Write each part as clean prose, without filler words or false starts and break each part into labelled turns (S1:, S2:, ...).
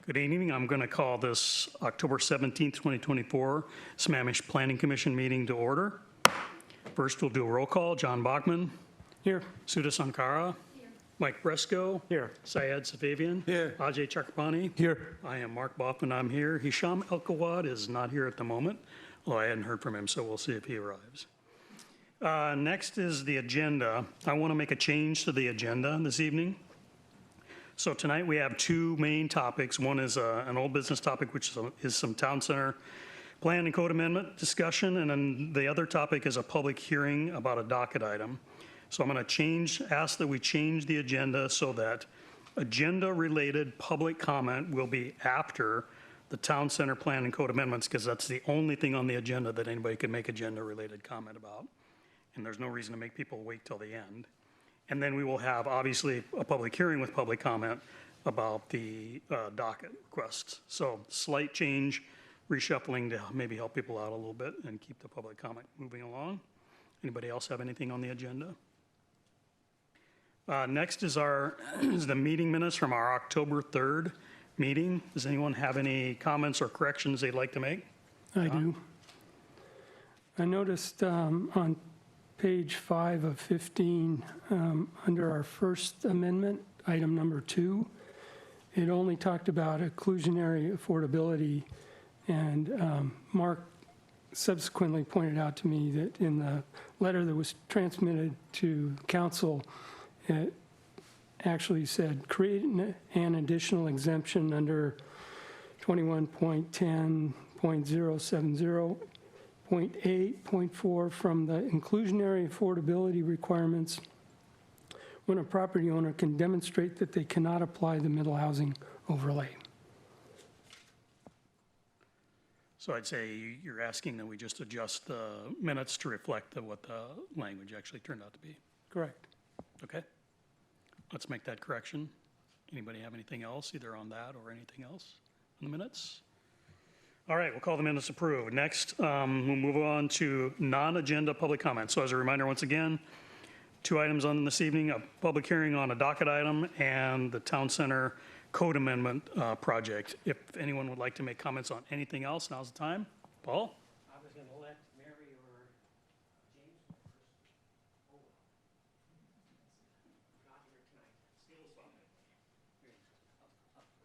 S1: Good evening. I'm going to call this October 17th, 2024 Sammamish Planning Commission meeting to order. First, we'll do a roll call. John Bachman.
S2: Here.
S1: Sudha Sankara. Here. Mike Bresco.
S2: Here.
S1: Syed Safavian.
S2: Here.
S1: Ajay Chakrapani.
S2: Here.
S1: I am Mark Boffman. I'm here. Hisham El-Kawad is not here at the moment, although I hadn't heard from him, so we'll see if he arrives. Next is the agenda. I want to make a change to the agenda this evening. So tonight we have two main topics. One is an old business topic, which is some town center plan and code amendment discussion, and then the other topic is a public hearing about a docket item. So I'm going to ask that we change the agenda so that agenda-related public comment will be after the town center plan and code amendments, because that's the only thing on the agenda that anybody can make agenda-related comment about, and there's no reason to make people wait till the end. And then we will have, obviously, a public hearing with public comment about the docket requests. So slight change, reshuffling to maybe help people out a little bit and keep the public comment moving along. Anybody else have anything on the agenda? Next is the meeting minutes from our October 3rd meeting. Does anyone have any comments or corrections they'd like to make?
S2: I do. I noticed on page 5 of 15, under our first amendment, item number 2, it only talked about inclusionary affordability, and Mark subsequently pointed out to me that in the letter that was transmitted to council, it actually said create an additional exemption under 21.10.070. 0.8.4 from the inclusionary affordability requirements when a property owner can demonstrate that they cannot apply the middle housing overlay.
S1: So I'd say you're asking that we just adjust the minutes to reflect what the language actually turned out to be.
S2: Correct.
S1: Okay. Let's make that correction. Anybody have anything else, either on that or anything else on the minutes? All right, we'll call the minutes approved. Next, we'll move on to non-agenda public comments. So as a reminder, once again, 2 items on this evening, a public hearing on a docket item and the town center code amendment project. If anyone would like to make comments on anything else, now's the time. Paul?
S3: I was going to let Mary or James first. Not here tonight. Still something.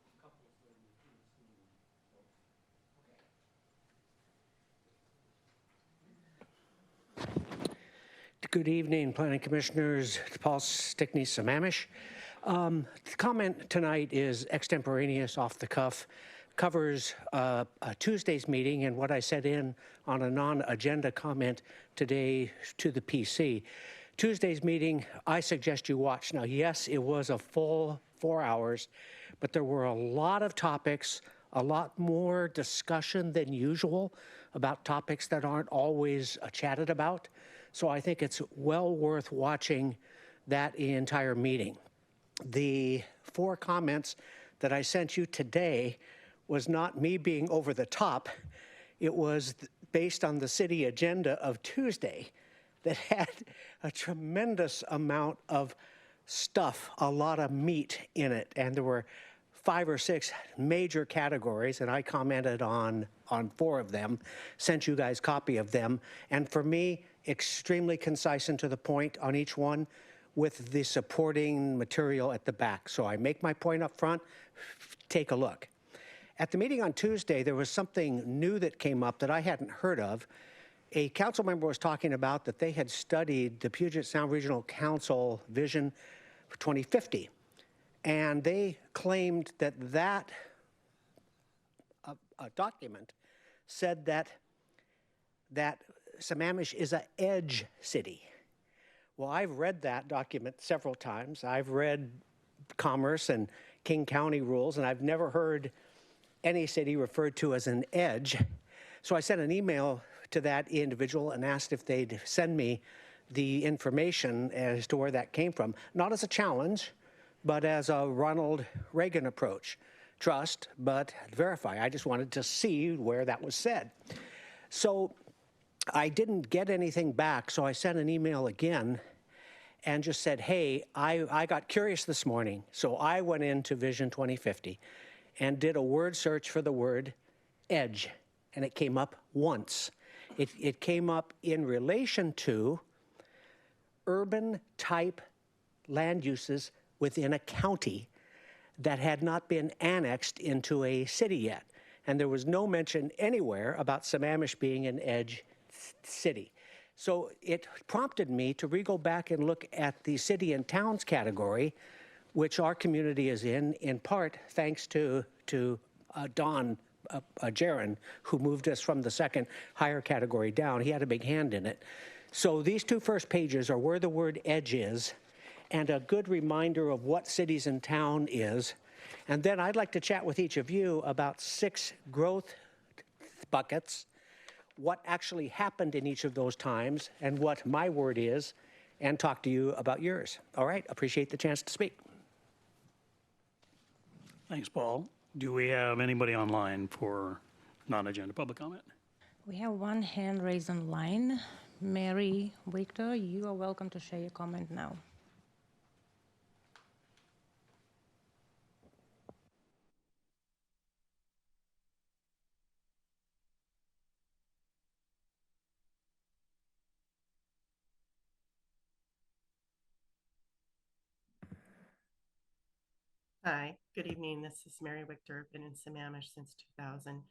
S3: A couple of them. Good evening, Planning Commissioners. Paul Stickney, Sammamish. The comment tonight is extemporaneous, off the cuff, covers a Tuesday's meeting and what I said in on a non-agenda comment today to the PC. Tuesday's meeting, I suggest you watch. Now, yes, it was a full 4 hours, but there were a lot of topics, a lot more discussion than usual about topics that aren't always chatted about. So I think it's well worth watching that entire meeting. The 4 comments that I sent you today was not me being over the top. It was based on the city agenda of Tuesday that had a tremendous amount of stuff, a lot of meat in it. And there were 5 or 6 major categories, and I commented on 4 of them, sent you guys a copy of them. And for me, extremely concise and to the point on each one with the supporting material at the back. So I make my point up front, take a look. At the meeting on Tuesday, there was something new that came up that I hadn't heard of. A council member was talking about that they had studied the Puget Sound Regional Council Vision for 2050. And they claimed that a document said that Sammamish is an edge city. Well, I've read that document several times. I've read Commerce and King County rules, and I've never heard any city referred to as an edge. So I sent an email to that individual and asked if they'd send me the information as to where that came from. Not as a challenge, but as a Ronald Reagan approach. Trust, but verify. I just wanted to see where that was said. So I didn't get anything back, so I sent an email again and just said, hey, I got curious this morning. So I went into Vision 2050 and did a word search for the word edge, and it came up once. It came up in relation to urban type land uses within a county that had not been annexed into a city yet. And there was no mention anywhere about Sammamish being an edge city. So it prompted me to go back and look at the city and towns category, which our community is in part thanks to Don Jaron, who moved us from the second higher category down. He had a big hand in it. So these two first pages are where the word edge is, and a good reminder of what cities and town is. And then I'd like to chat with each of you about 6 growth buckets, what actually happened in each of those times, and what my word is, and talk to you about yours. All right, appreciate the chance to speak.
S1: Thanks, Paul. Do we have anybody online for non-agenda public comment?
S4: We have one hand raised online. Mary Victor, you are welcome to share your comment now.
S5: Hi, good evening. This is Mary Victor. I've been in Sammamish since 2000.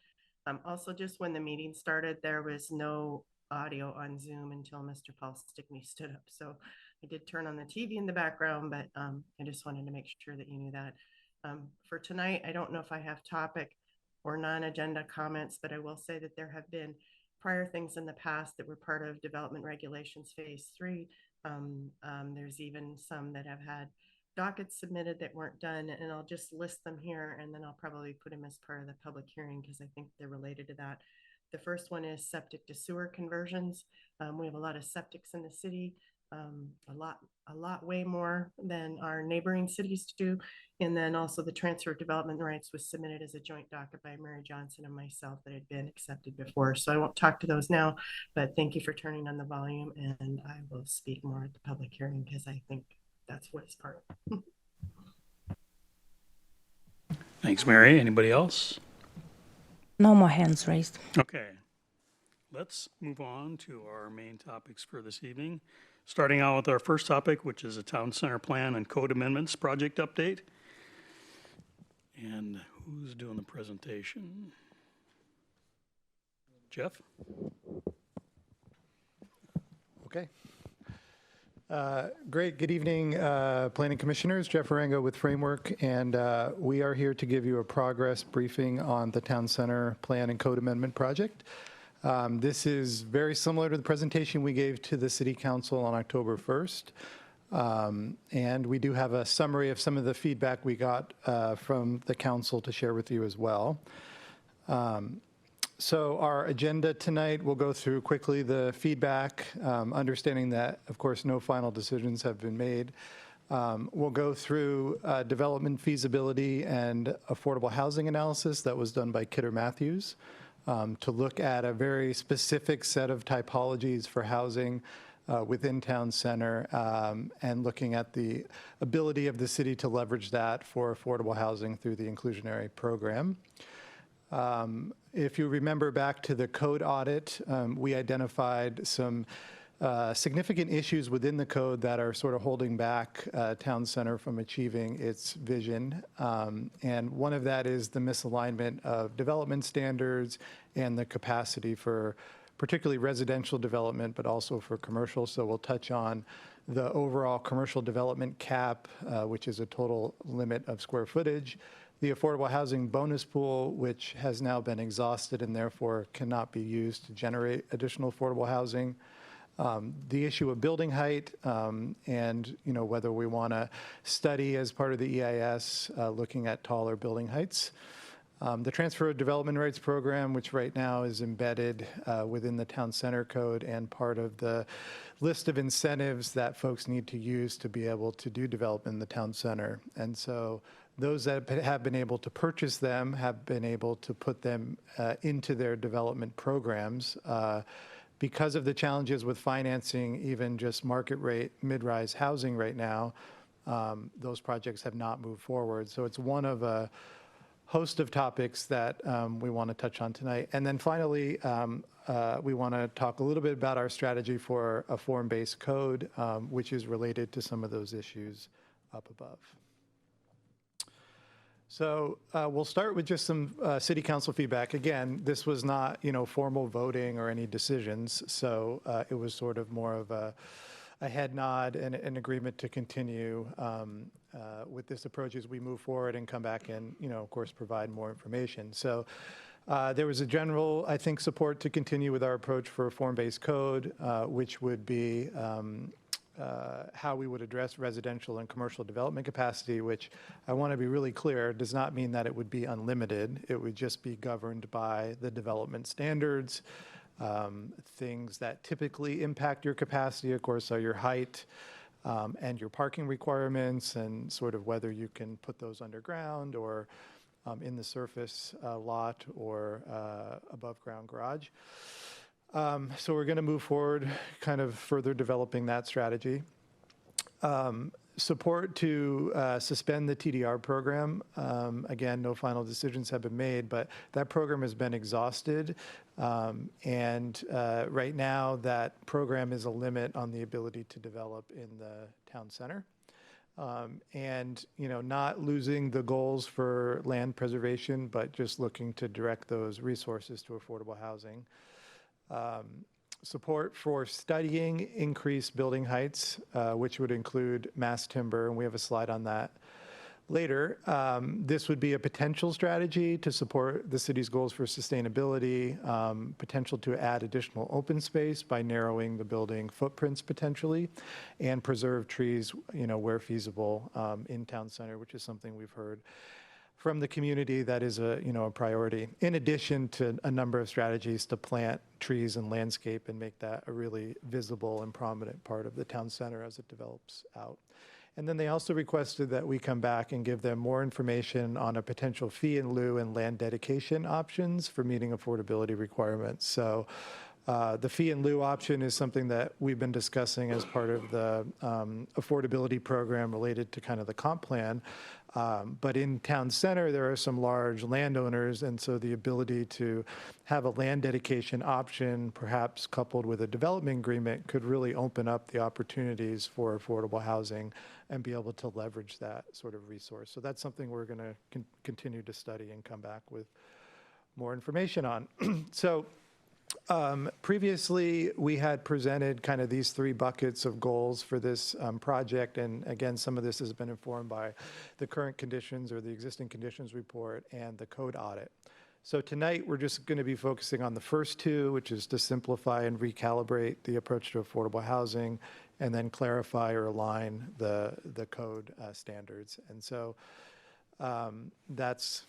S5: Also, just when the meeting started, there was no audio on Zoom until Mr. Paul Stickney stood up. So I did turn on the TV in the background, but I just wanted to make sure that you knew that. For tonight, I don't know if I have topic or non-agenda comments, but I will say that there have been prior things in the past that were part of development regulations phase 3. There's even some that have had dockets submitted that weren't done, and I'll just list them here, and then I'll probably put them as part of the public hearing because I think they're related to that. The first one is septic to sewer conversions. We have a lot of septics in the city, a lot way more than our neighboring cities do. And then also the transfer of development rights was submitted as a joint docket by Mary Johnson and myself that had been accepted before. So I won't talk to those now, but thank you for turning on the volume, and I will speak more at the public hearing because I think that's what it's part of.
S1: Thanks, Mary. Anybody else?
S4: No more hands raised.
S1: Okay. Let's move on to our main topics for this evening. Starting out with our first topic, which is a town center plan and code amendments project update. And who's doing the presentation? Jeff?
S6: Okay. Great. Good evening, Planning Commissioners. Jeff Arango with Framework, and we are here to give you a progress briefing on the Town Center Plan and Code Amendment Project. This is very similar to the presentation we gave to the City Council on October 1st. And we do have a summary of some of the feedback we got from the Council to share with you as well. So our agenda tonight, we'll go through quickly the feedback, understanding that, of course, no final decisions have been made. We'll go through development feasibility and affordable housing analysis that was done by Kidder Matthews to look at a very specific set of typologies for housing within Town Center and looking at the ability of the city to leverage that for affordable housing through the inclusionary program. If you remember back to the code audit, we identified some significant issues within the code that are sort of holding back Town Center from achieving its vision. And one of that is the misalignment of development standards and the capacity for particularly residential development, but also for commercial. So we'll touch on the overall commercial development cap, which is a total limit of square footage, the affordable housing bonus pool, which has now been exhausted and therefore cannot be used to generate additional affordable housing, the issue of building height, and whether we want to study as part of the EIS looking at taller building heights. The transfer of development rights program, which right now is embedded within the Town Center Code and part of the list of incentives that folks need to use to be able to do development in the Town Center. And so those that have been able to purchase them have been able to put them into their development programs. Because of the challenges with financing, even just market rate mid-rise housing right now, those projects have not moved forward. So it's one of host of topics that we want to touch on tonight. And then finally, we want to talk a little bit about our strategy for a form-based code, which is related to some of those issues up above. So we'll start with just some city council feedback. Again, this was not, formal voting or any decisions, so it was sort of more of a head nod and an agreement to continue with this approach as we move forward and come back and, of course, provide more information. So there was a general, I think, support to continue with our approach for a form-based code, which would be how we would address residential and commercial development capacity, which I want to be really clear, does not mean that it would be unlimited. It would just be governed by the development standards. Things that typically impact your capacity, of course, are your height and your parking requirements, and sort of whether you can put those underground or in the surface lot or above ground garage. So we're going to move forward, kind of further developing that strategy. Support to suspend the TDR program. Again, no final decisions have been made, but that program has been exhausted. And right now, that program is a limit on the ability to develop in the town center. And, not losing the goals for land preservation, but just looking to direct those resources to affordable housing. Support for studying increased building heights, which would include mass timber, and we have a slide on that later. This would be a potential strategy to support the city's goals for sustainability, potential to add additional open space by narrowing the building footprints potentially, and preserve trees, where feasible in town center, which is something we've heard from the community that is a priority, in addition to a number of strategies to plant trees and landscape and make that a really visible and prominent part of the town center as it develops out. And then they also requested that we come back and give them more information on a potential fee in lieu and land dedication options for meeting affordability requirements. So the fee in lieu option is something that we've been discussing as part of the affordability program related to kind of the comp plan. But in town center, there are some large landowners, and so the ability to have a land dedication option, perhaps coupled with a development agreement, could really open up the opportunities for affordable housing and be able to leverage that sort of resource. So that's something we're going to continue to study and come back with more information on. So previously, we had presented kind of these three buckets of goals for this project. And again, some of this has been informed by the current conditions or the existing conditions report and the code audit. So tonight, we're just going to be focusing on the first two, which is to simplify and recalibrate the approach to affordable housing, and then clarify or align the code standards. And so that's,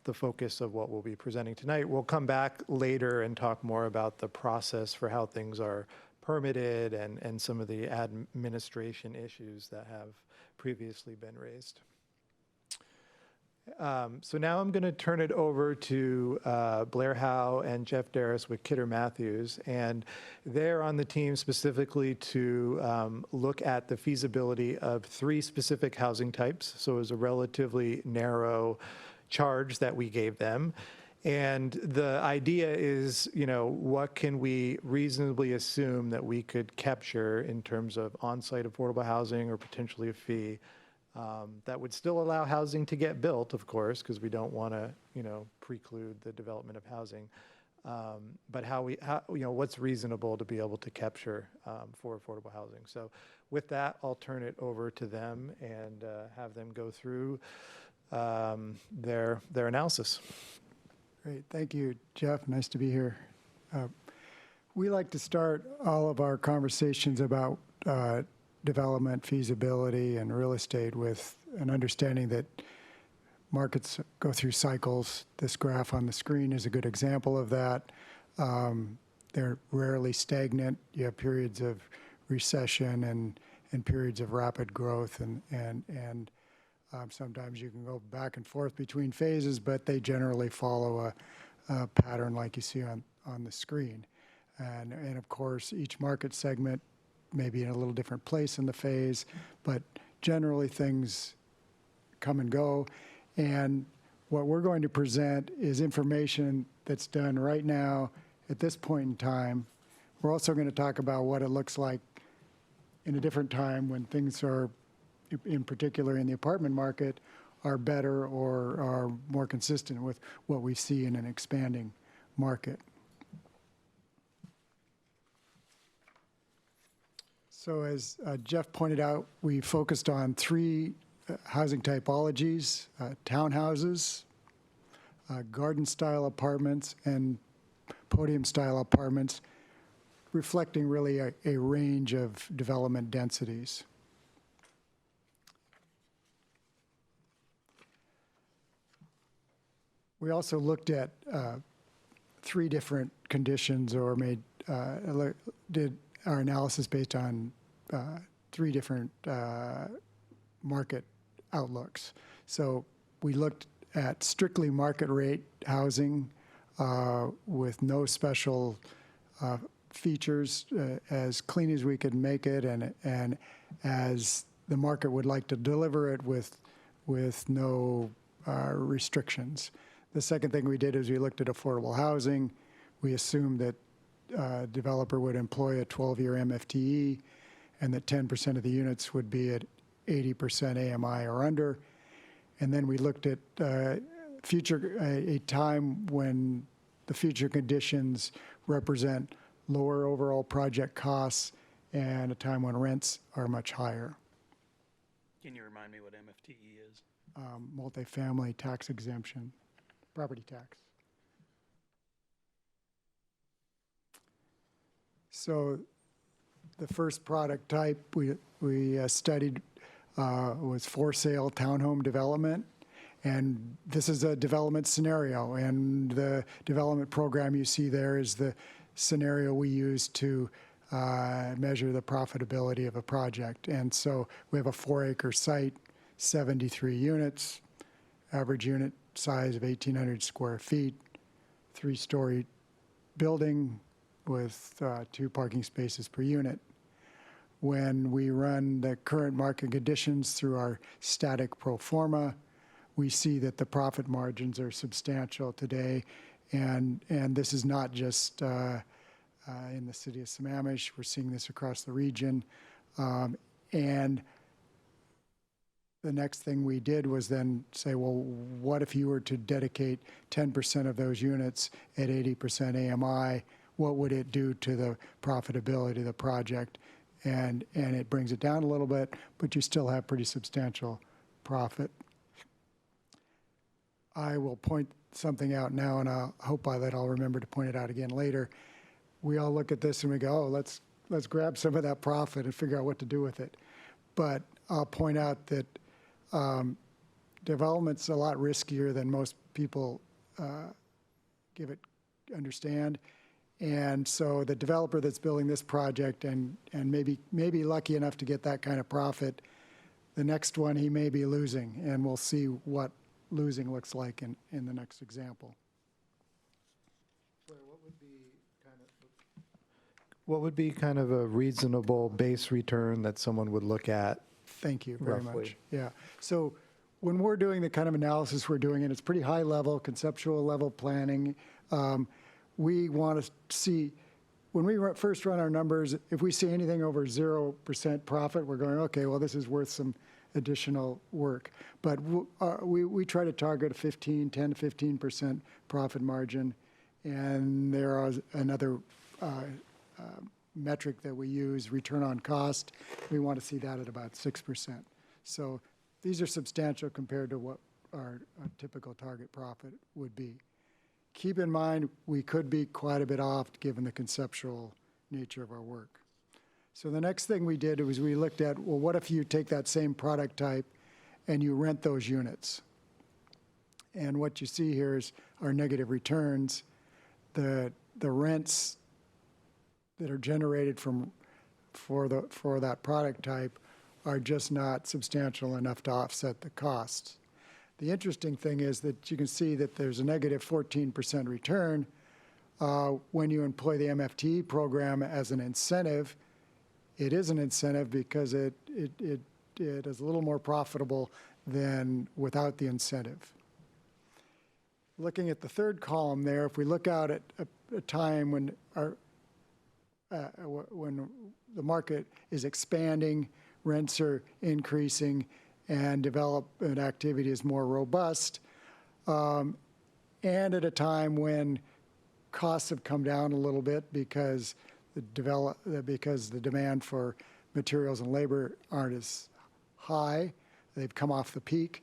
S6: the focus of what we'll be presenting tonight. We'll come back later and talk more about the process for how things are permitted and some of the administration issues that have previously been raised. So now I'm going to turn it over to Blair Howe and Jeff Darris with Kidder Matthews, and they're on the team specifically to look at the feasibility of three specific housing types. So it was a relatively narrow charge that we gave them. And the idea is, what can we reasonably assume that we could capture in terms of on-site affordable housing or potentially a fee that would still allow housing to get built, of course, because we don't want to, preclude the development of housing. But what's reasonable to be able to capture for affordable housing. So with that, I'll turn it over to them and have them go through their analysis.
S7: Great, thank you, Jeff. Nice to be here. We like to start all of our conversations about development, feasibility, and real estate with an understanding that markets go through cycles. This graph on the screen is a good example of that. They're rarely stagnant. You have periods of recession and periods of rapid growth, and sometimes you can go back and forth between phases, but they generally follow a pattern like you see on the screen. And of course, each market segment maybe in a little different place in the phase, but generally things come and go. And What we're going to present is information that's done right now at this point in time. We're also going to talk about what it looks like in a different time when things are, in particular in the apartment market, are better or are more consistent with what we see in an expanding market. So as Jeff pointed out, we focused on three housing typologies: townhouses, garden-style apartments, and podium-style apartments, reflecting really a range of development densities. We also looked at three different conditions, or did our analysis based on three different market outlooks. So we looked at strictly market rate housing with no special features, as clean as we could make it, and as the market would like to deliver it with no restrictions. The second thing we did is we looked at affordable housing. We assumed that developer would employ a 12-year MFTE, and that 10% of the units would be at 80% AMI or under. And then we looked at a time when the future conditions represent lower overall project costs and a time when rents are much higher.
S1: Can you remind me what MFTE is?
S7: Multifamily tax exemption, property tax. So the first product type we studied was for sale townhome development. And this is a development scenario. And the development program you see there is the scenario we use to measure the profitability of a project. And so we have a 4-acre site, 73 units, average unit size of 1,800 square feet, 3-story building with 2 parking spaces per unit. When we run the current market conditions through our static pro forma, we see that the profit margins are substantial today. And this is not just in the city of Sammamish. We're seeing this across the region. And the next thing we did was then say, well, what if you were to dedicate 10% of those units at 80% AMI? What would it do to the profitability of the project? And it brings it down a little bit, but you still have pretty substantial profit. I will point something out now, and I hope that I'll remember to point it out again later. We all look at this and we go, oh, let's grab some of that profit and figure out what to do with it. But I'll point out that development's a lot riskier than most people understand. And so the developer that's building this project and maybe lucky enough to get that kind of profit, the next one he may be losing, and we'll see what losing looks like in the next example.
S6: What would be kind of a reasonable base return that someone would look at?
S7: Thank you very
S6: Roughly.
S7: much. Yeah. So when we're doing the kind of analysis we're doing, and it's pretty high level, conceptual level planning, we want to see, when we first run our numbers, if we see anything over 0% profit, we're going, okay, well, this is worth some additional work. But we try to target a 10 to 15% profit margin. And there is another metric that we use, return on cost. We want to see that at about 6%. So these are substantial compared to what our typical target profit would be. Keep in mind, we could be quite a bit off given the conceptual nature of our work. So the next thing we did was we looked at, well, what if you take that same product type and you rent those units? And what you see here is our negative returns. The rents that are generated for that product type are just not substantial enough to offset the costs. The interesting thing is that you can see that there's a negative 14% return when you employ the MFT program as an incentive. It is an incentive because it is a little more profitable than without the incentive. looking at the third column there, if we look out at a time when when the market is expanding, rents are increasing, and development activity is more robust, and at a time when costs have come down a little bit because the demand for materials and labor aren't as high. They've come off the peak.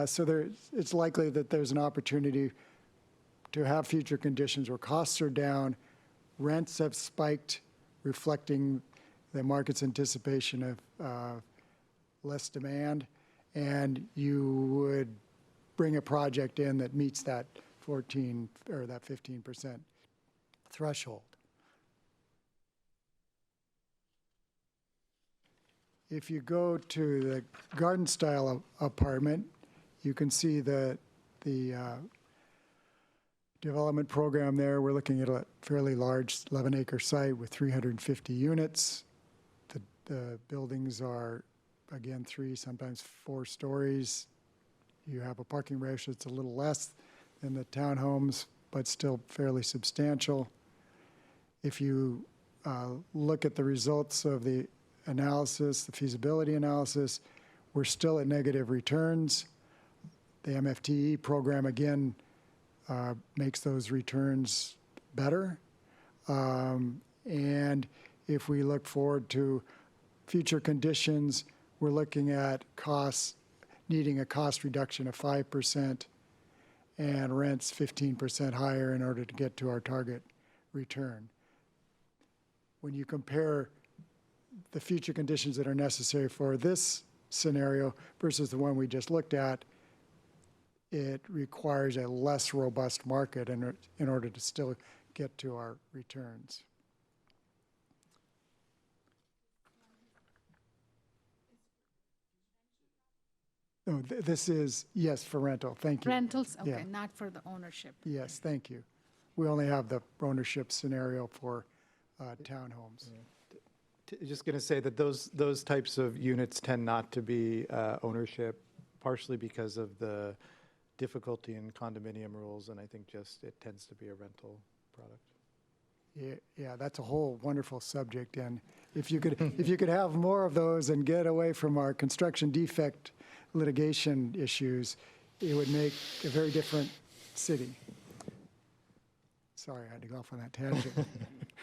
S7: So it's likely that there's an opportunity to have future conditions where costs are down, rents have spiked, reflecting the market's anticipation of less demand, and you would bring a project in that meets that 14 or that 15% threshold. If you go to the garden style apartment, you can see the development program there. We're looking at a fairly large 11-acre site with 350 units. The buildings are, again, 3, sometimes 4 stories. You have a parking ratio that's a little less than the townhomes, but still fairly substantial. If you look at the results of the analysis, the feasibility analysis, we're still at negative returns. The MFTE program, again, makes those returns better. And if we look forward to future conditions, we're looking at costs, needing a cost reduction of 5% and rents 15% higher in order to get to our target return. When you compare the future conditions that are necessary for this scenario versus the one we just looked at, it requires a less robust market in order to still get to our returns. No, this is, yes, for rental. Thank you.
S8: Rentals, okay,
S7: Yeah.
S8: not for the ownership.
S7: Yes, thank you. We only have the ownership scenario for townhomes.
S6: Just going to say that those types of units tend not to be ownership, partially because of the difficulty in condominium rules, and I think just it tends to be a rental product.
S7: Yeah, that's a whole wonderful subject, and if you could have more of those and get away from our construction defect litigation issues, it would make a very different city. Sorry, I had to go off on that tangent.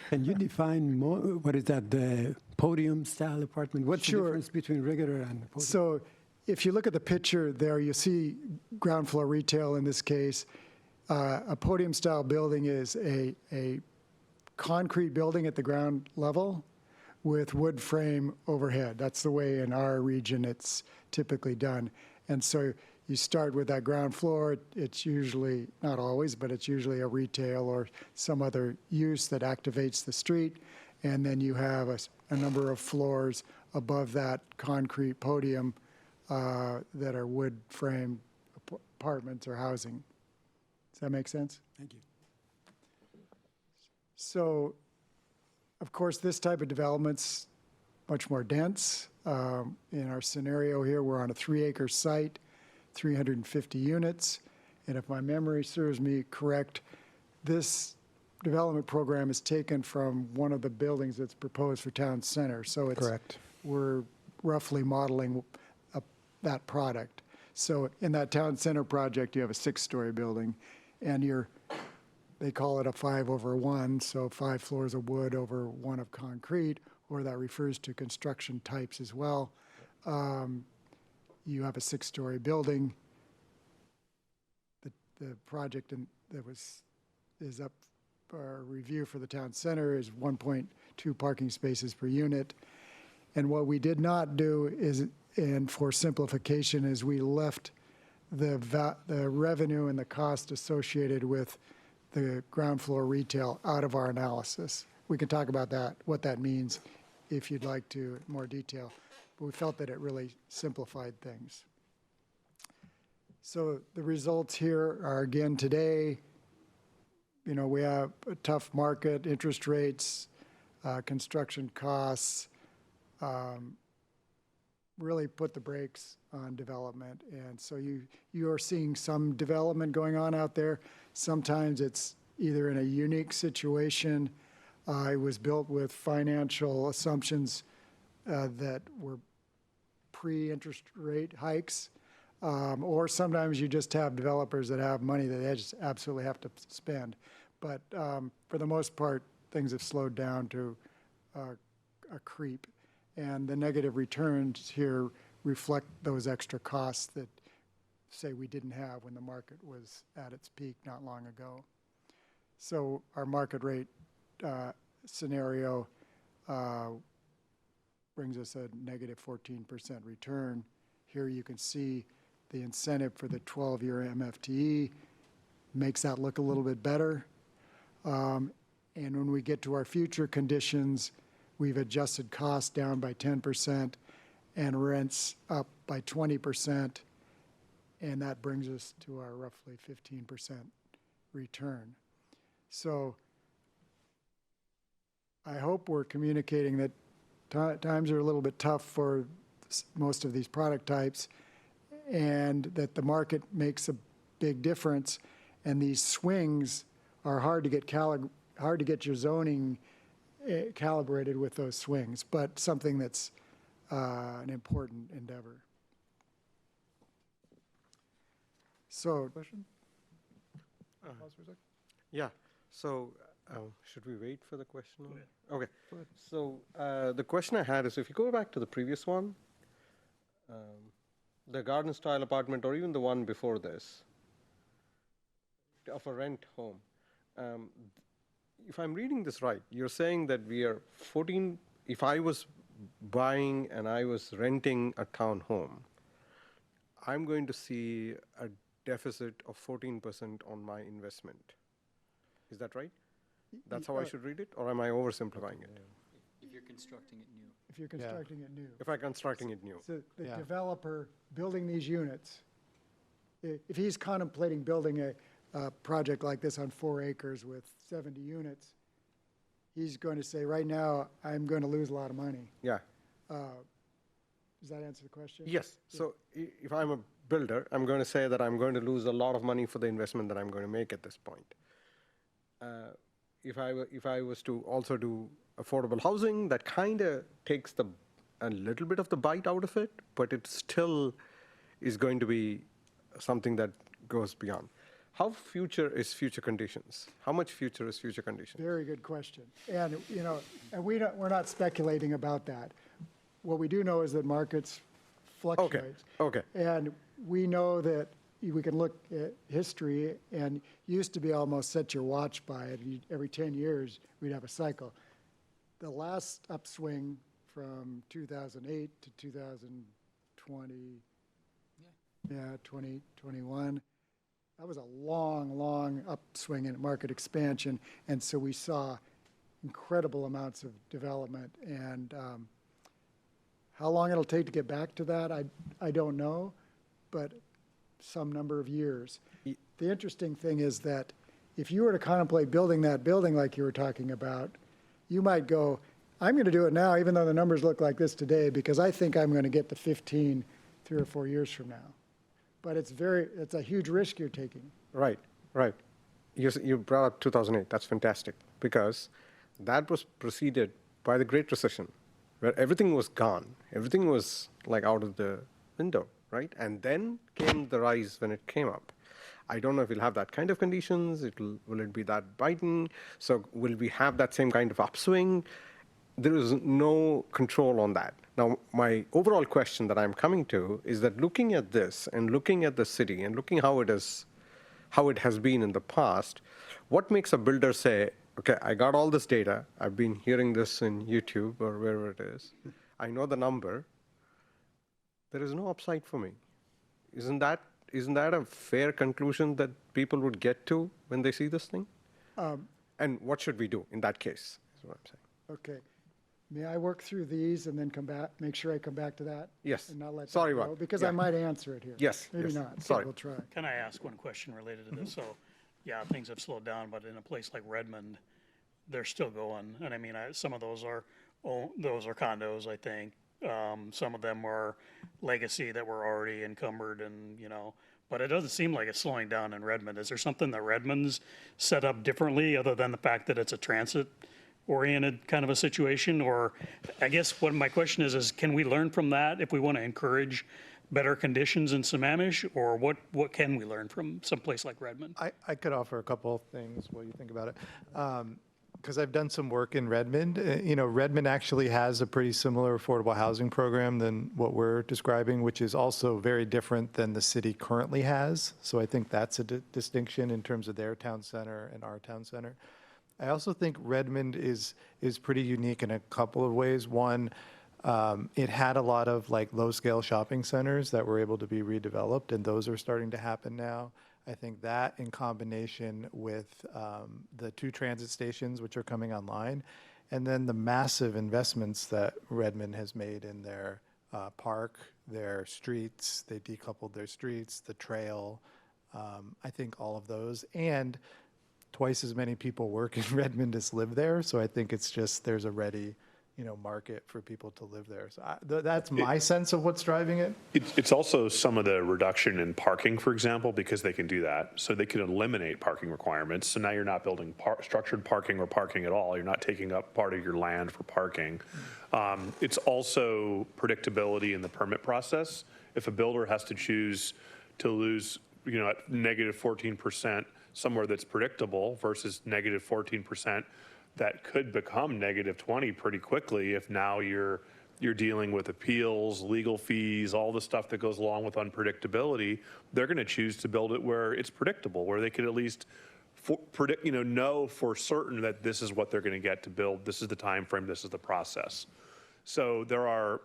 S9: Can you define more, what is that, the podium-style apartment? What's
S7: Sure.
S9: the difference between regular and podium?
S7: So if you look at the picture there, you see ground floor retail in this case. A podium-style building is a concrete building at the ground level with wood frame overhead. That's the way in our region it's typically done. And so you start with that ground floor. It's usually, not always, but it's usually a retail or some other use that activates the street. And then you have a number of floors above that concrete podium that are wood frame apartments or housing. Does that make sense?
S9: Thank you.
S7: So, of course, this type of development's much more dense. In our scenario here, we're on a 3-acre site, 350 units. And if my memory serves me correct, this development program is taken from one of the buildings that's proposed for town center. So it's,
S6: Correct.
S7: we're roughly modeling that product. So in that town center project, you have a 6-story building, and they call it a 5/1, so 5 floors of wood over 1 of concrete, or that refers to construction types as well. You have a 6-story building. The project that is up for review for the town center is 1.2 parking spaces per unit. And what we did not do is, and for simplification, is we left the revenue and the cost associated with the ground floor retail out of our analysis. We can talk about that, what that means, if you'd like to, in more detail. But we felt that it really simplified things. So the results here are, again, today, we have a tough market, interest rates, construction costs, really put the brakes on development. And so you are seeing some development going on out there. Sometimes it's either in a unique situation, it was built with financial assumptions that were pre-interest rate hikes, or sometimes you just have developers that have money that they just absolutely have to spend. But for the most part, things have slowed down to a creep. And the negative returns here reflect those extra costs that, say, we didn't have when the market was at its peak not long ago. So our market rate scenario brings us a negative 14% return. Here you can see the incentive for the 12-year MFTE makes that look a little bit better. And when we get to our future conditions, we've adjusted costs down by 10% and rents up by 20%, and that brings us to our roughly 15% return. So I hope we're communicating that times are a little bit tough for most of these product types, and that the market makes a big difference, and these swings are hard to get your zoning calibrated with those swings, but something that's an important endeavor. So, question?
S8: Yeah, so should we wait for the question? Okay, so the question I had is, if you go back to the previous one, the garden style apartment, or even the one before this, of a rent home, if I'm reading this right, you're saying that we are 14, if I was buying and I was renting a townhome, I'm going to see a deficit of 14% on my investment. Is that right? That's how I should read it, or am I oversimplifying it?
S10: If you're constructing it new.
S7: If you're constructing it new.
S8: If I'm constructing it new.
S7: So the developer building these units, if he's contemplating building a project like this on 4 acres with 70 units, he's going to say, right now, I'm going to lose a lot of money.
S8: Yeah.
S7: Does that answer the question?
S8: Yes. So if I'm a builder, I'm going to say that I'm going to lose a lot of money for the investment that I'm going to make at this point. If I was to also do affordable housing, that kind of takes a little bit of the bite out of it, but it still is going to be something that goes beyond. How future is future conditions? How much future is future conditions?
S7: Very good question. And, and we're not speculating about that. What we do know is that markets fluctuate.
S8: Okay.
S7: And we know that we can look at history, and used to be almost set your watch by it. Every 10 years, we'd have a cycle. The last upswing from 2008 to 2020, 2021, that was a long upswing in market expansion. And so we saw incredible amounts of development. And how long it'll take to get back to that, I don't know, but some number of years. The interesting thing is that if you were to contemplate building that building like you were talking about, you might go, I'm going to do it now, even though the numbers look like this today, because I think I'm going to get to 15 3 or 4 years from now. But it's a huge risk you're taking.
S8: Right. You brought up 2008. That's fantastic, because that was preceded by the Great Recession, where everything was gone. Everything was like out of the window, right? And then came the rise when it came up. I don't know if we'll have that kind of conditions. Will it be that biting? So will we have that same kind of upswing? There is no control on that. Now, my overall question that I'm coming to is that looking at this and looking at the city and looking how it has been in the past, what makes a builder say, okay, I got all this data. I've been hearing this in YouTube or wherever it is. I know the number. There is no upside for me. Isn't that a fair conclusion that people would get to when they see this thing? And what should we do in that case, is what I'm saying.
S7: Okay. May I work through these and then come back, make sure I come back to that?
S8: Yes.
S7: And not let
S8: Sorry,
S7: that go?
S8: Rob.
S7: Because
S8: Yeah.
S7: I might answer it here.
S8: Yes,
S7: Maybe
S8: yes.
S7: not.
S8: Sorry.
S7: We'll try.
S1: Can I ask one question related to this? So, yeah, things have slowed down, but in a place like Redmond, they're still going. And I mean, some of those are condos, I think. Some of them are legacy that were already encumbered and, but it doesn't seem like it's slowing down in Redmond. Is there something that Redmond's set up differently other than the fact that it's a transit-oriented kind of a situation? Or I guess what my question is can we learn from that if we want to encourage better conditions in Sammamish? Or what can we learn from someplace like Redmond?
S6: I could offer a couple of things while you think about it. Because I've done some work in Redmond. Redmond actually has a pretty similar affordable housing program than what we're describing, which is also very different than the city currently has. So I think that's a distinction in terms of their town center and our town center. I also think Redmond is pretty unique in a couple of ways. One, it had a lot of like low-scale shopping centers that were able to be redeveloped, and those are starting to happen now. I think that in combination with the 2 transit stations, which are coming online, and then the massive investments that Redmond has made in their park, their streets, they decoupled their streets, the trail, I think all of those, and twice as many people work in Redmond as live there, so I think it's just there's a ready market for people to live there. So that's my sense of what's driving it.
S11: It's also some of the reduction in parking, for example, because they can do that. So they can eliminate parking requirements. So now you're not building structured parking or parking at all. You're not taking up part of your land for parking. It's also predictability in the permit process. If a builder has to choose to lose, at negative 14% somewhere that's predictable versus negative 14%, that could become negative 20 pretty quickly if now you're dealing with appeals, legal fees, all the stuff that goes along with unpredictability. They're going to choose to build it where it's predictable, where they could at least know for certain that this is what they're going to get to build. This is the time frame. This is the process. So there are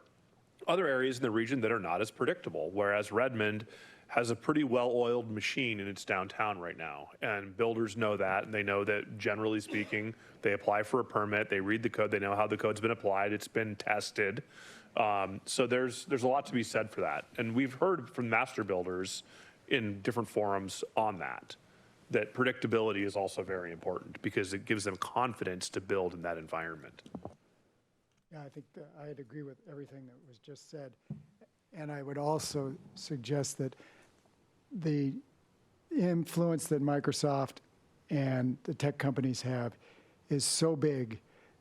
S11: other areas in the region that are not as predictable, whereas Redmond has a pretty well-oiled machine in its downtown right now. And builders know that, and they know that generally speaking, they apply for a permit, they read the code, they know how the code's been applied, it's been tested. So there's a lot to be said for that. And we've heard from master builders in different forums on that predictability is also very important because it gives them confidence to build in that environment.
S7: Yeah, I think that I'd agree with everything that was just said. And I would also suggest that the influence that Microsoft and the tech companies have is so big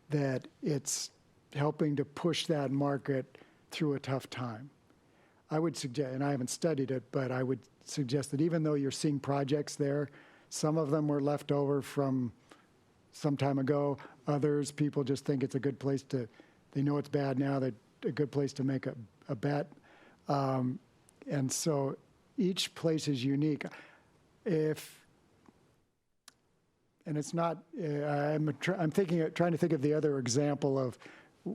S7: that it's helping to push that market through a tough time. I would suggest, and I haven't studied it, but I would suggest that even though you're seeing projects there, some of them were left over from some time ago. Others, people just think it's a good place to, they know it's bad now, they're a good place to make a bet. And so each place is unique. And it's not, I'm trying to think of the other example of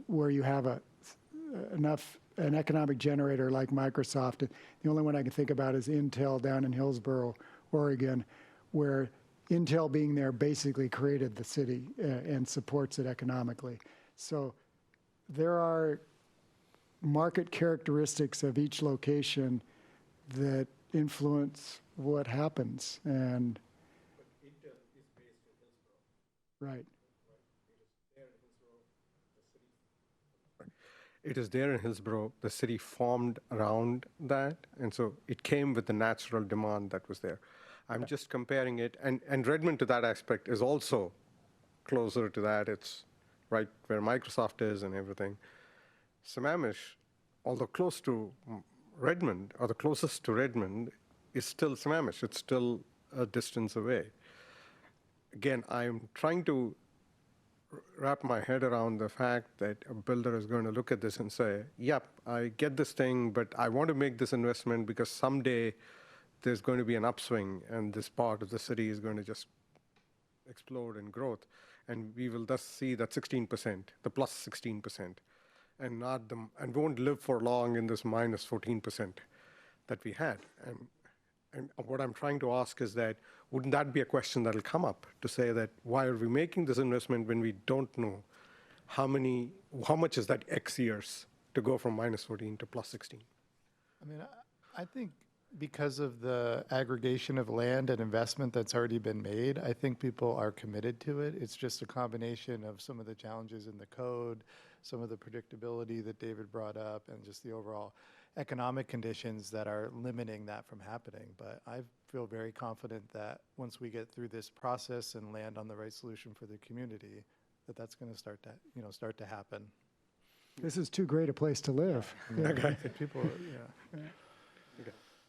S7: where you have an economic generator like Microsoft. The only one I can think about is Intel down in Hillsboro, Oregon, where Intel being there basically created the city and supports it economically. So there are market characteristics of each location that influence what happens. And Intel is based in Hillsboro. Right.
S8: It is there in Hillsboro. The city formed around that, and so it came with the natural demand that was there. I'm just comparing it, and Redmond to that aspect is also closer to that. It's right where Microsoft is and everything. Sammamish, although close to Redmond, or the closest to Redmond, is still Sammamish. It's still a distance away. Again, I'm trying to wrap my head around the fact that a builder is going to look at this and say, yep, I get this thing, but I want to make this investment because someday there's going to be an upswing and this part of the city is going to just explode in growth. And we will thus see that 16%, the plus 16%, and won't live for long in this minus 14% that we had. And what I'm trying to ask is that, wouldn't that be a question that'll come up to say that why are we making this investment when we don't know how much is that X years to go from minus 14 to plus 16?
S6: I mean, I think because of the aggregation of land and investment that's already been made, I think people are committed to it. It's just a combination of some of the challenges in the code, some of the predictability that David brought up and just the overall economic conditions that are limiting that from happening. But I feel very confident that once we get through this process and land on the right solution for the community, that that's going to start to happen.
S7: This is too great a place to live.
S6: Okay. People, yeah.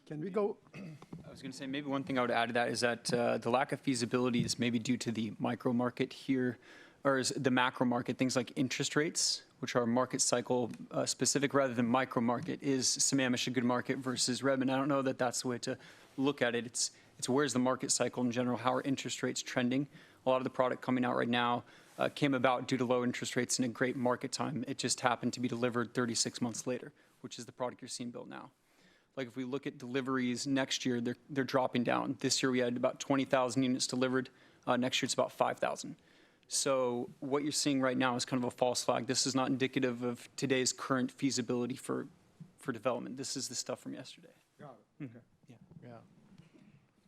S9: Can we go?
S10: I was going to say, maybe one thing I would add to that is that the lack of feasibility is maybe due to the micro market here, or is the macro market, things like interest rates, which are market cycle specific rather than micro market. Is Sammamish a good market versus Redmond? I don't know that that's the way to look at it. It's where's the market cycle in general? How are interest rates trending? A lot of the product coming out right now came about due to low interest rates in a great market time. It just happened to be delivered 36 months later, which is the product you're seeing built now. Like if we look at deliveries next year, they're dropping down. This year we had about 20,000 units delivered. Next year it's about 5,000. So what you're seeing right now is kind of a false flag. This is not indicative of today's current feasibility for development. This is the stuff from yesterday.
S6: Yeah.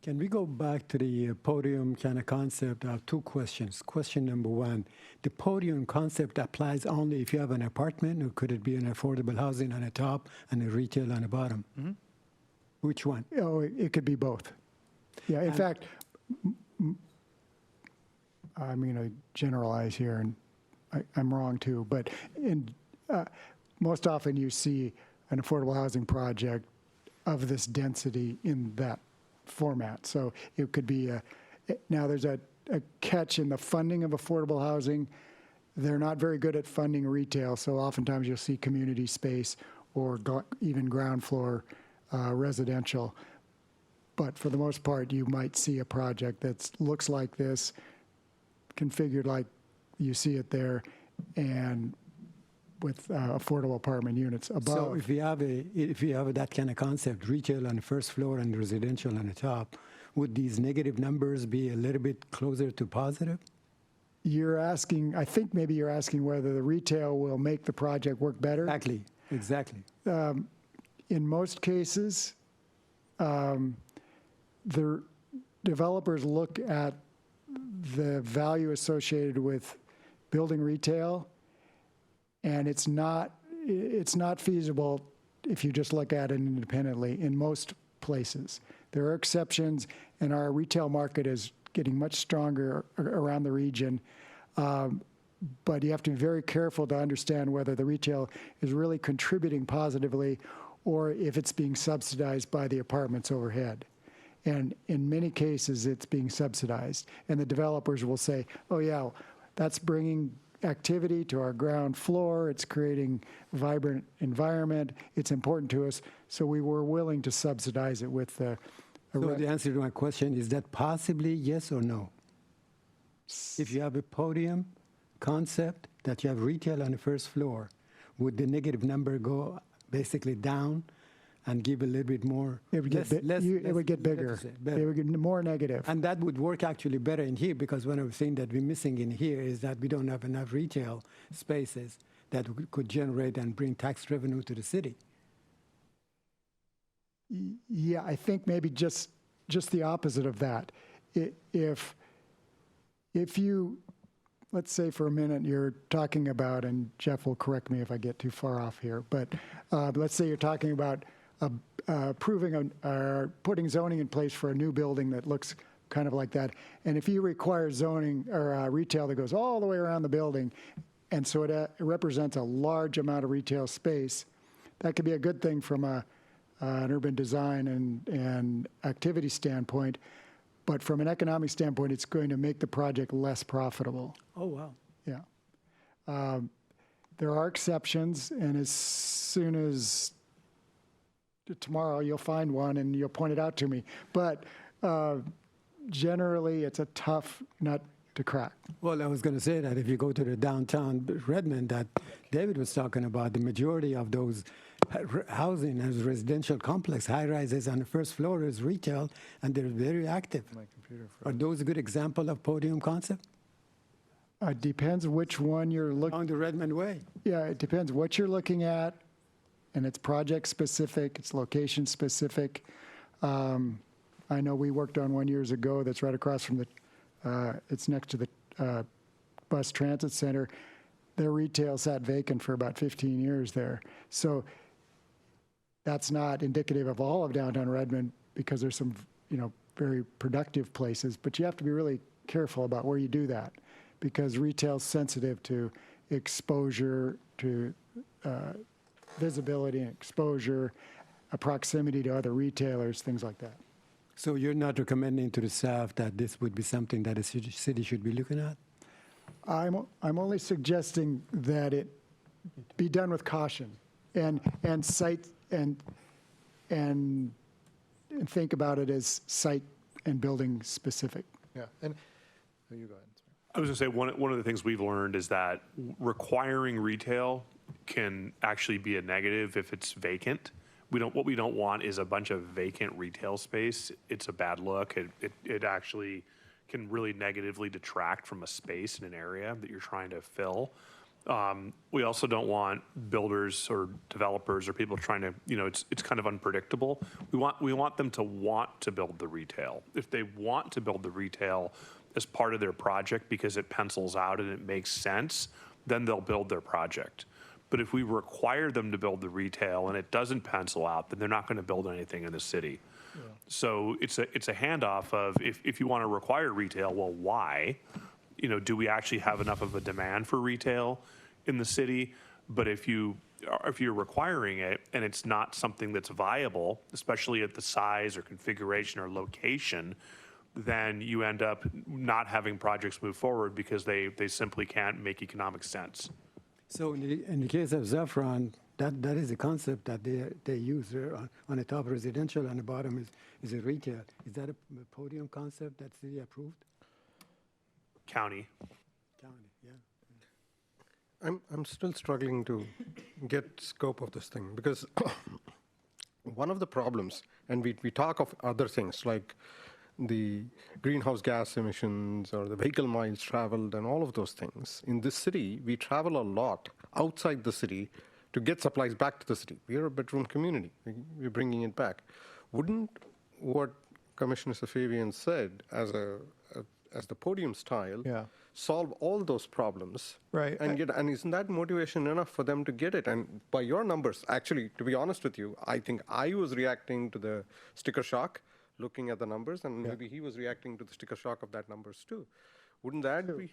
S9: Can we go back to the podium kind of concept? I have two questions. Question number one, the podium concept applies only if you have an apartment, or could it be an affordable housing on the top and a retail on the bottom? Mm-hmm. Which one?
S7: Oh, it could be both. Yeah, in fact, I'm going to generalize here, and I'm wrong too, but most often you see an affordable housing project of this density in that format. So it could be now there's a catch in the funding of affordable housing. They're not very good at funding retail, so oftentimes you'll see community space or even ground floor residential. But for the most part, you might see a project that looks like this, configured like you see it there, and with affordable apartment units above.
S9: So if you have that kind of concept, retail on the first floor and residential on the top, would these negative numbers be a little bit closer to positive?
S7: You're asking, I think maybe you're asking whether the retail will make the project work better.
S9: Exactly.
S7: In most cases, the developers look at the value associated with building retail, and it's not feasible if you just look at it independently in most places. There are exceptions, and our retail market is getting much stronger around the region. But you have to be very careful to understand whether the retail is really contributing positively or if it's being subsidized by the apartments overhead. And in many cases, it's being subsidized. And the developers will say, oh, yeah, that's bringing activity to our ground floor. It's creating a vibrant environment. It's important to us. So we were willing to subsidize it with the...
S9: So the answer to my question, is that possibly yes or no? If you have a podium concept that you have retail on the first floor, would the negative number go basically down and give a little bit more?
S7: It would get, it would get bigger. It would get more negative.
S9: And that would work actually better in here, because one of the things that we're missing in here is that we don't have enough retail spaces that could generate and bring tax revenue to the city.
S7: Yeah, I think maybe just the opposite of that. If you, let's say for a minute you're talking about, and Jeff will correct me if I get too far off here, but let's say you're talking about putting zoning in place for a new building that looks kind of like that. And if you require zoning or retail that goes all the way around the building, and so it represents a large amount of retail space, that could be a good thing from an urban design and activity standpoint. But from an economic standpoint, it's going to make the project less profitable.
S9: Oh, wow.
S7: Yeah. There are exceptions, and as soon as tomorrow you'll find one and you'll point it out to me. But generally, it's a tough nut to crack.
S9: Well, I was going to say that if you go to the downtown Redmond that David was talking about, the majority of those housing as residential complex, high-rises on the first floor is retail, and they're very active.
S6: My computer
S9: Are those a good example of podium concept?
S7: It depends which one you're looking.
S9: On the Redmond Way.
S7: Yeah, it depends what you're looking at, and it's project specific, it's location specific. I know we worked on one years ago that's right across from the, it's next to the bus transit center. their retail sat vacant for about 15 years there. So that's not indicative of all of downtown Redmond, because there's some, very productive places, but you have to be really careful about where you do that, because retail's sensitive to exposure, to visibility and exposure, a proximity to other retailers, things like that.
S9: So you're not recommending to the staff that this would be something that the city should be looking at?
S7: I'm only suggesting that it be done with caution and site and think about it as site and building specific.
S6: Yeah, and, oh, you go ahead.
S11: I was going to say, one of the things we've learned is that requiring retail can actually be a negative if it's vacant. What we don't want is a bunch of vacant retail space. It's a bad look. It actually can really negatively detract from a space in an area that you're trying to fill. We also don't want builders or developers or people trying to, it's kind of unpredictable. We want them to want to build the retail. If they want to build the retail as part of their project because it pencils out and it makes sense, then they'll build their project. But if we require them to build the retail and it doesn't pencil out, then they're not going to build anything in the city. Yeah. So it's a handoff of if you want to require retail, well, why? Do we actually have enough of a demand for retail in the city? But if you're requiring it and it's not something that's viable, especially at the size or configuration or location, then you end up not having projects move forward because they simply can't make economic sense.
S9: So in the case of Zephyron, that is the concept that they use there. On the top residential, on the bottom is a retail. Is that a podium concept that's city approved?
S11: County.
S9: County, yeah.
S8: I'm still struggling to get scope of this thing, because one of the problems, and we talk of other things like the greenhouse gas emissions or the vehicle miles traveled and all of those things. In this city, we travel a lot outside the city to get supplies back to the city. We are a bedroom community. We're bringing it back. Wouldn't what Commissioner Safavian said as the podium style solve all those problems?
S6: Right.
S8: And isn't that motivation enough for them to get it? And by your numbers, actually, to be honest with you, I think I was reacting to the sticker shock, looking at the numbers, and maybe he was reacting to the sticker shock of that numbers too. Wouldn't that be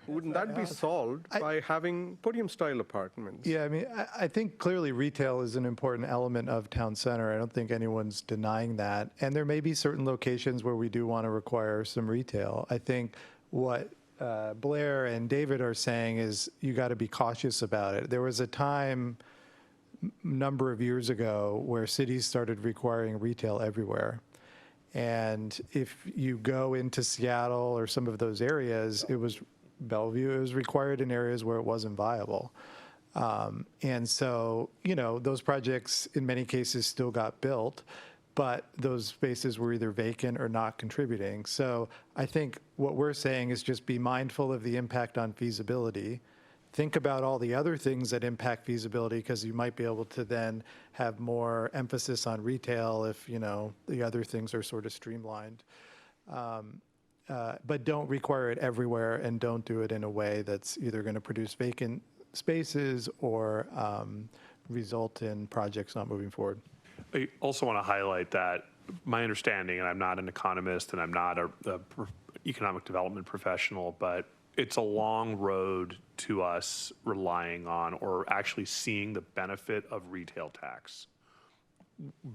S8: wouldn't that be solved by having podium-style apartments?
S6: Yeah, I mean, I think clearly retail is an important element of town center. I don't think anyone's denying that. And there may be certain locations where we do want to require some retail. I think what Blair and David are saying is you got to be cautious about it. There was a time number of years ago where cities started requiring retail everywhere. And if you go into Seattle or some of those areas, it was Bellevue, it was required in areas where it wasn't viable. And so, those projects in many cases still got built, but those spaces were either vacant or not contributing. So I think what we're saying is just be mindful of the impact on feasibility. Think about all the other things that impact feasibility, because you might be able to then have more emphasis on retail if, the other things are sort of streamlined. But don't require it everywhere, and don't do it in a way that's either going to produce vacant spaces or result in projects not moving forward.
S11: I also want to highlight that my understanding, and I'm not an economist and I'm not a economic development professional, but it's a long road to us relying on or actually seeing the benefit of retail tax.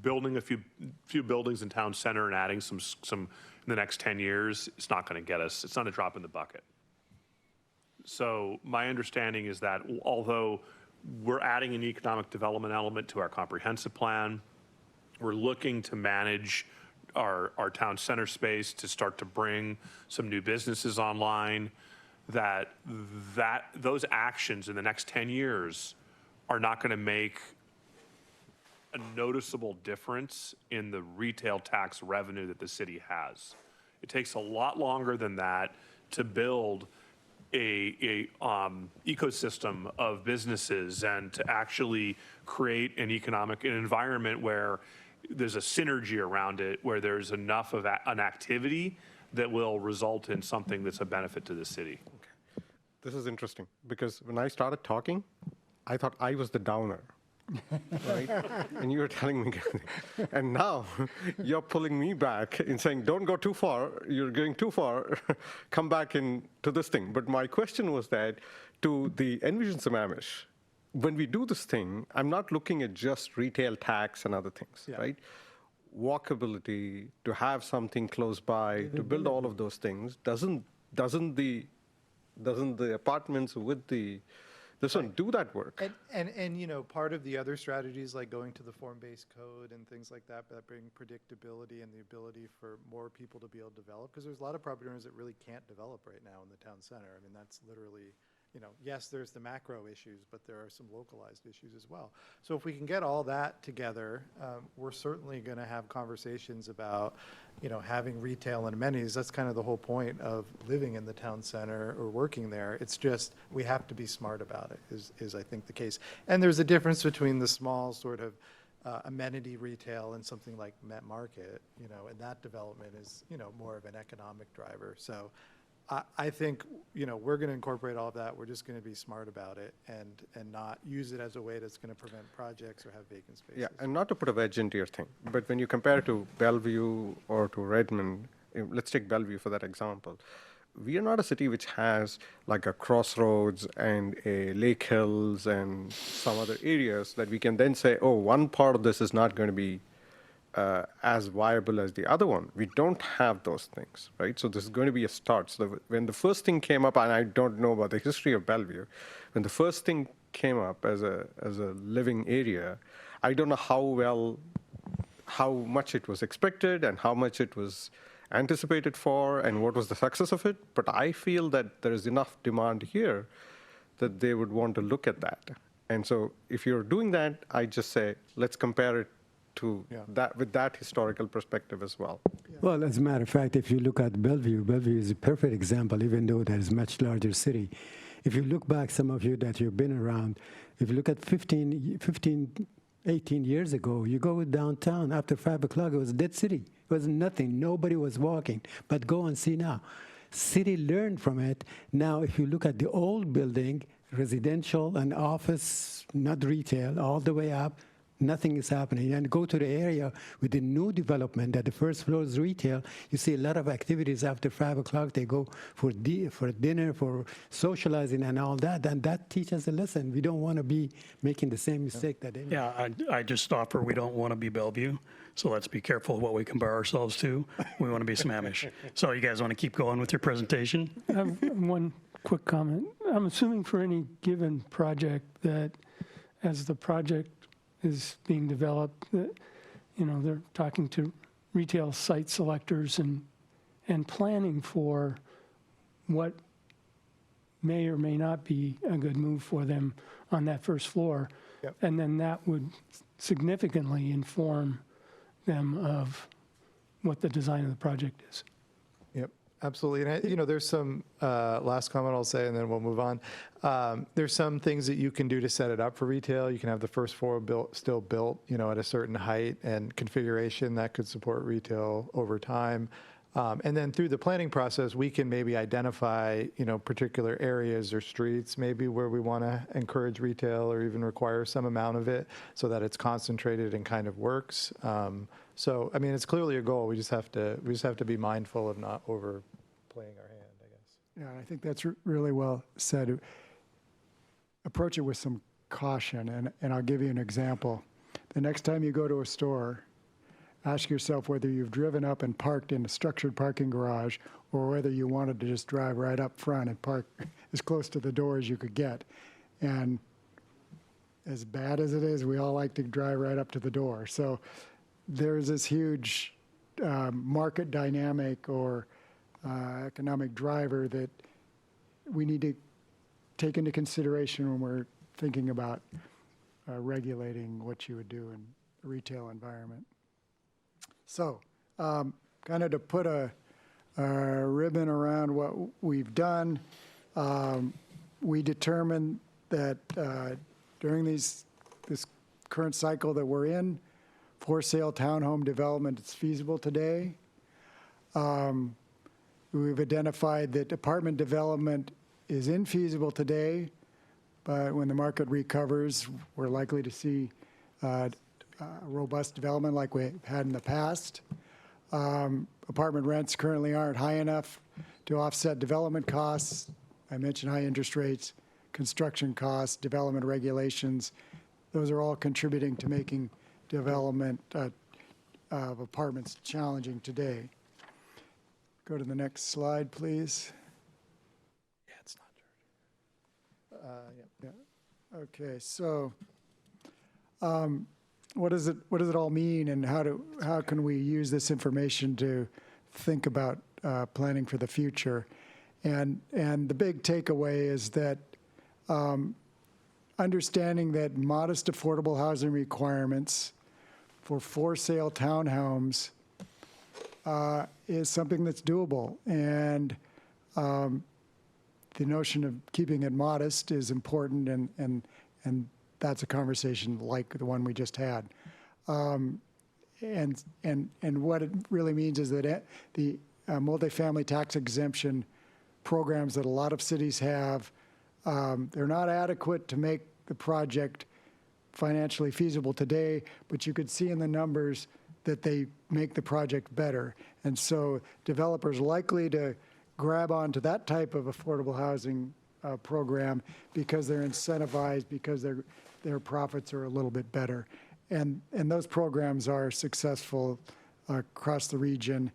S11: Building a few buildings in town center and adding some in the next 10 years, it's not going to get us. It's not a drop in the bucket. So my understanding is that although we're adding an economic development element to our comprehensive plan, we're looking to manage our town center space to start to bring some new businesses online, that those actions in the next 10 years are not going to make a noticeable difference in the retail tax revenue that the city has. It takes a lot longer than that to build a ecosystem of businesses and to actually create an environment where there's a synergy around it, where there's enough of an activity that will result in something that's a benefit to the city.
S8: This is interesting because when I started talking, I thought I was the downer, right? And you were telling me, and now you're pulling me back and saying, don't go too far. You're going too far. Come back into this thing. But my question was that to the Envision Sammamish, when we do this thing, I'm not looking at just retail tax and other things, right? Walkability, to have something close by, to build all of those things, doesn't the apartments with this one do that work?
S6: And you know, part of the other strategies like going to the form-based code and things like that bring predictability and the ability for more people to be able to develop, because there's a lot of property owners that really can't develop right now in the town center. I mean, that's literally, you know, yes, there's the macro issues, but there are some localized issues as well. So if we can get all that together, we're certainly going to have conversations about, you know, having retail and amenities. That's kind of the whole point of living in the town center or working there. It's just, we have to be smart about it, is I think the case. And there's a difference between the small sort of amenity retail and something like Met Market, you know, and that development is, you know, more of an economic driver. So I think, you know, we're going to incorporate all of that. We're just going to be smart about it and not use it as a way that's going to prevent projects or have vacant spaces.
S8: Yeah, and not to put a wedge into your thing, but when you compare it to Bellevue or to Redmond, let's take Bellevue for that example. We are not a city which has like a Crossroads and a Lake Hills and some other areas that we can then say, oh, one part of this is not going to be as viable as the other one. We don't have those things, right? So this is going to be a start. So when the first thing came up, and I don't know about the history of Bellevue, when the first thing came up as a living area, I don't know how much it was expected and how much it was anticipated for and what was the success of it. But I feel that there is enough demand here that they would want to look at that. And so if you're doing that, I just say, let's compare it to that with that historical perspective as well.
S9: Well, as a matter of fact, if you look at Bellevue, Bellevue is a perfect example, even though that is a much larger city. If you look back, some of you that you've been around, if you look at 18 years ago, you go downtown after 5 o'clock, it was a dead city. It was nothing. Nobody was walking. But go and see now. City learned from it. Now, if you look at the old building, residential and office, not retail, all the way up, nothing is happening. And go to the area with the new development that the first floor is retail, you see a lot of activities after 5 o'clock. They go for dinner, for socializing and all that. And that teaches a lesson. We don't want to be making the same mistake that they made.
S1: Yeah, I just offer we don't want to be Bellevue, so let's be careful of what we compare ourselves to. We want to be Sammamish. So you guys want to keep going with your presentation?
S2: I have one quick comment. I'm assuming for any given project that as the project is being developed, that, you know, they're talking to retail site selectors and planning for what may or may not be a good move for them on that first floor.
S6: Yep.
S2: And then that would significantly inform them of what the design of the project is.
S6: Yep, absolutely. And, you know, there's some, last comment I'll say, and then we'll move on. There's some things that you can do to set it up for retail. You can have the first floor still built, you know, at a certain height and configuration that could support retail over time. And then through the planning process, we can maybe identify, you know, particular areas or streets maybe where we want to encourage retail or even require some amount of it so that it's concentrated and kind of works. So, I mean, it's clearly a goal. We just have to be mindful of not overplaying our hand, I guess.
S7: Yeah, I think that's really well said. Approach it with some caution, and I'll give you an example. The next time you go to a store, ask yourself whether you've driven up and parked in a structured parking garage or whether you wanted to just drive right up front and park as close to the door as you could get. And as bad as it is, we all like to drive right up to the door. So there's this huge market dynamic or economic driver that we need to take into consideration when we're thinking about regulating what you would do in a retail environment. So, kind of to put a ribbon around what we've done, we determined that during this current cycle that we're in, for sale townhome development is feasible today. We've identified that apartment development is infeasible today, but when the market recovers, we're likely to see robust development like we've had in the past. Apartment rents currently aren't high enough to offset development costs. I mentioned high interest rates, construction costs, development regulations. Those are all contributing to making development of apartments challenging today. Go to the next slide, please.
S11: Yeah, it's not.
S7: Yeah. Okay, so what does it all mean, and how can we use this information to think about planning for the future? And the big takeaway is that understanding that modest affordable housing requirements for for-sale townhomes is something that's doable, and the notion of keeping it modest is important, and that's a conversation like the one we just had. And what it really means is that the multifamily tax exemption programs that a lot of cities have, they're not adequate to make the project financially feasible today, but you could see in the numbers that they make the project better. And so developers likely to grab onto that type of affordable housing program because they're incentivized, because their profits are a little bit better. And those programs are successful across the region,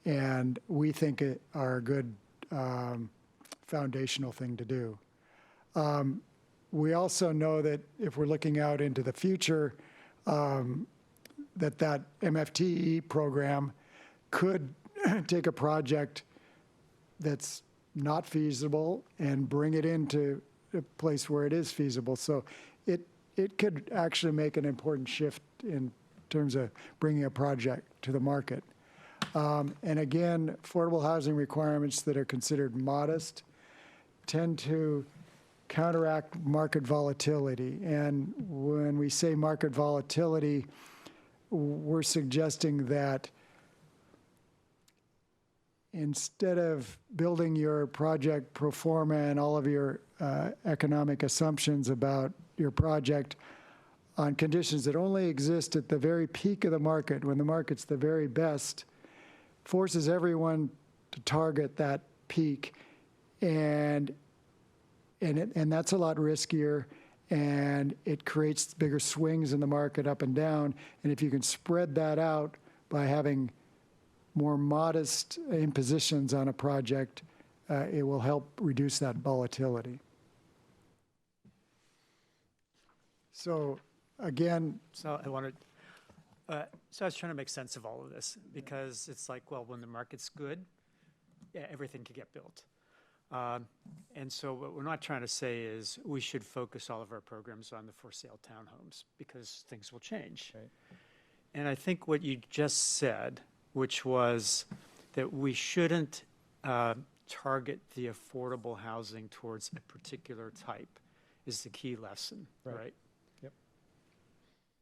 S7: and we think are a good foundational thing to do. We also know that if we're looking out into the future, that MFTE program could take a project that's not feasible and bring it into a place where it is feasible. So it could actually make an important shift in terms of bringing a project to the market. And again, affordable housing requirements that are considered modest tend to counteract market volatility. And when we say market volatility, we're suggesting that instead of building your project pro forma and all of your economic assumptions about your project on conditions that only exist at the very peak of the market, when the market's the very best, forces everyone to target that peak, and that's a lot riskier, and it creates bigger swings in the market up and down. And if you can spread that out by having more modest impositions on a project, it will help reduce that volatility. So again,
S12: So I was trying to make sense of all of this, because it's like, well, when the market's good, yeah, everything can get built. And so what we're not trying to say is we should focus all of our programs on the for sale townhomes, because things will change.
S6: Right.
S12: And I think what you just said, which was that we shouldn't target the affordable housing towards a particular type, is the key lesson, right?
S6: Yep.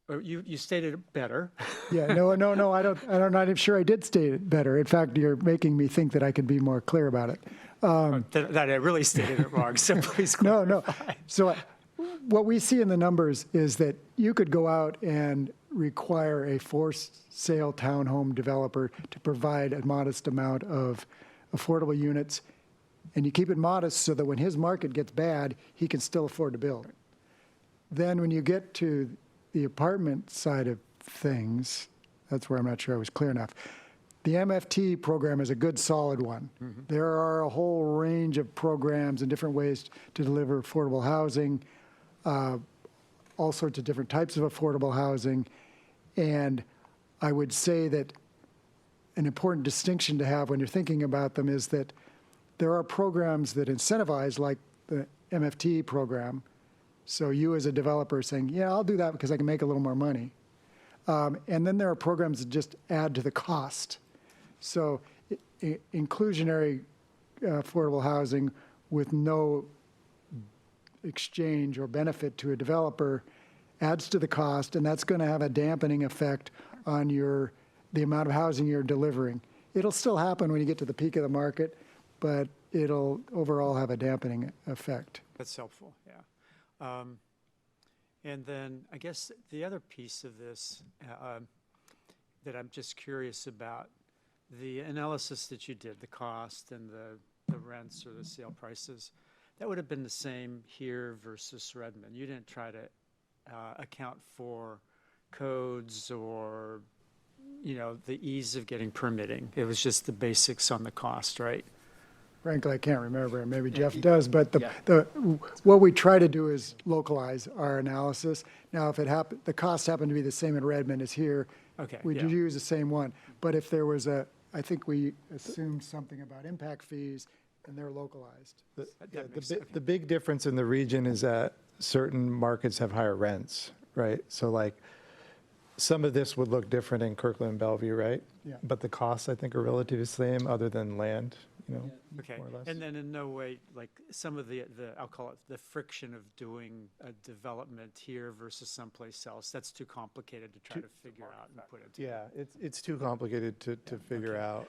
S12: Or you stated it better.
S7: yeah, no, I'm not even sure I did state it better. In fact, you're making me think that I could be more clear about it.
S12: That I really stated it wrong, so please clarify.
S7: No. So what we see in the numbers is that you could go out and require a for-sale townhome developer to provide a modest amount of affordable units, and you keep it modest so that when his market gets bad, he can still afford to build. Then when you get to the apartment side of things, that's where I'm not sure I was clear enough. The MFT program is a good, solid one. Mm-hmm. There are a whole range of programs and different ways to deliver affordable housing, all sorts of different types of affordable housing. And I would say that an important distinction to have when you're thinking about them is that there are programs that incentivize, like the MFT program. So you as a developer saying, yeah, I'll do that because I can make a little more money. And then there are programs that just add to the cost. So inclusionary affordable housing with no exchange or benefit to a developer adds to the cost, and that's going to have a dampening effect on the amount of housing you're delivering. It'll still happen when you get to the peak of the market, but it'll overall have a dampening effect.
S12: That's helpful, yeah. And then I guess the other piece of this that I'm just curious about, the analysis that you did, the cost and the rents or the sale prices, that would have been the same here versus Redmond. You didn't try to account for codes or, you know, the ease of getting permitting. It was just the basics on the cost, right?
S7: Frankly, I can't remember, and maybe Jeff does, but
S12: Yeah.
S7: what we try to do is localize our analysis. Now, if the costs happen to be the same in Redmond as here,
S12: Okay,
S7: we
S12: yeah.
S7: use the same one. But if there was I think we assumed something about impact fees, and they're localized.
S6: The big difference in the region is that certain markets have higher rents, right? So like, some of this would look different in Kirkland and Bellevue, right?
S7: Yeah.
S6: But the costs, I think, are relatively the same, other than land, you know,
S12: Okay,
S6: more or less.
S12: and then in no way, like, some of the, I'll call it the friction of doing a development here versus someplace else, that's too complicated to try to figure out and put it together.
S6: Yeah, it's too complicated to figure out,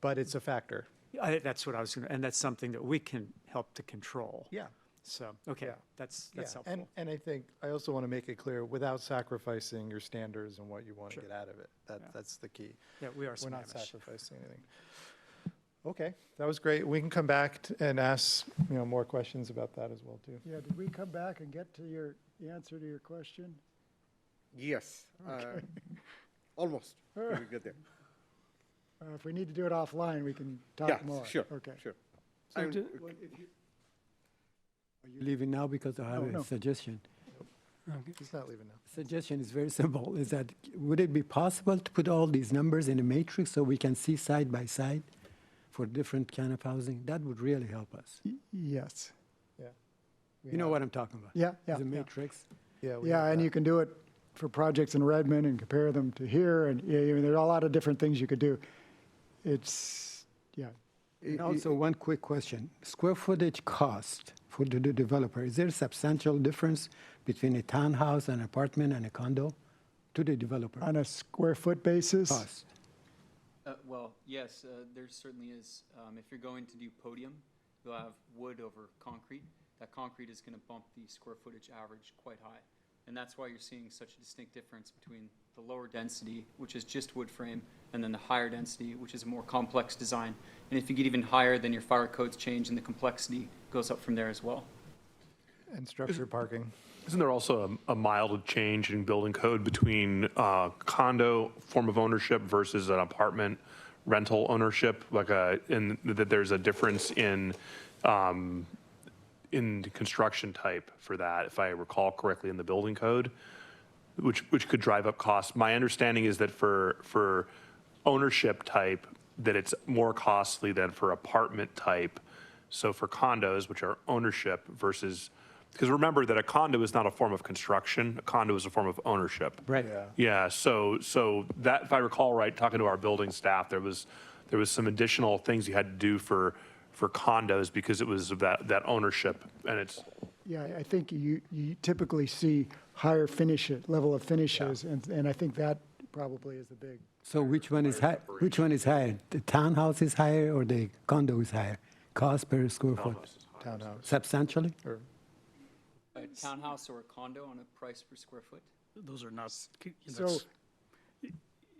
S6: but it's a factor.
S12: That's what I was gonna, and that's something that we can help to control.
S6: Yeah.
S12: So, okay,
S6: Yeah.
S12: that's
S6: Yeah,
S12: helpful.
S6: and I think, I also want to make it clear, without sacrificing your standards and what you want to get out of it. That's the key.
S12: Yeah, we are
S6: We're not
S12: Sammamish.
S6: sacrificing anything. Okay, that was great. We can come back and ask, more questions about that as well, too.
S7: Yeah, did we come back and get to the answer to your question?
S8: Yes, almost. We get there.
S7: If we need to do it offline, we can
S8: Yeah,
S7: talk more.
S8: sure,
S7: Okay.
S8: sure.
S9: Are you leaving now because I have
S7: No, no.
S9: a suggestion?
S6: He's not leaving now.
S9: Suggestion is very simple, is that would it be possible to put all these numbers in a matrix so we can see side by side for different kind of housing? That would really help us.
S7: Yes.
S6: Yeah.
S9: You know what I'm talking about?
S7: Yeah, yeah,
S9: The
S7: yeah.
S9: matrix.
S6: Yeah,
S7: Yeah, and you can do it for projects in Redmond and compare them to here, and there are a lot of different things you could do. It's, yeah.
S9: And also, one quick question. Square footage cost for the developer, is there a substantial difference between a townhouse, an apartment, and a condo to the developer?
S7: On a square foot basis?
S9: Cost.
S10: Well, yes, there certainly is. If you're going to do podium, you'll have wood over concrete. That concrete is going to bump the square footage average quite high. And that's why you're seeing such a distinct difference between the lower density, which is just wood frame, and then the higher density, which is a more complex design. And if you get even higher, then your fire codes change and the complexity goes up from there as well.
S6: And structured parking.
S11: Isn't there also a mild change in building code between condo form of ownership versus an apartment rental ownership? In that there's a difference in the construction type for that, if I recall correctly, in the building code, which could drive up costs. My understanding is that for ownership type, that it's more costly than for apartment type. So for condos, which are ownership versus, because remember that a condo is not a form of construction, a condo is a form of ownership.
S9: Right.
S11: Yeah, so that, if I recall right, talking to our building staff, there was some additional things you had to do for condos because it was of that ownership, and it's.
S7: Yeah, I think you typically see higher level of finishes, and I think that probably is the big.
S9: So which one is high? Which one is higher? The townhouse is higher or the condo is higher? Cost per square foot?
S6: Townhouse.
S9: Substantially?
S10: A townhouse or a condo on a price per square foot?
S1: Those are not,
S7: So,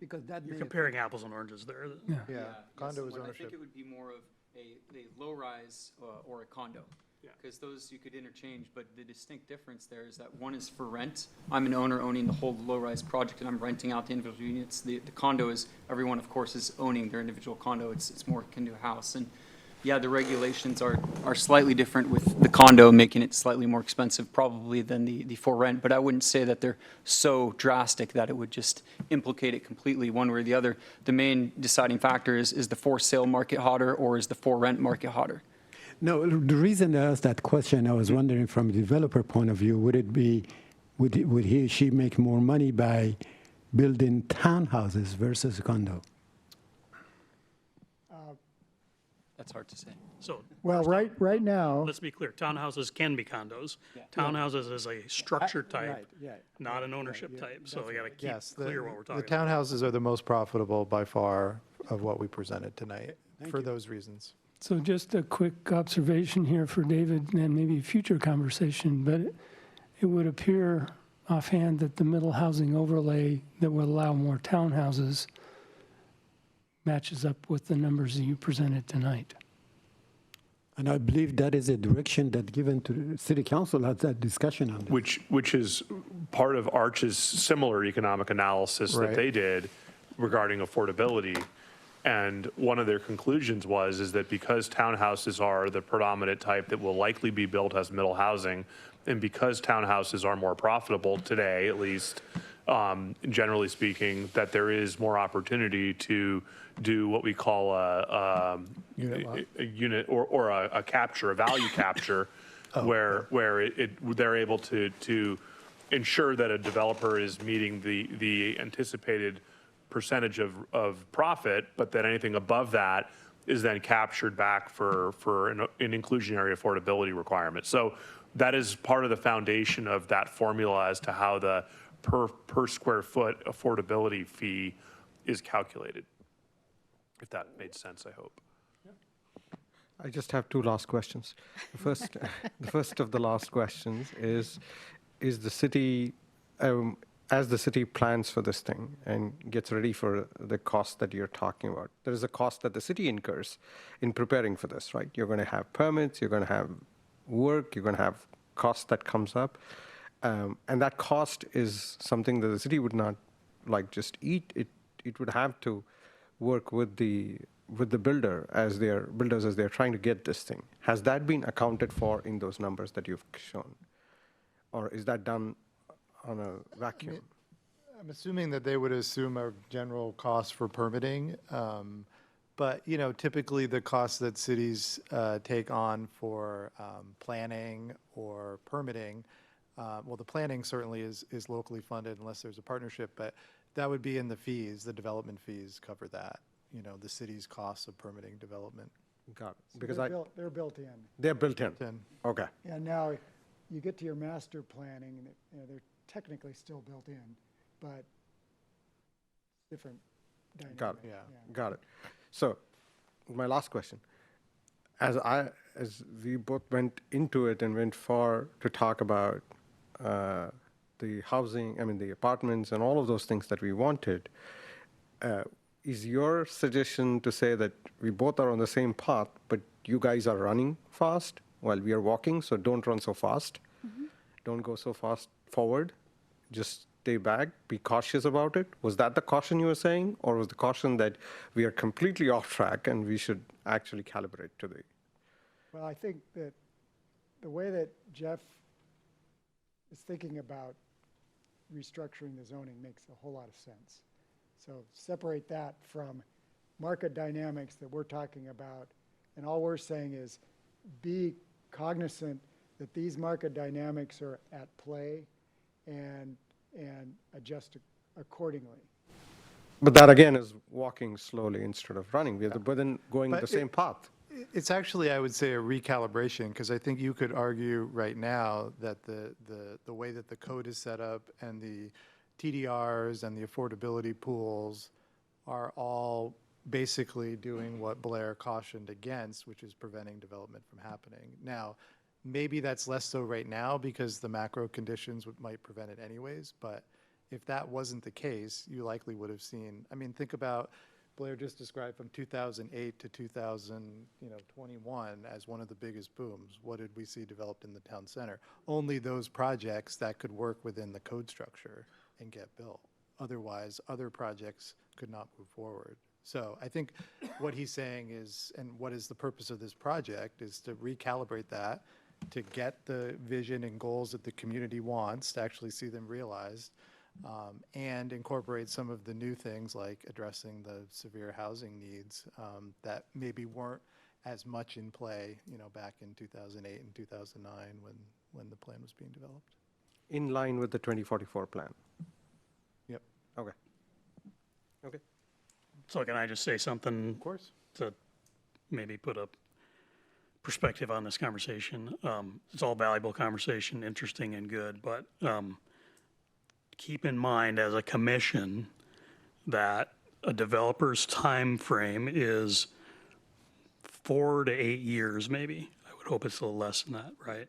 S9: Because that
S1: you're
S9: may-
S1: comparing apples and oranges there.
S6: Yeah, condo is
S10: I think
S6: ownership.
S10: it would be more of a low-rise or a condo. Because those you could interchange, but the distinct difference there is that one is for rent. I'm an owner owning the whole low-rise project, and I'm renting out the individual units. The condo is, everyone, of course, is owning their individual condo. It's more akin to a house. And yeah, the regulations are slightly different with the condo, making it slightly more expensive probably than the for rent. But I wouldn't say that they're so drastic that it would just implicate it completely one way or the other. The main deciding factor is the for sale market hotter or is the for rent market hotter?
S9: No, the reason I asked that question, I was wondering from a developer point of view, would he or she make more money by building townhouses versus a condo?
S10: That's hard to say.
S1: So,
S7: well, right now,
S1: let's be clear, townhouses can be condos. Townhouses is a structure type, not an ownership type, so we gotta keep
S6: Yes,
S1: clear what we're
S6: the
S1: talking about.
S6: townhouses are the most profitable by far of what we presented tonight, for those reasons.
S2: So just a quick observation here for David and maybe future conversation, but it would appear offhand that the middle housing overlay that would allow more townhouses matches up with the numbers that you presented tonight.
S9: And I believe that is a direction that given to the city council had that discussion on this.
S11: Which is part of Arch's similar economic analysis that
S6: Right.
S11: they did regarding affordability. And one of their conclusions is that because townhouses are the predominant type that will likely be built as middle housing, and because townhouses are more profitable today, at least, generally speaking, that there is more opportunity to do what we call a unit or a capture, a value capture, where they're able to ensure that a developer is meeting the anticipated percentage of profit, but that anything above that is then captured back for an inclusionary affordability requirement. So that is part of the foundation of that formula as to how the per square foot affordability fee is calculated. If that made sense, I hope.
S8: I just have two last questions. The first of the last questions is the city, as the city plans for this thing and gets ready for the cost that you're talking about, there is a cost that the city incurs in preparing for this, right? You're going to have permits, you're going to have work, you're going to have cost that comes up. And that cost is something that the city would not just eat. It would have to work with the builders as they're trying to get this thing. Has that been accounted for in those numbers that you've shown? Or is that done on a vacuum?
S6: I'm assuming that they would assume a general cost for permitting. But, typically the costs that cities take on for planning or permitting, the planning certainly is locally funded unless there's a partnership, but that would be in the fees. The development fees cover that, the city's costs of permitting development.
S8: Got it.
S7: So
S8: Because
S7: they're built in.
S8: they're built in.
S6: Then,
S8: Okay.
S7: And now you get to your master planning, and they're technically still built in, but different dynamic.
S8: Got it.
S6: Yeah.
S8: Got it. So, my last question. As we both went into it and went far to talk about the housing, the apartments and all of those things that we wanted, is your suggestion to say that we both are on the same path, but you guys are running fast while we are walking, so don't run so fast. Don't go so fast forward. Just stay back, be cautious about it. Was that the caution you were saying? Or was the caution that we are completely off track and we should actually calibrate to the...
S7: Well, I think that the way that Jeff is thinking about restructuring the zoning makes a whole lot of sense. So separate that from market dynamics that we're talking about. And all we're saying is be cognizant that these market dynamics are at play and adjust accordingly.
S8: But that again is walking slowly instead of running. But then going
S6: But
S8: the same path.
S6: it's actually, I would say, a recalibration, because I think you could argue right now that the way that the code is set up and the TDRs and the affordability pools are all basically doing what Blair cautioned against, which is preventing development from happening. Now, maybe that's less so right now because the macro conditions might prevent it anyways, but if that wasn't the case, you likely would have seen, think about, Blair just described from 2008 to 2021 as one of the biggest booms. What did we see developed in the town center? Only those projects that could work within the code structure and get built. Otherwise, other projects could not move forward. So I think what he's saying is, and what is the purpose of this project, is to recalibrate that, to get the vision and goals that the community wants, to actually see them realized, and incorporate some of the new things like addressing the severe housing needs that maybe weren't as much in play, back in 2008 and 2009 when the plan was being developed.
S8: In line with the 2044 plan.
S6: Yep.
S8: Okay. Okay.
S1: So can I just say something?
S6: Of course.
S1: To maybe put a perspective on this conversation. It's all valuable conversation, interesting and good, but keep in mind as a commission that a developer's time frame is 4 to 8 years, maybe. I would hope it's a little less than that, right?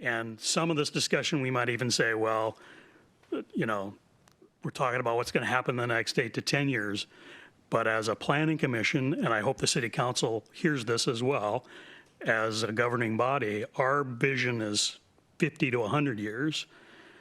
S1: And some of this discussion, we might even say, well, you know, we're talking about what's going to happen in the next 8 to 10 years. But as a planning commission, and I hope the city council hears this as well, as a governing body, our vision is 50 to 100 years.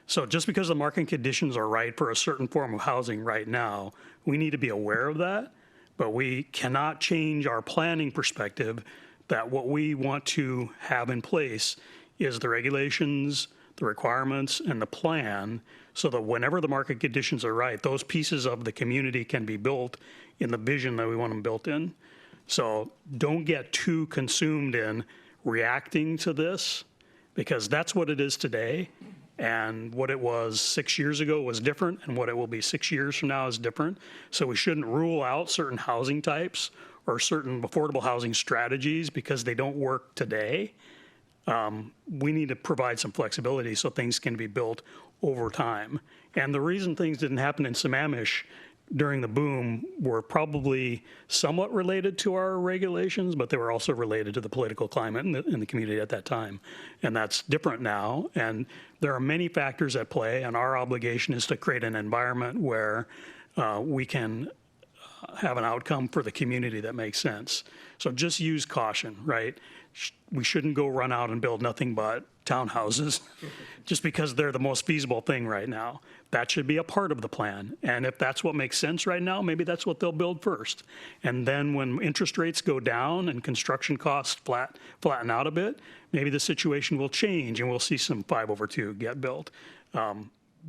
S1: So just because the market conditions are right for a certain form of housing right now, we need to be aware of that, but we cannot change our planning perspective that what we want to have in place is the regulations, the requirements, and the plan, so that whenever the market conditions are right, those pieces of the community can be built in the vision that we want them built in. So don't get too consumed in reacting to this, because that's what it is today. And what it was 6 years ago was different, and what it will be 6 years from now is different. So we shouldn't rule out certain housing types or certain affordable housing strategies because they don't work today. We need to provide some flexibility so things can be built over time. And the reason things didn't happen in Sammamish during the boom were probably somewhat related to our regulations, but they were also related to the political climate in the community at that time. And that's different now. And there are many factors at play, and our obligation is to create an environment where we can have an outcome for the community that makes sense. So just use caution, right? We shouldn't go run out and build nothing but townhouses just because they're the most feasible thing right now. That should be a part of the plan. And if that's what makes sense right now, maybe that's what they'll build first. And then when interest rates go down and construction costs flatten out a bit, maybe the situation will change and we'll see some 5/2 get built.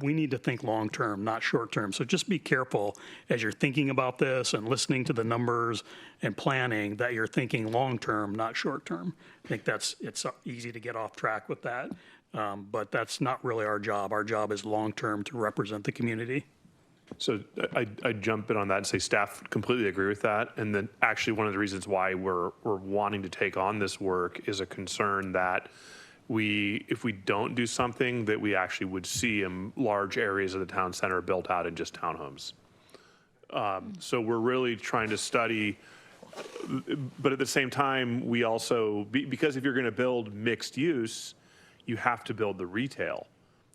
S1: We need to think long-term, not short-term. So just be careful as you're thinking about this and listening to the numbers and planning that you're thinking long-term, not short-term. I think it's easy to get off track with that, but that's not really our job. Our job is long-term to represent the community.
S11: So I jump in on that and say staff completely agree with that. And then actually one of the reasons why we're wanting to take on this work is a concern that if we don't do something, that we actually would see in large areas of the town center built out in just townhomes. So we're really trying to study, but at the same time, we also, because if you're going to build mixed use, you have to build the retail.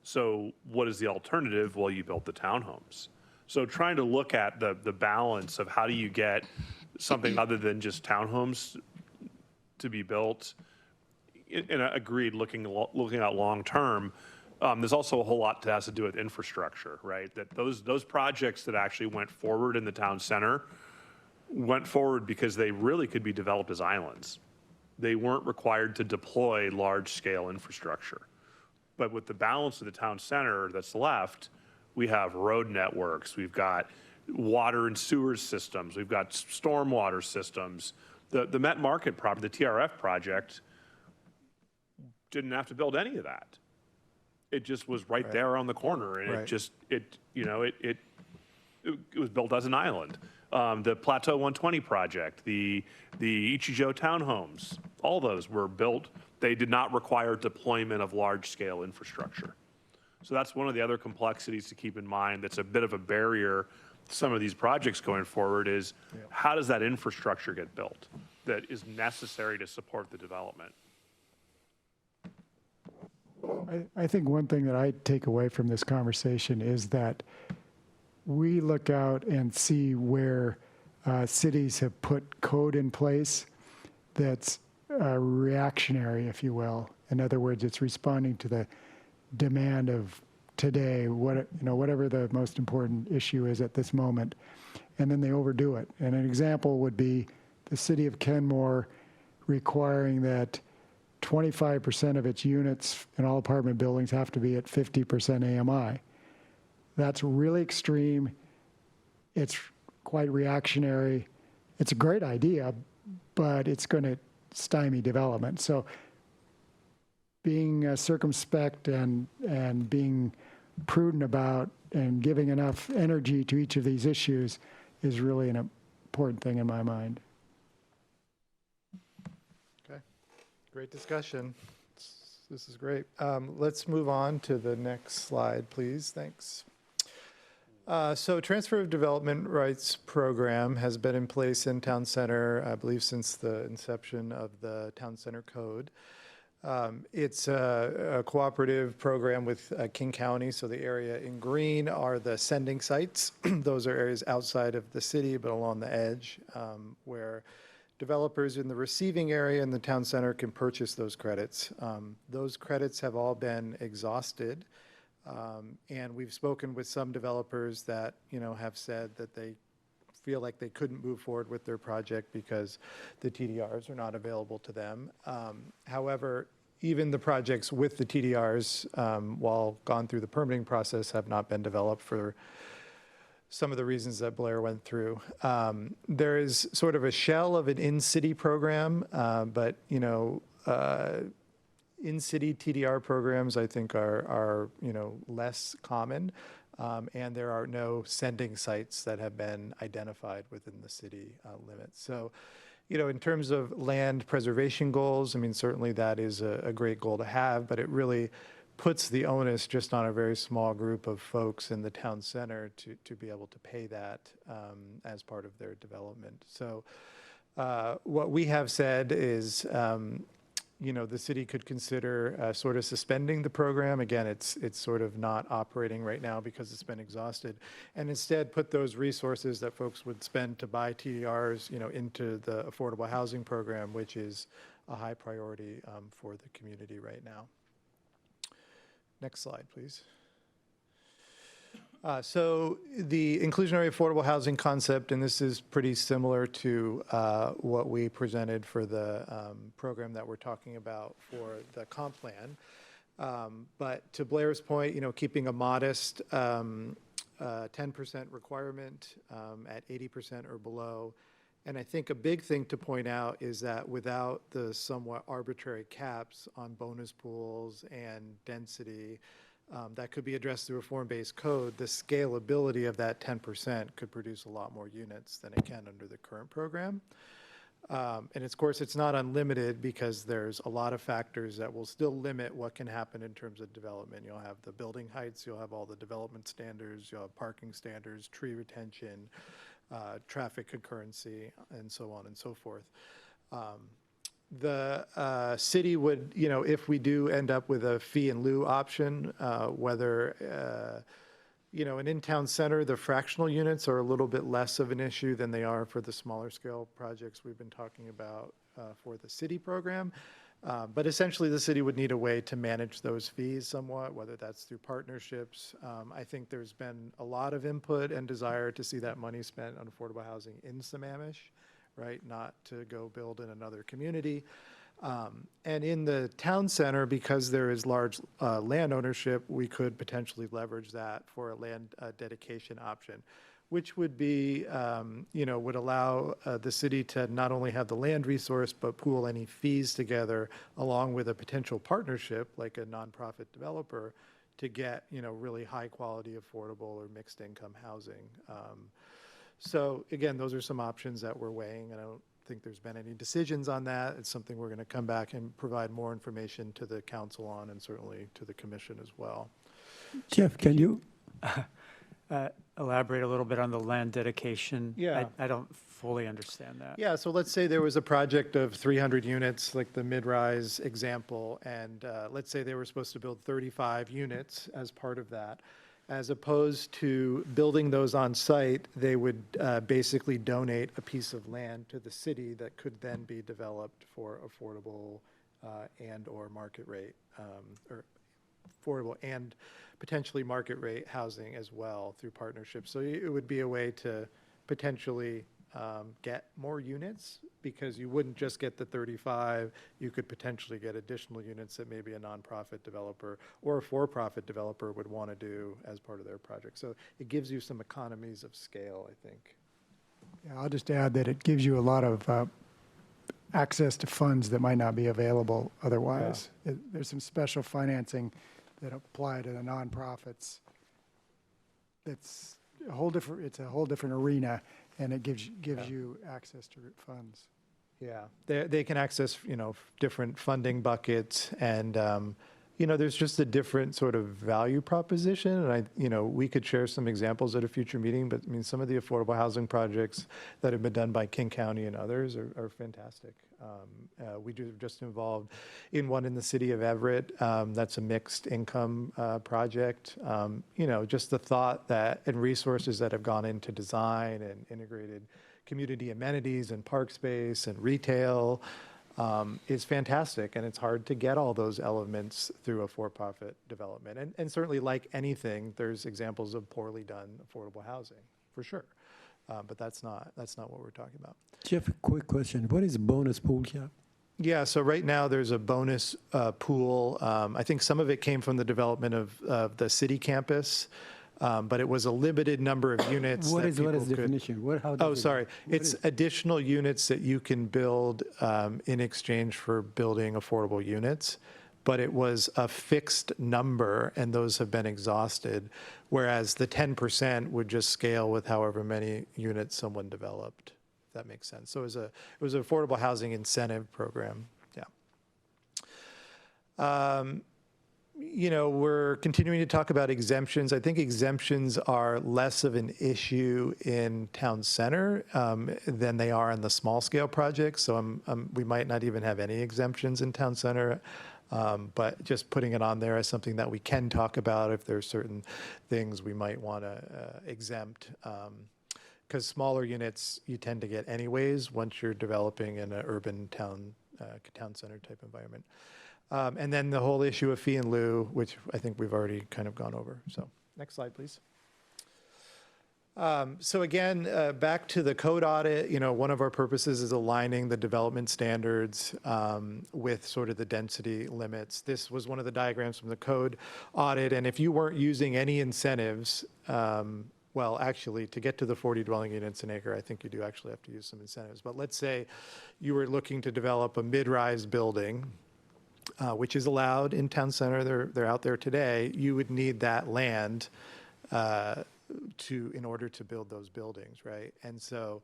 S11: So what is the alternative? Well, you build the townhomes. So trying to look at the balance of how do you get something other than just townhomes to be built. And I agreed, looking out long term, there's also a whole lot that has to do with infrastructure, right? That those projects that actually went forward in the town center went forward because they really could be developed as islands. They weren't required to deploy large scale infrastructure. But with the balance of the town center that's left, we have road networks, we've got water and sewer systems, we've got stormwater systems. The Met Market property, the TRF project, didn't have to build any of that. It just was right there on the corner, and it was built as an island. The Plateau 120 project, the Ichijo townhomes, all those were built. They did not require deployment of large-scale infrastructure. So that's one of the other complexities to keep in mind. That's a bit of a barrier to some of these projects going forward. Is how does that infrastructure get built that is necessary to support the development?
S7: I think one thing that I take away from this conversation is that we look out and see where cities have put code in place that's reactionary, if you will. In other words, it's responding to the demand of today, whatever the most important issue is at this moment, and then they overdo it. And an example would be the city of Kenmore requiring that 25% of its units in all apartment buildings have to be at 50% AMI. That's really extreme. It's quite reactionary. It's a great idea, but it's going to stymie development. So being circumspect and being prudent about and giving enough energy to each of these issues is really an important thing in my mind.
S6: Great discussion. This is great. Let's move on to the next slide, please. Thanks. So transfer of development rights program has been in place in Town Center, I believe, since the inception of the Town Center Code. It's a cooperative program with King County, so the area in green are the sending sites. Those are areas outside of the city, but along the edge, where developers in the receiving area in the Town Center can purchase those credits. Those credits have all been exhausted. And we've spoken with some developers that, have said that they feel like they couldn't move forward with their project because the TDRs are not available to them. However, even the projects with the TDRs, while gone through the permitting process, have not been developed for some of the reasons that Blair went through. There is sort of a shell of an in-city program, but, in-city TDR programs, I think, are less common, and there are no sending sites that have been identified within the city limits. So, in terms of land preservation goals, I mean, certainly that is a great goal to have, but it really puts the onus just on a very small group of folks in the town center to be able to pay that as part of their development. So what we have said is, the city could consider sort of suspending the program. Again, it's sort of not operating right now because it's been exhausted, and instead put those resources that folks would spend to buy TDRs, into the affordable housing program, which is a high priority for the community right now. Next slide, please. So the inclusionary affordable housing concept, and this is pretty similar to what we presented for the program that we're talking about for the comp plan. But to Blair's point, keeping a modest 10% requirement at 80% or below. And I think a big thing to point out is that without the somewhat arbitrary caps on bonus pools and density, that could be addressed through a form-based code, the scalability of that 10% could produce a lot more units than it can under the current program. And of course, it's not unlimited because there's a lot of factors that will still limit what can happen in terms of development. You'll have the building heights, you'll have all the development standards, you'll have parking standards, tree retention, traffic concurrency, and so on and so forth. The city would, if we do end up with a fee in lieu option, whether, an in-town center, the fractional units are a little bit less of an issue than they are for the smaller scale projects we've been talking about for the city program. But essentially, the city would need a way to manage those fees somewhat, whether that's through partnerships. I think there's been a lot of input and desire to see that money spent on affordable housing in Sammamish, right? Not to go build in another community. And in the town center, because there is large land ownership, we could potentially leverage that for a land dedication option, which would be, would allow the city to not only have the land resource, but pool any fees together along with a potential partnership like a nonprofit developer to get, really high quality, affordable or mixed income housing. So again, those are some options that we're weighing, and I don't think there's been any decisions on that. It's something we're going to come back and provide more information to the council on, and certainly to the commission as well.
S9: Jeff, can you?
S12: Elaborate a little bit on the land dedication?
S6: Yeah.
S12: I don't fully understand that.
S6: Yeah, so let's say there was a project of 300 units, like the mid-rise example, and let's say they were supposed to build 35 units as part of that. As opposed to building those on site, they would basically donate a piece of land to the city that could then be developed for affordable and or market rate, or affordable and potentially market rate housing as well through partnerships. So it would be a way to potentially get more units, because you wouldn't just get the 35, you could potentially get additional units that maybe a nonprofit developer or a for-profit developer would want to do as part of their project. So it gives you some economies of scale, I think.
S7: Yeah, I'll just add that it gives you a lot of access to funds that might not be available otherwise. There's some special financing that apply to the nonprofits. It's a whole different arena, and it gives you access to funds.
S6: Yeah, they can access, different funding buckets and there's just a different sort of value proposition. And we could share some examples at a future meeting, but I mean, some of the affordable housing projects that have been done by King County and others are fantastic. We just involved in one in the city of Everett. That's a mixed income project. Just the thought that and resources that have gone into design and integrated community amenities and park space and retail is fantastic. And it's hard to get all those elements through a for-profit development. And certainly, like anything, there's examples of poorly done affordable housing, for sure. But that's not what we're talking about.
S9: Jeff, a quick question. What is bonus pool cap?
S6: Yeah, so right now there's a bonus pool. I think some of it came from the development of the city campus, but it was a limited number of units.
S9: What
S6: that
S9: is
S6: people could-
S9: definition?
S6: Oh, sorry. It's additional units that you can build in exchange for building affordable units. But it was a fixed number, and those have been exhausted, whereas the 10% would just scale with however many units someone developed, if that makes sense. So it was an affordable housing incentive program, yeah. We're continuing to talk about exemptions. I think exemptions are less of an issue in town center than they are in the small scale projects. So we might not even have any exemptions in town center. But just putting it on there as something that we can talk about if there's certain things we might want to exempt. Because smaller units you tend to get anyways once you're developing in an urban town center type environment. And then the whole issue of fee and lieu, which I think we've already kind of gone over. So next slide, please. So again, back to the code audit, one of our purposes is aligning the development standards with sort of the density limits. This was one of the diagrams from the code audit. And if you weren't using any incentives, well, actually, to get to the 40 dwelling units an acre, I think you do actually have to use some incentives. But let's say you were looking to develop a mid-rise building, which is allowed in town center. They're out there today. You would need that land in order to build those buildings, right? And so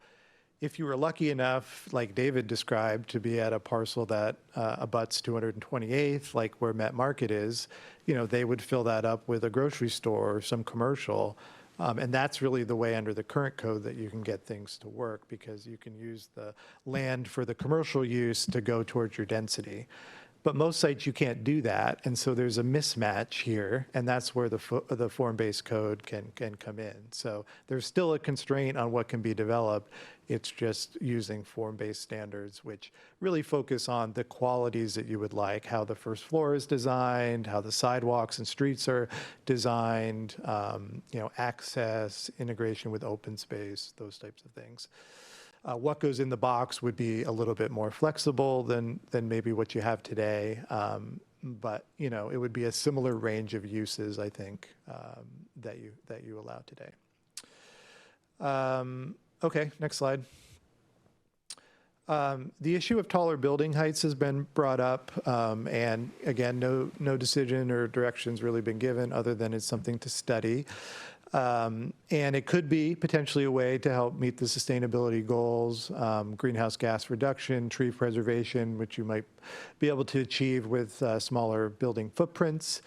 S6: if you were lucky enough, like David described, to be at a parcel that abuts 228th, like where Met Market is, they would fill that up with a grocery store or some commercial. And that's really the way under the current code that you can get things to work, because you can use the land for the commercial use to go towards your density. But most sites, you can't do that. And so there's a mismatch here, and that's where the form-based code can come in. So there's still a constraint on what can be developed. It's just using form-based standards, which really focus on the qualities that you would like, how the first floor is designed, how the sidewalks and streets are designed, access, integration with open space, those types of things. What goes in the box would be a little bit more flexible than maybe what you have today. But, it would be a similar range of uses, I think, that you allow today. Okay, next slide. The issue of taller building heights has been brought up. And again, no decision or direction's really been given other than it's something to study. And it could be potentially a way to help meet the sustainability goals, greenhouse gas reduction, tree preservation, which you might be able to achieve with smaller building footprints.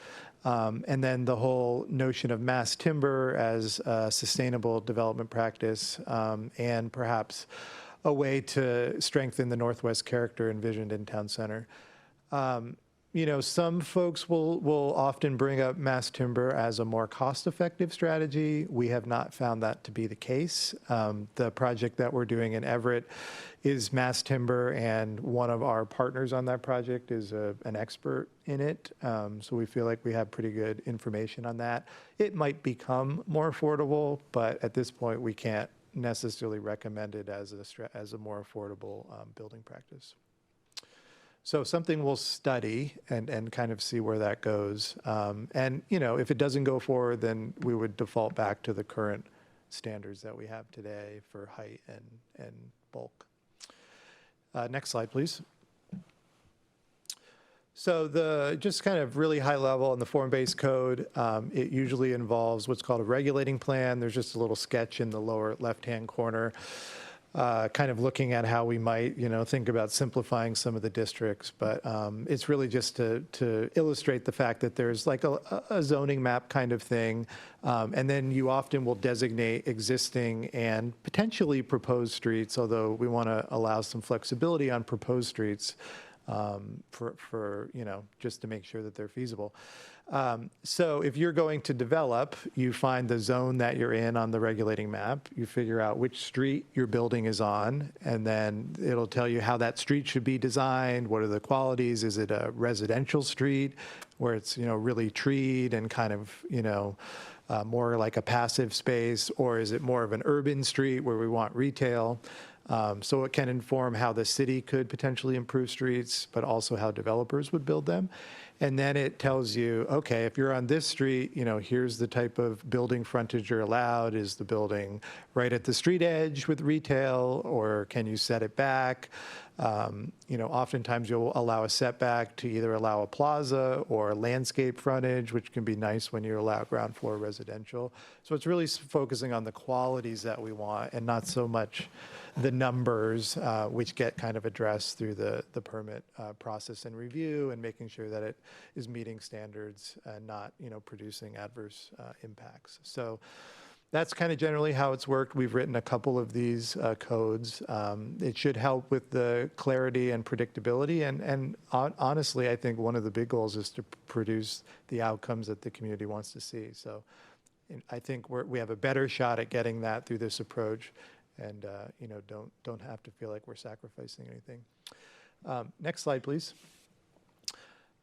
S6: And then the whole notion of mass timber as a sustainable development practice, and perhaps a way to strengthen the Northwest character envisioned in town center. Some folks will often bring up mass timber as a more cost-effective strategy. We have not found that to be the case. The project that we're doing in Everett is mass timber, and one of our partners on that project is an expert in it. So we feel like we have pretty good information on that. It might become more affordable, but at this point, we can't necessarily recommend it as a more affordable building practice. So something we'll study and kind of see where that goes. And, if it doesn't go forward, then we would default back to the current standards that we have today for height and bulk. Next slide, please. So just kind of really high level on the form-based code, it usually involves what's called a regulating plan. There's just a little sketch in the lower left-hand corner. kind of looking at how we might, think about simplifying some of the districts. But it's really just to illustrate the fact that there's like a zoning map kind of thing. And then you often will designate existing and potentially proposed streets, although we want to allow some flexibility on proposed streets for just to make sure that they're feasible. So if you're going to develop, you find the zone that you're in on the regulating map, you figure out which street your building is on, and then it'll tell you how that street should be designed, what are the qualities, is it a residential street where it's, really treed and kind of, more like a passive space, or is it more of an urban street where we want retail? So it can inform how the city could potentially improve streets, but also how developers would build them. And then it tells you, okay, if you're on this street, here's the type of building frontage you're allowed. Is the building right at the street edge with retail, or can you set it back? Oftentimes you'll allow a setback to either allow a plaza or landscape frontage, which can be nice when you allow ground floor residential. So it's really focusing on the qualities that we want and not so much the numbers, which get kind of addressed through the permit process and review, and making sure that it is meeting standards and not, producing adverse impacts. So that's kind of generally how it's worked. We've written a couple of these codes. It should help with the clarity and predictability. And honestly, I think one of the big goals is to produce the outcomes that the community wants to see. So I think we have a better shot at getting that through this approach, and don't have to feel like we're sacrificing anything. Next slide, please.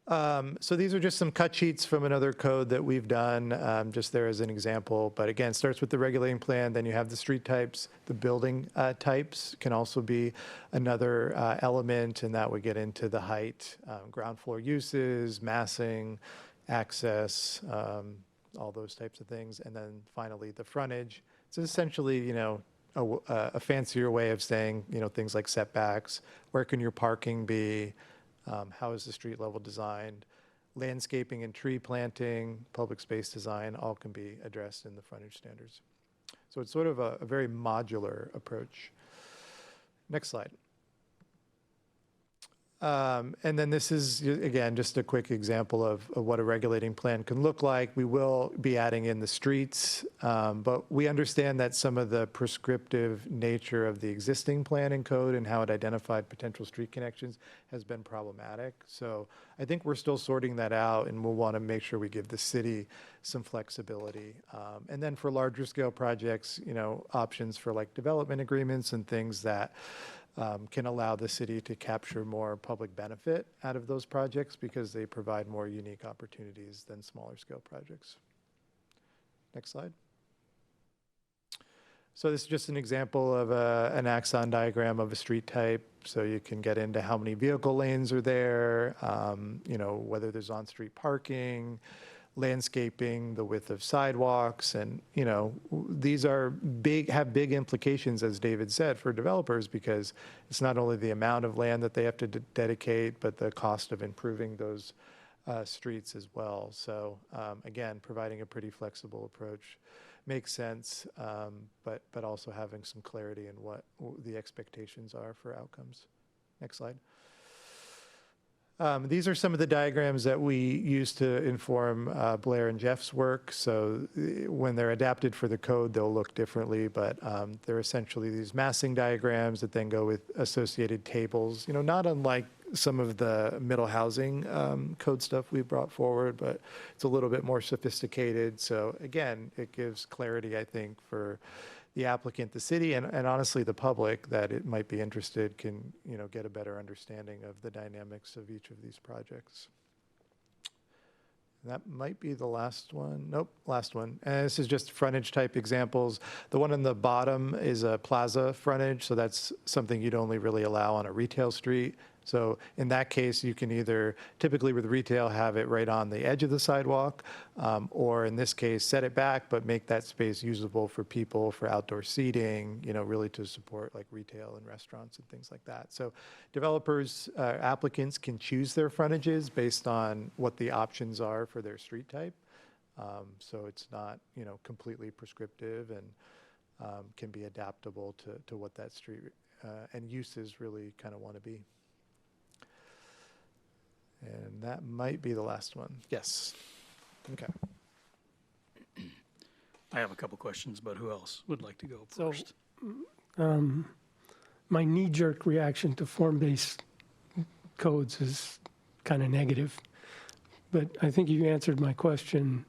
S6: So these are just some cut sheets from another code that we've done, just there as an example. But again, starts with the regulating plan, then you have the street types, the building types can also be another element, and that would get into the height, ground floor uses, massing, access, all those types of things. And then finally, the frontage. It's essentially, a fancier way of saying, things like setbacks, where can your parking be? How is the street level designed? Landscaping and tree planting, public space design, all can be addressed in the frontage standards. So it's sort of a very modular approach. Next slide. And then this is, again, just a quick example of what a regulating plan can look like. We will be adding in the streets, but we understand that some of the prescriptive nature of the existing planning code and how it identified potential street connections has been problematic. So I think we're still sorting that out, and we'll want to make sure we give the city some flexibility. And then for larger scale projects, options for like development agreements and things that can allow the city to capture more public benefit out of those projects because they provide more unique opportunities than smaller scale projects. Next slide. So this is just an example of an axon diagram of a street type. So you can get into how many vehicle lanes are there, whether there's on-street parking, landscaping, the width of sidewalks, and these are have big implications, as David said, for developers, because it's not only the amount of land that they have to dedicate, but the cost of improving those streets as well. So again, providing a pretty flexible approach makes sense, but also having some clarity in what the expectations are for outcomes. Next slide. These are some of the diagrams that we use to inform Blair and Jeff's work. So when they're adapted for the code, they'll look differently, but they're essentially these massing diagrams that then go with associated tables, not unlike some of the middle housing code stuff we brought forward, but it's a little bit more sophisticated. So again, it gives clarity, I think, for the applicant, the city, and honestly the public that it might be interested can get a better understanding of the dynamics of each of these projects. That might be the last one. Nope, last one. And this is just frontage type examples. The one on the bottom is a plaza frontage, so that's something you'd only really allow on a retail street. So in that case, you can either, typically with retail, have it right on the edge of the sidewalk, or in this case, set it back, but make that space usable for people, for outdoor seating, really to support like retail and restaurants and things like that. So developers, applicants can choose their frontages based on what the options are for their street type. So it's not, completely prescriptive, and can be adaptable to what that street and uses really kind of want to be. And that might be the last one. Yes. Okay.
S1: I have a couple questions, but who else would like to go
S2: So,
S1: first?
S2: My knee-jerk reaction to form-based codes is kind of negative, but I think you answered my question.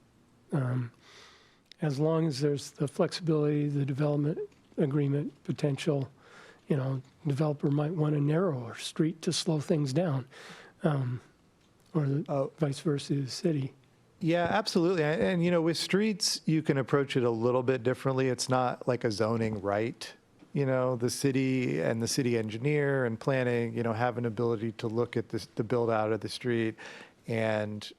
S2: As long as there's the flexibility, the development agreement potential, developer might want a narrower street to slow things down, or vice versa, the city.
S6: Yeah, absolutely. And with streets, you can approach it a little bit differently. It's not like a zoning right. The city and the city engineer and planning, have an ability to look at the build out of the street and,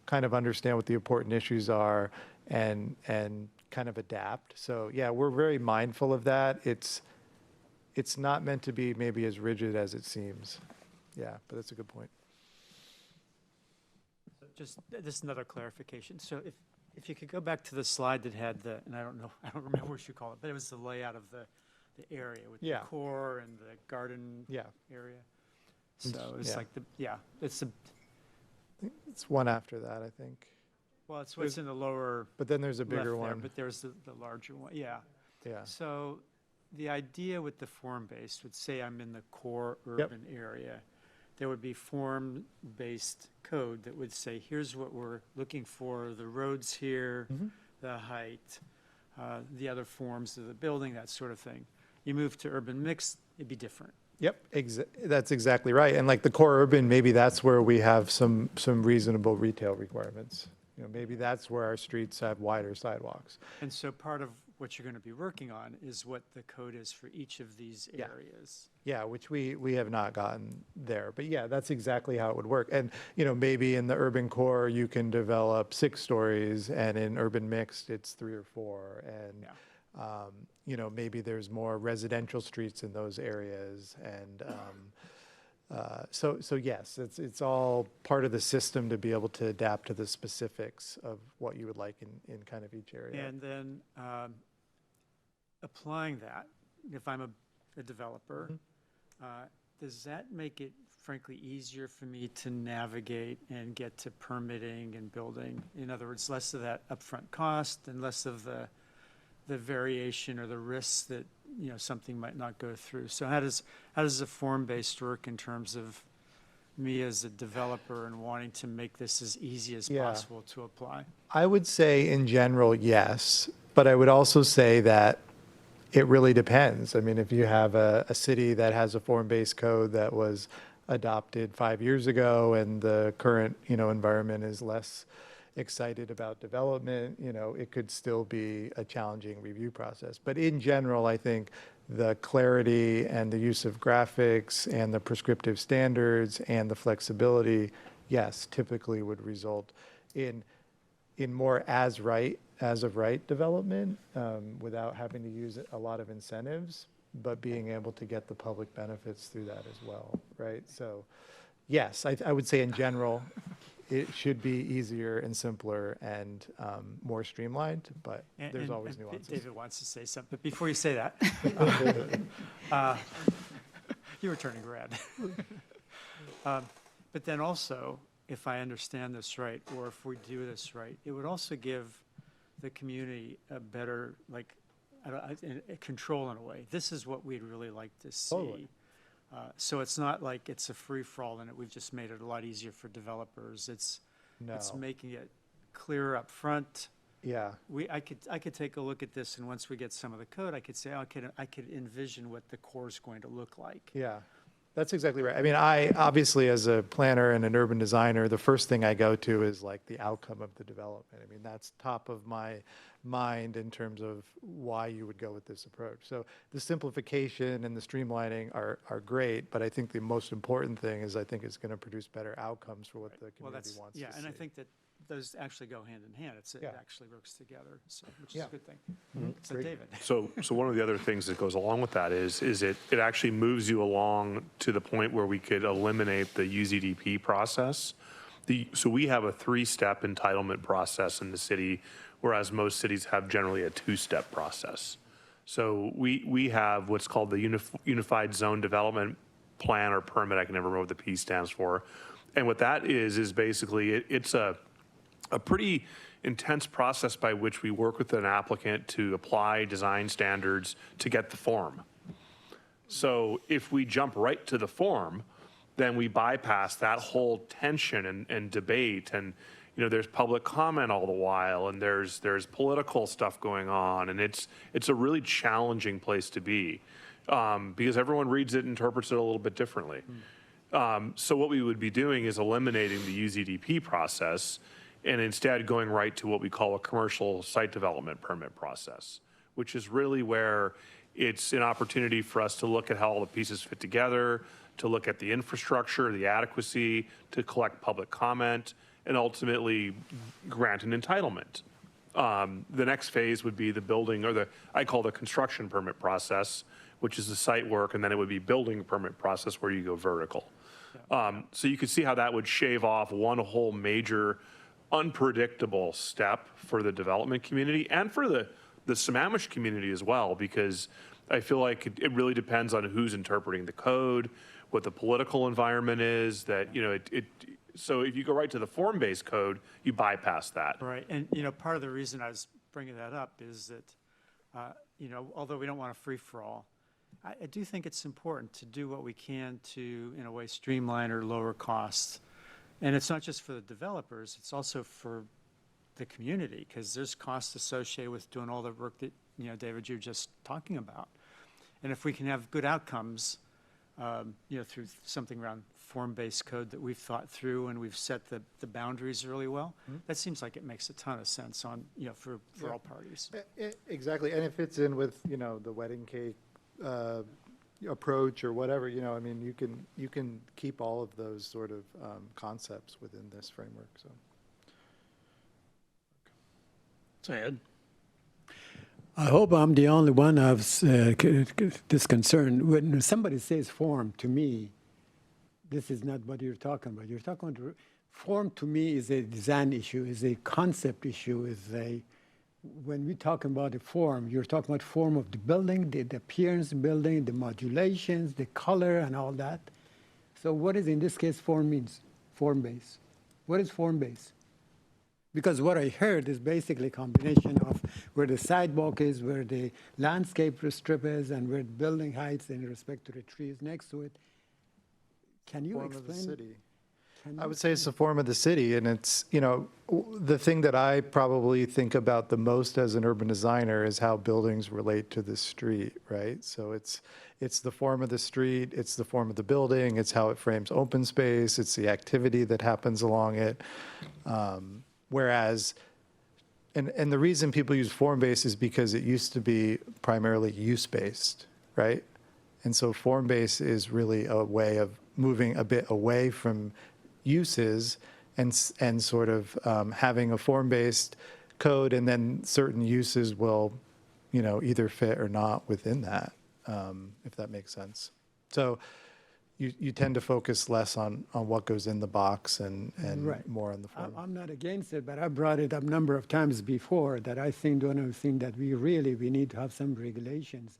S6: kind of understand what the important issues are and kind of adapt. So yeah, we're very mindful of that. It's not meant to be maybe as rigid as it seems. Yeah, but that's a good point.
S12: Just, this is another clarification. So if you could go back to the slide that had and I don't remember what you call it, but it was the layout of the area with the core and the garden area. So it's like
S6: it's one after that, I think.
S12: Well, it's what's in the lower.
S6: But then there's a bigger
S12: left there,
S6: one.
S12: but there's the larger one. Yeah.
S6: Yeah.
S12: So the idea with the form-based would say I'm in the core urban area. There would be form-based code that would say, here's what we're looking for, the roads here, the height, the other forms of the building, that sort of thing. You move to urban mix, it'd be different.
S6: Yep, that's exactly right. And like the core urban, maybe that's where we have some reasonable retail requirements. Maybe that's where our streets have wider sidewalks.
S12: And so part of what you're going to be working on is what the code is for each of these areas.
S6: Yeah, which we have not gotten there. But yeah, that's exactly how it would work. And, maybe in the urban core, you can develop 6 stories, and in urban mixed, it's 3 or 4. And, maybe there's more residential streets in those areas. And so yes, it's all part of the system to be able to adapt to the specifics of what you would like in kind of each area.
S12: And then applying that, if I'm a developer, does that make it frankly easier for me to navigate and get to permitting and building? In other words, less of that upfront cost and less of the variation or the risks that something might not go through. So how does a form-based work in terms of me as a developer and wanting to make this as easy as possible to apply?
S6: I would say in general, yes, but I would also say that it really depends. I mean, if you have a city that has a form-based code that was adopted 5 years ago and the current, environment is less excited about development, it could still be a challenging review process. But in general, I think the clarity and the use of graphics and the prescriptive standards and the flexibility, yes, typically would result in more as of right development without having to use a lot of incentives, but being able to get the public benefits through that as well, right? So yes, I would say in general, it should be easier and simpler and more streamlined, but there's always nuances.
S12: David wants to say something, but before you say that, you were turning red. But then also, if I understand this right, or if we do this right, it would also give the community a better, control in a way. This is what we'd really like to see.
S6: Totally.
S12: So it's not like it's a free-for-all and we've just made it a lot easier for developers. It's making it clear up front.
S6: Yeah.
S12: I could take a look at this, and once we get some of the code, I could say, I could envision what the core is going to look like.
S6: Yeah. That's exactly right. I mean, I obviously, as a planner and an urban designer, the first thing I go to is like the outcome of the development. I mean, that's top of my mind in terms of why you would go with this approach. So the simplification and the streamlining are great, but I think the most important thing is I think it's going to produce better outcomes for what the community wants to see.
S12: Yeah, and I think that those actually go hand in hand. It actually works together, which is a good thing. So David.
S11: So one of the other things that goes along with that is it actually moves you along to the point where we could eliminate the UZDP process. So we have a 3-step entitlement process in the city, whereas most cities have generally a 2-step process. So we have what's called the Unified Zone Development Plan or permit. I can never remember what the P stands for. And what that is basically, it's a pretty intense process by which we work with an applicant to apply design standards to get the form. So if we jump right to the form, then we bypass that whole tension and debate, and there's public comment all the while, and there's political stuff going on, and it's a really challenging place to be because everyone reads it and interprets it a little bit differently. So what we would be doing is eliminating the UZDP process and instead going right to what we call a commercial site development permit process, which is really where it's an opportunity for us to look at how all the pieces fit together, to look at the infrastructure, the adequacy, to collect public comment, and ultimately grant an entitlement. The next phase would be the building, or I call the construction permit process, which is the site work, and then it would be building permit process where you go vertical. So you could see how that would shave off one whole major unpredictable step for the development community and for the Sammamish community as well, because I feel like it really depends on who's interpreting the code, what the political environment is, that, so if you go right to the form-based code, you bypass that.
S12: Right, and, part of the reason I was bringing that up is that, although we don't want a free-for-all, I do think it's important to do what we can to, in a way, streamline or lower costs. And it's not just for the developers, it's also for the community, because there's costs associated with doing all the work that, David, you're just talking about. And if we can have good outcomes, through something around form-based code that we've thought through and we've set the boundaries really well, that seems like it makes a ton of sense on, for all parties.
S6: Exactly, and it fits in with, the wedding cake approach or whatever, you can keep all of those sort of concepts within this framework, so.
S1: Go ahead.
S9: I hope I'm the only one of this concern. When somebody says form, to me, this is not what you're talking about. You're talking about form. To me, is a design issue, is a concept issue, when we talk about the form, you're talking about form of the building, the appearance of the building, the modulations, the color, and all that. So what is, in this case, form means? Form-based. What is form-based? Because what I heard is basically a combination of where the sidewalk is, where the landscape strip is, and where the building heights in respect to the trees next to it. Can you explain?
S6: Form of the city. I would say it's the form of the city, and it's, the thing that I probably think about the most as an urban designer is how buildings relate to the street, right? So it's the form of the street, it's the form of the building, it's how it frames open space, it's the activity that happens along it. Whereas, and the reason people use form-based is because it used to be primarily use-based, right? And so form-based is really a way of moving a bit away from uses and sort of having a form-based code, and then certain uses will, either fit or not within that, if that makes sense. So you tend to focus less on what goes in the box and
S9: Right.
S6: more on the form.
S9: I'm not against it, but I brought it up a number of times before that I think one of the things that we need to have some regulations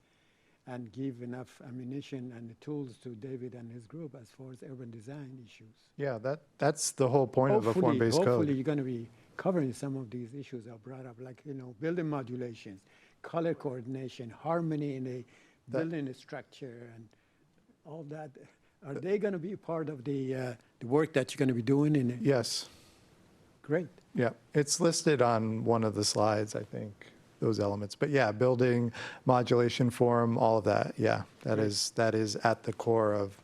S9: and give enough ammunition and the tools to David and his group as far as urban design issues.
S6: Yeah, that's the whole point of a form-based code.
S9: Hopefully you're going to be covering some of these issues I brought up, like, building modulations, color coordination, harmony in a building structure, and all that. Are they going to be part of the work that you're going to be doing in it?
S6: Yes.
S9: Great.
S6: Yeah, it's listed on one of the slides, I think, those elements. But yeah, building, modulation, form, all of that. Yeah, that is at the core of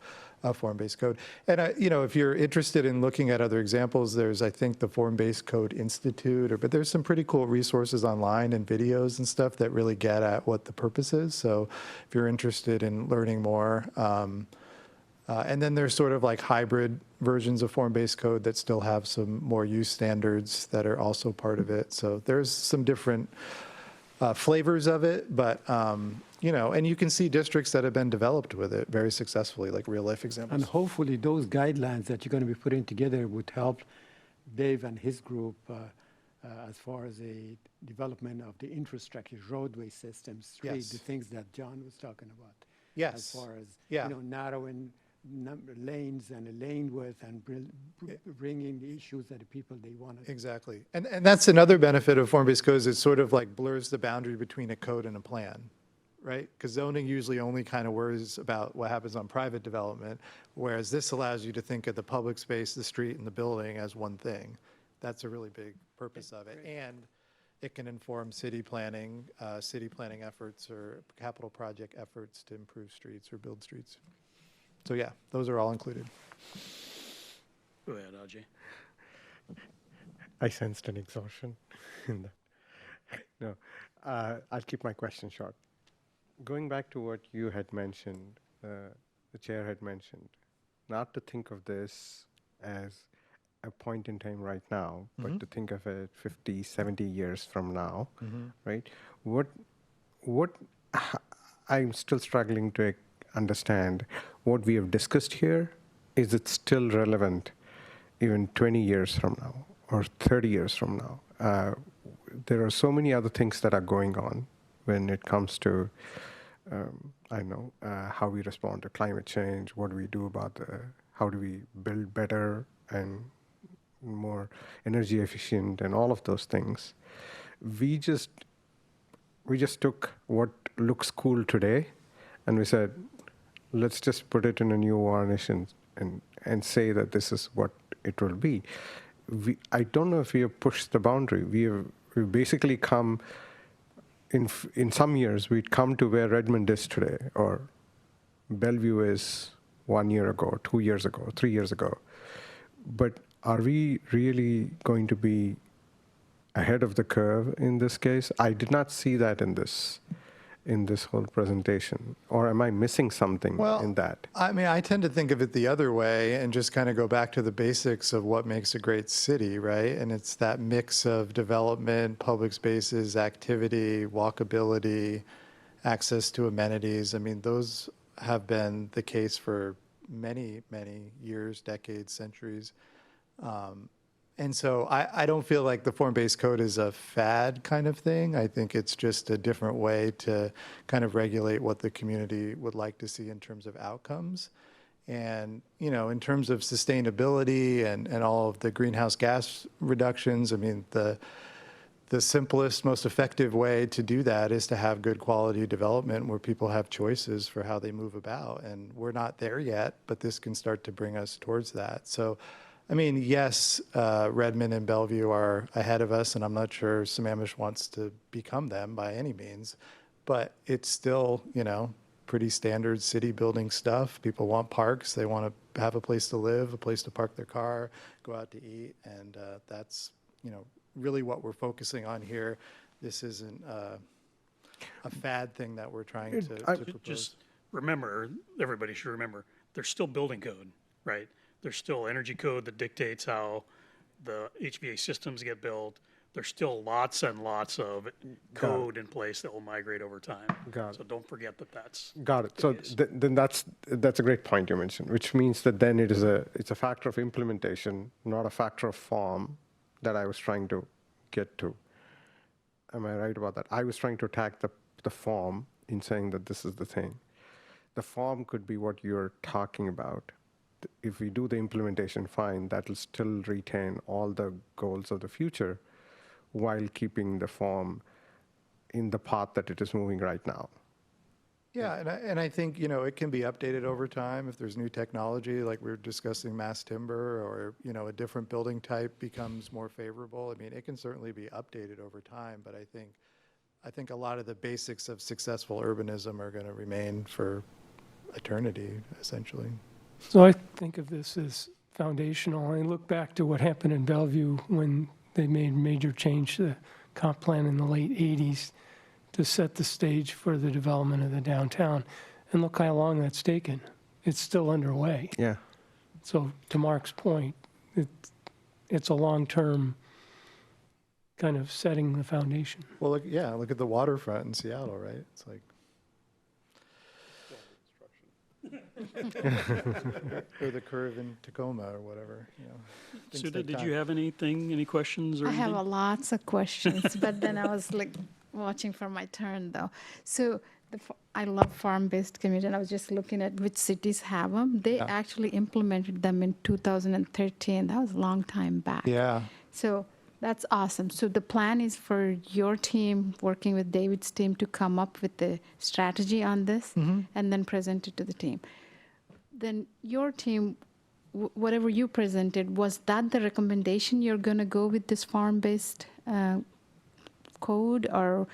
S6: a form-based code. And if you're interested in looking at other examples, there's, I think, the Form-Based Code Institute, but there's some pretty cool resources online and videos and stuff that really get at what the purpose is. So if you're interested in learning more, and then there's sort of like hybrid versions of form-based code that still have some more use standards that are also part of it. So there's some different flavors of it, but and you can see districts that have been developed with it very successfully, like real life examples.
S9: And hopefully those guidelines that you're going to be putting together would help Dave and his group as far as the development of the infrastructure, roadway systems, street,
S6: Yes.
S9: the things that John was talking about.
S6: Yes.
S9: As far as,
S6: Yeah.
S9: narrowing lanes and a lane width and bringing the issues that the people they want to.
S6: Exactly. And that's another benefit of form-based codes. It sort of like blurs the boundary between a code and a plan, right? Because zoning usually only kind of worries about what happens on private development, whereas this allows you to think of the public space, the street, and the building as one thing. That's a really big purpose of it. And it can inform city planning efforts or capital project efforts to improve streets or build streets. So yeah, those are all included.
S1: Go ahead, Ajay.
S8: I sensed an exhaustion in that. No, I'll keep my question short. Going back to what you had mentioned, the chair had mentioned, not to think of this as a point in time right now, but to think of it 50, 70 years from now, right? I'm still struggling to understand what we have discussed here. Is it still relevant even 20 years from now or 30 years from now? There are so many other things that are going on when it comes to, how we respond to climate change, what do we do about how do we build better and more energy efficient and all of those things. We just took what looks cool today and we said, let's just put it in a new varnish and say that this is what it will be. I don't know if we have pushed the boundary. We've basically come, in some years, we'd come to where Redmond is today, or Bellevue is 1 year ago, 2 years ago, 3 years ago. But are we really going to be ahead of the curve in this case? I did not see that in this whole presentation, or am I missing something in that?
S6: I mean, I tend to think of it the other way and just kind of go back to the basics of what makes a great city, right? And it's that mix of development, public spaces, activity, walkability, access to amenities. I mean, those have been the case for many, many years, decades, centuries. And so I don't feel like the form-based code is a fad kind of thing. I think it's just a different way to kind of regulate what the community would like to see in terms of outcomes. And, in terms of sustainability and all of the greenhouse gas reductions, I mean, the simplest, most effective way to do that is to have good quality development where people have choices for how they move about. And we're not there yet, but this can start to bring us towards that. So, I mean, yes, Redmond and Bellevue are ahead of us, and I'm not sure Sammamish wants to become them by any means, but it's still, pretty standard city building stuff. People want parks. They want to have a place to live, a place to park their car, go out to eat, and that's, really what we're focusing on here. This isn't a fad thing that we're trying to propose.
S1: Just remember, everybody should remember, there's still building code, right? There's still energy code that dictates how the HVAC systems get built. There's still lots and lots of code in place that will migrate over time.
S8: Got it.
S1: So don't forget that that's.
S8: Got it. So then that's a great point you mentioned, which means that then it's a factor of implementation, not a factor of form that I was trying to get to. Am I right about that? I was trying to attack the form in saying that this is the thing. The form could be what you're talking about. If we do the implementation, fine, that will still retain all the goals of the future while keeping the form in the path that it is moving right now.
S6: Yeah, and I think, it can be updated over time if there's new technology, like we were discussing mass timber, or, a different building type becomes more favorable. I mean, it can certainly be updated over time, but I think a lot of the basics of successful urbanism are going to remain for eternity, essentially.
S2: So I think of this as foundational. I look back to what happened in Bellevue when they made major change to the comp plan in the late 80s to set the stage for the development of the downtown. And look how long that's taken. It's still underway.
S8: Yeah.
S2: So to Mark's point, it's a long-term kind of setting the foundation.
S6: Well, look at the waterfront in Seattle, right? It's like, Or the curve in Tacoma or whatever, you know. Things
S1: Sudha,
S6: take
S1: did
S6: time.
S1: you have any questions or
S13: I have
S1: anything?
S13: lots of questions, but then I was like watching for my turn though. So I love farm-based community, and I was just looking at which cities have them. They
S6: Yeah.
S13: actually implemented them in 2013. That was a long time back.
S6: Yeah.
S13: So that's awesome. So the plan is for your team, working with David's team, to come up with the strategy on this and then present it to the team. Then your team, whatever you presented, was that the recommendation you're going to go with this farm-based code, or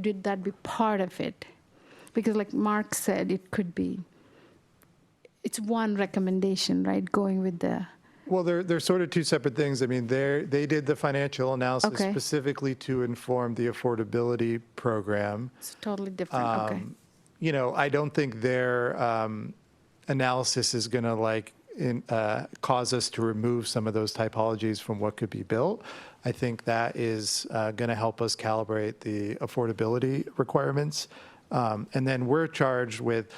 S13: did that be part of it? Because like Mark said, it could be, it's one recommendation, right, going with the...
S6: Well, they're sort of two separate things. I mean, they did the financial analysis
S13: Okay.
S6: specifically to inform the affordability program.
S13: It's totally different, okay.
S6: You know, I don't think their analysis is going to cause us to remove some of those typologies from what could be built. I think that is going to help us calibrate the affordability requirements. And then we're charged with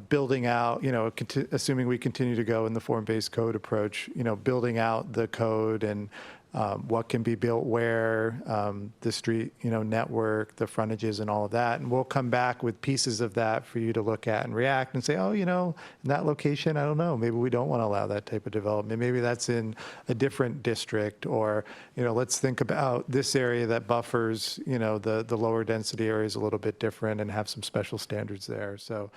S6: building out, you know, assuming we continue to go in the form-based code approach, you know, building out the code and what can be built where, the street, you know, network, the frontages and all of that. And we'll come back with pieces of that for you to look at and react and say, oh, you know, in that location, I don't know, maybe we don't want to allow that type of development. Maybe that's in a different district, or, you know, let's think about this area that buffers, you know, the lower density areas a little bit different and have some special standards there. So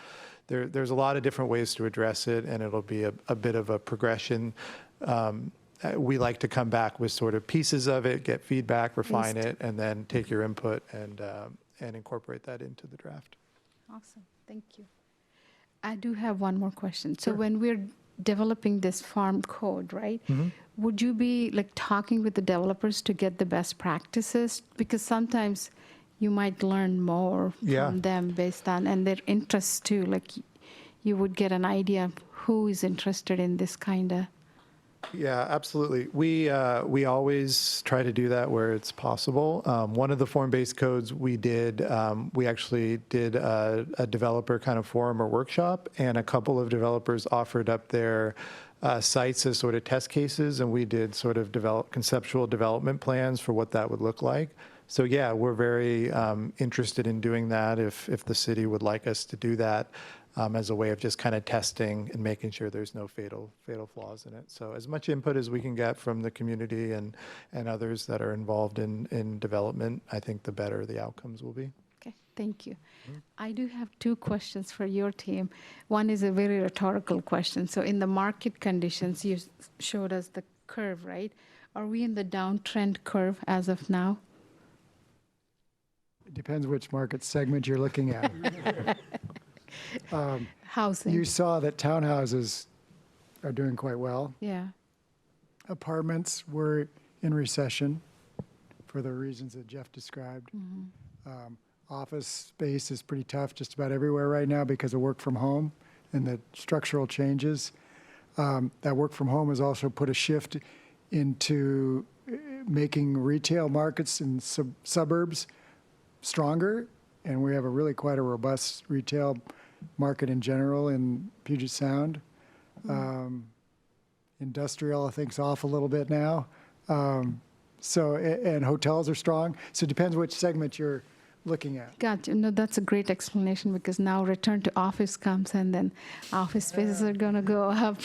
S6: there's a lot of different ways to address it, and it'll be a bit of a progression. We like to come back with sort of pieces of it, get feedback, refine it, and then take your input and incorporate that into the draft.
S13: Awesome, thank you. I do have one more question. So when we're developing this farm code, right, would you be like talking with the developers to get the best practices? Because sometimes you might learn more from them based on, and their interests too. Like you would get an idea of who is interested in this kind of.
S6: Yeah, absolutely. We always try to do that where it's possible. One of the form-based codes we did, we actually did a developer kind of forum or workshop, and a couple of developers offered up their sites as sort of test cases, and we did sort of conceptual development plans for what that would look like. So yeah, we're very interested in doing that if the city would like us to do that. As a way of just kind of testing and making sure there's no fatal flaws in it. So as much input as we can get from the community and others that are involved in development, I think the better the outcomes will be.
S13: Okay, thank you. I do have two questions for your team. One is a very rhetorical question. So in the market conditions, you showed us the curve, right? Are we in the downtrend curve as of now?
S7: It depends which market segment you're looking at.
S13: Housing.
S7: You saw that townhouses are doing quite well.
S13: Yeah.
S7: Apartments were in recession for the reasons that Jeff described. Office space is pretty tough just about everywhere right now because of work from home and the structural changes. That work from home has also put a shift into making retail markets in suburbs stronger, and we have quite a robust retail market in general in Puget Sound. Industrial, I think, is off a little bit now. And hotels are strong. So it depends which segment you're looking at.
S13: Gotcha. No, that's a great explanation, because now return to office comes and then office spaces are going to go up.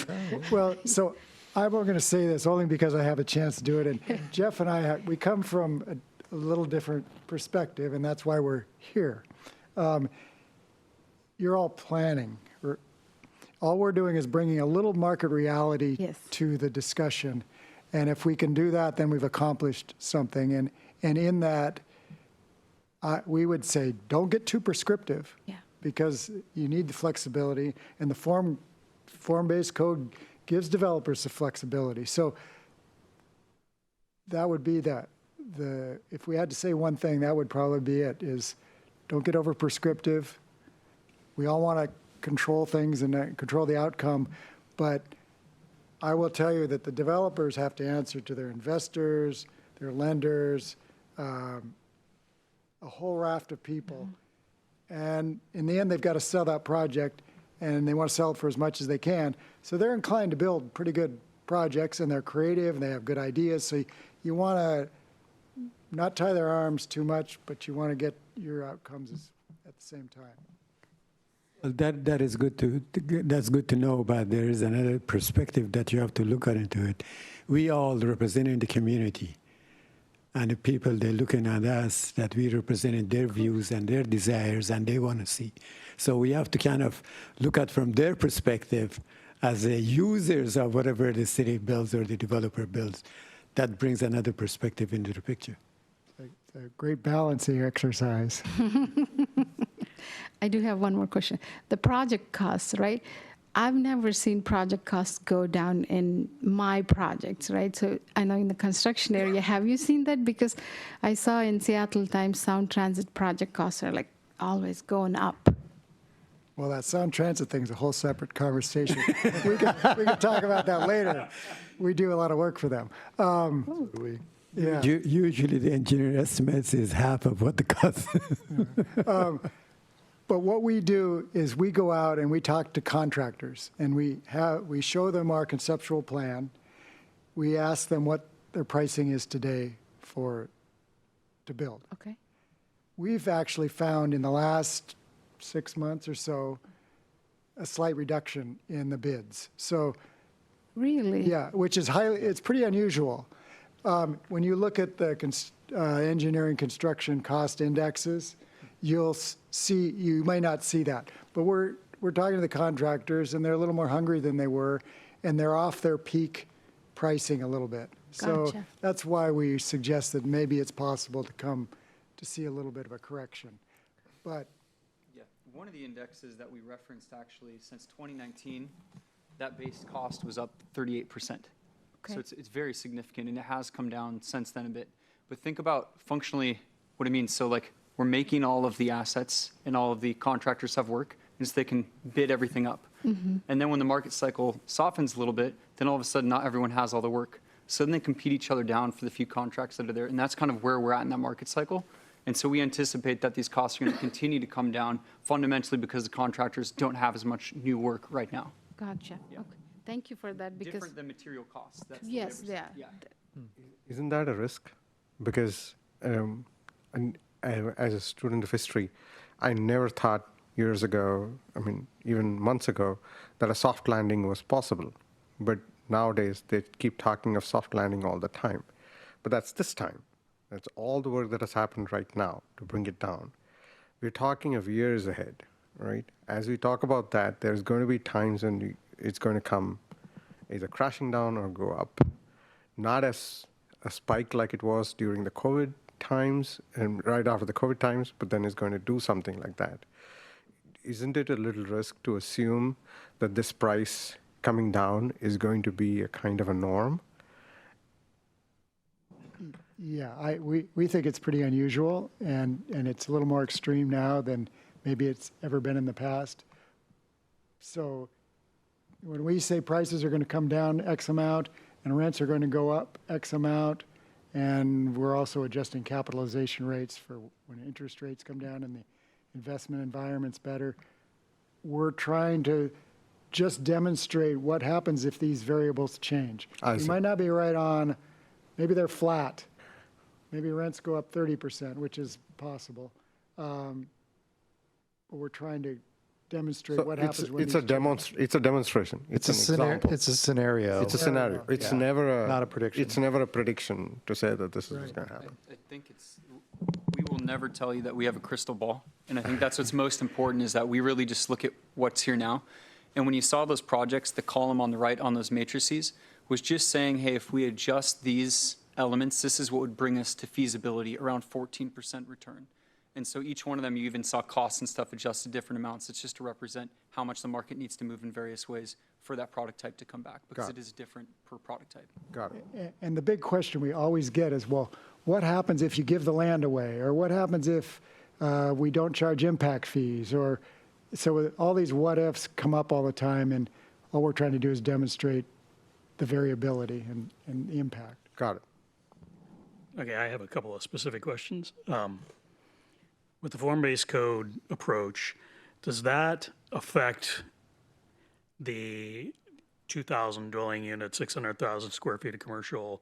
S7: Well, so I'm going to say this only because I have a chance to do it. And Jeff and I, we come from a little different perspective, and that's why we're here. You're all planning. All we're doing is bringing a little market reality to the discussion. And if we can do that, then we've accomplished something. And in that, we would say, don't get too prescriptive, because you need the flexibility. And the form-based code gives developers the flexibility. So that would be that. If we had to say one thing, that would probably be it, is don't get over prescriptive. We all want to control things and control the outcome, but I will tell you that the developers have to answer to their investors, their lenders, a whole raft of people. And in the end, they've got to sell that project, and they want to sell it for as much as they can. So they're inclined to build pretty good projects, and they're creative, and they have good ideas. So you want to not tie their arms too much, but you want to get your outcomes at the same time.
S9: Well, that is good that's good to know, but there is another perspective that you have to look at into it. We all representing the community, and the people, they're looking at us, that we representing their views and their desires, and they want to see. So we have to kind of look at from their perspective as the users of whatever the city builds or the developer builds. That brings another perspective into the picture.
S7: It's a great balancing exercise.
S13: I do have one more question. The project costs, right? I've never seen project costs go down in my projects, right? So I know in the construction area, have you seen that? Because I saw in Seattle Times Sound Transit project costs are like always going up.
S7: Well, that sound transit thing is a whole separate conversation. we can talk about that later. We do a lot of work for them. Yeah.
S9: Usually the engineer estimates is half of what the cost is.
S7: But what we do is we go out and we talk to contractors, and we show them our conceptual plan. We ask them what their pricing is today to build.
S13: Okay.
S7: We've actually found in the last 6 months or so a slight reduction in the bids. So
S13: Really?
S7: yeah, which is it's pretty unusual. When you look at the engineering construction cost indexes, you'll see, you might not see that. But we're talking to the contractors, and they're a little more hungry than they were, and they're off their peak pricing a little bit. So
S13: Gotcha.
S7: that's why we suggest that maybe it's possible to see a little bit of a correction. But
S10: Yeah, one of the indexes that we referenced actually since 2019, that base cost was up 38%.
S13: Okay.
S10: So it's very significant, and it has come down since then a bit. But think about functionally what it means. So like we're making all of the assets and all of the contractors have work, and so they can bid everything up.
S13: Mm-hmm.
S10: And then when the market cycle softens a little bit, then all of a sudden not everyone has all the work. So then they compete each other down for the few contracts that are there. And that's kind of where we're at in that market cycle. And so we anticipate that these costs are going to continue to come down fundamentally because the contractors don't have as much new work right now.
S13: Gotcha.
S10: Yeah.
S13: Okay. Thank you for that because
S10: Different than material costs. That's the way
S13: yes,
S10: we're saying-
S13: yeah.
S8: Isn't that a risk? Because as a student of history, I never thought years ago, I mean, even months ago, that a soft landing was possible. But nowadays, they keep talking of soft landing all the time. But that's this time. That's all the work that has happened right now to bring it down. We're talking of years ahead, right? As we talk about that, there's going to be times when it's going to come either crashing down or go up. Not as a spike like it was during the COVID times and right after the COVID times, but then it's going to do something like that. Isn't it a little risk to assume that this price coming down is going to be a kind of a norm?
S7: yeah, we think it's pretty unusual, and it's a little more extreme now than maybe it's ever been in the past. So when we say prices are going to come down X amount and rents are going to go up X amount, and we're also adjusting capitalization rates for when interest rates come down and the investment environment's better, we're trying to just demonstrate what happens if these variables change.
S8: I
S7: We
S8: see.
S7: might not be right on, maybe they're flat. Maybe rents go up 30%, which is possible. But we're trying to demonstrate what happens when
S8: it's
S7: these
S8: a
S7: change.
S8: it's a demonstration. It's an example.
S6: It's a scenario.
S8: It's a scenario. It's
S6: Yeah.
S8: never
S6: Not a prediction.
S8: It's never a prediction to say that this is what's
S7: Right.
S8: going to happen.
S10: I think we will never tell you that we have a crystal ball. And I think that's what's most important is that we really just look at what's here now. And when you saw those projects, the column on the right on those matrices was just saying, hey, if we adjust these elements, this is what would bring us to feasibility, around 14% return. And so each one of them, you even saw costs and stuff adjusted different amounts. It's just to represent how much the market needs to move in various ways for that product type to come back, because
S8: Got
S10: it is different per product type.
S8: Got it.
S7: And the big question we always get is, well, what happens if you give the land away? Or what happens if we don't charge impact fees? Or so all these what ifs come up all the time, and all we're trying to do is demonstrate the variability and the impact.
S8: Got it.
S1: Okay, I have a couple of specific questions. With the form-based code approach, does that affect the 2,000 dwelling unit, 600,000 square feet of commercial,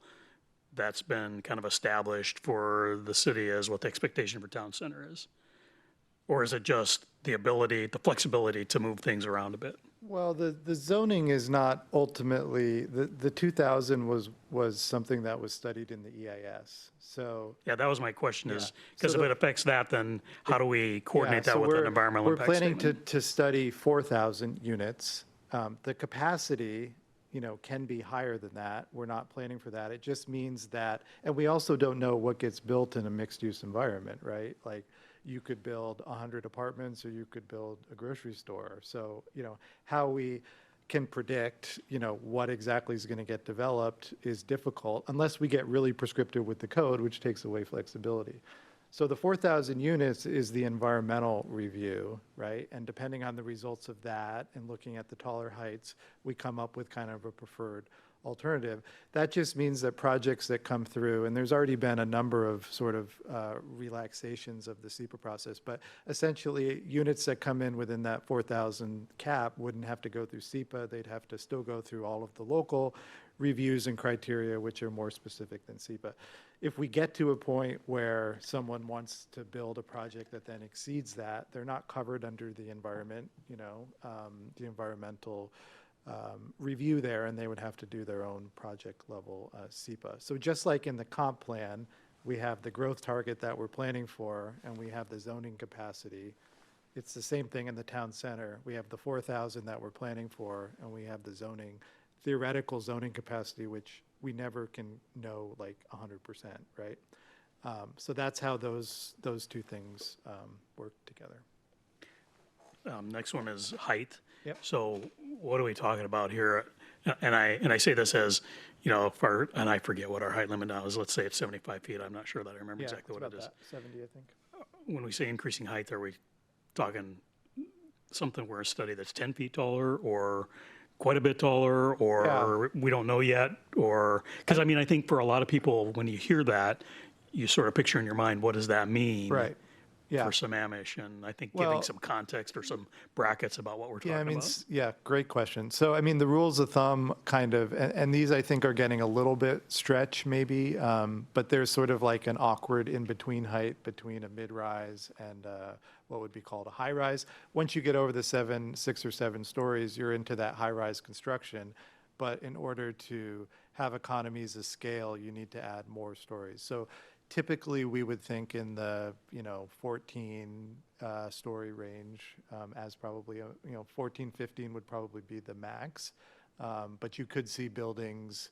S1: that's been kind of established for the city as what the expectation for town center is? Or is it just the ability, the flexibility to move things around a bit?
S6: Well, the zoning is not ultimately, the 2000 was something that was studied in the EIS. So,
S1: Yeah, that was my question is,
S6: Yeah.
S1: because
S6: So
S1: if
S6: the-
S1: it affects that, then how do we coordinate
S6: yeah,
S1: that
S6: so
S1: with an
S6: we're-
S1: environmental impact
S6: We're planning
S1: statement?
S6: to study 4,000 units. The capacity, can be higher than that. We're not planning for that. It just means that, and we also don't know what gets built in a mixed-use environment, right? Like, you could build 100 apartments or you could build a grocery store. So, how we can predict, what exactly is going to get developed is difficult unless we get really prescriptive with the code, which takes away flexibility. So the 4,000 units is the environmental review, right? And depending on the results of that and looking at the taller heights, we come up with kind of a preferred alternative. That just means that projects that come through, and there's already been a number of sort of relaxations of the SEPA process, but essentially units that come in within that 4,000 cap wouldn't have to go through SEPA. They'd have to still go through all of the local reviews and criteria, which are more specific than SEPA. If we get to a point where someone wants to build a project that then exceeds that, they're not covered under the environment, the environmental review there, and they would have to do their own project level SEPA. So just like in the comp plan, we have the growth target that we're planning for, and we have the zoning capacity. It's the same thing in the town center. We have the 4,000 that we're planning for, and we have the theoretical zoning capacity, which we never can know like 100%, right? So that's how those two things work together.
S1: Next one is height.
S6: Yep.
S1: So what are we talking about here? And I say this as, and I forget what our height limit now is. Let's say it's 75 feet. I'm not sure that I remember
S6: Yeah,
S1: exactly
S6: it's
S1: what it
S6: about
S1: is.
S6: that, 70, I think.
S1: When we say increasing height, are we talking something where a study that's 10 feet taller or quite a bit taller, or we don't know yet? Or, because I think for a lot of people, when you hear that, you sort of picture in your mind, what does that mean?
S6: Right. Yeah.
S1: For Sammamish, and I think
S6: Well-
S1: giving some context or some brackets about what we're talking
S6: Yeah,
S1: about.
S6: great question. So, the rules of thumb kind of, and these I think are getting a little bit stretch maybe, but there's sort of like an awkward in-between height between a mid-rise and what would be called a high-rise. Once you get over the 6 or 7 stories, you're into that high-rise construction. But in order to have economies of scale, you need to add more stories. So typically, we would think in the 14 story range as probably 14, 15 would probably be the max. But you could see buildings,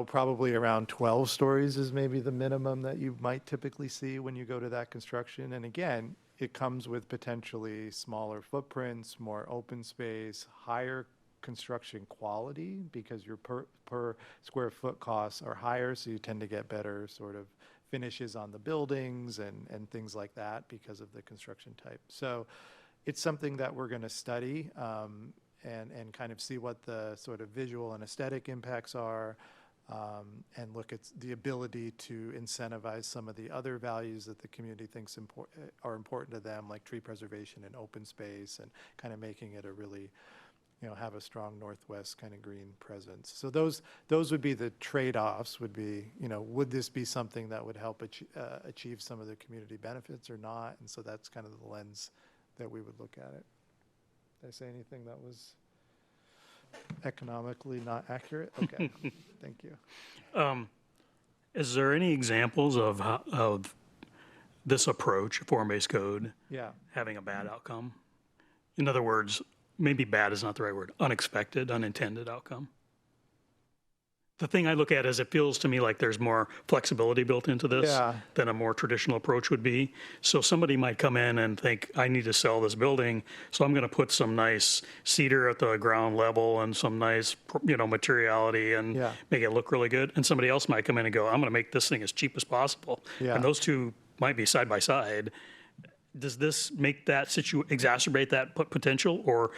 S6: probably around 12 stories is maybe the minimum that you might typically see when you go to that construction. And again, it comes with potentially smaller footprints, more open space, higher construction quality because your per square foot costs are higher, so you tend to get better sort of finishes on the buildings and things like that because of the construction type. So it's something that we're going to study and kind of see what the sort of visual and aesthetic impacts are and look at the ability to incentivize some of the other values that the community thinks are important to them, like tree preservation and open space, and kind of making it a really have a strong northwest kind of green presence. So those would be the trade-offs, would be, would this be something that would help achieve some of the community benefits or not? And so that's kind of the lens that we would look at it. Did I say anything that was economically not accurate? Okay, thank you.
S1: Is there any examples of this approach, form-based code,
S6: Yeah.
S1: having a bad outcome? In other words, maybe bad is not the right word, unexpected, unintended outcome. The thing I look at is it feels to me like there's more flexibility built into this
S6: Yeah.
S1: than a more traditional approach would be. So somebody might come in and think, I need to sell this building, so I'm going to put some nice cedar at the ground level and some nice, materiality and
S6: Yeah.
S1: make it look really good. And somebody else might come in and go, I'm going to make this thing as cheap as possible.
S6: Yeah.
S1: And those two might be side by side. Does this make that exacerbate that potential, or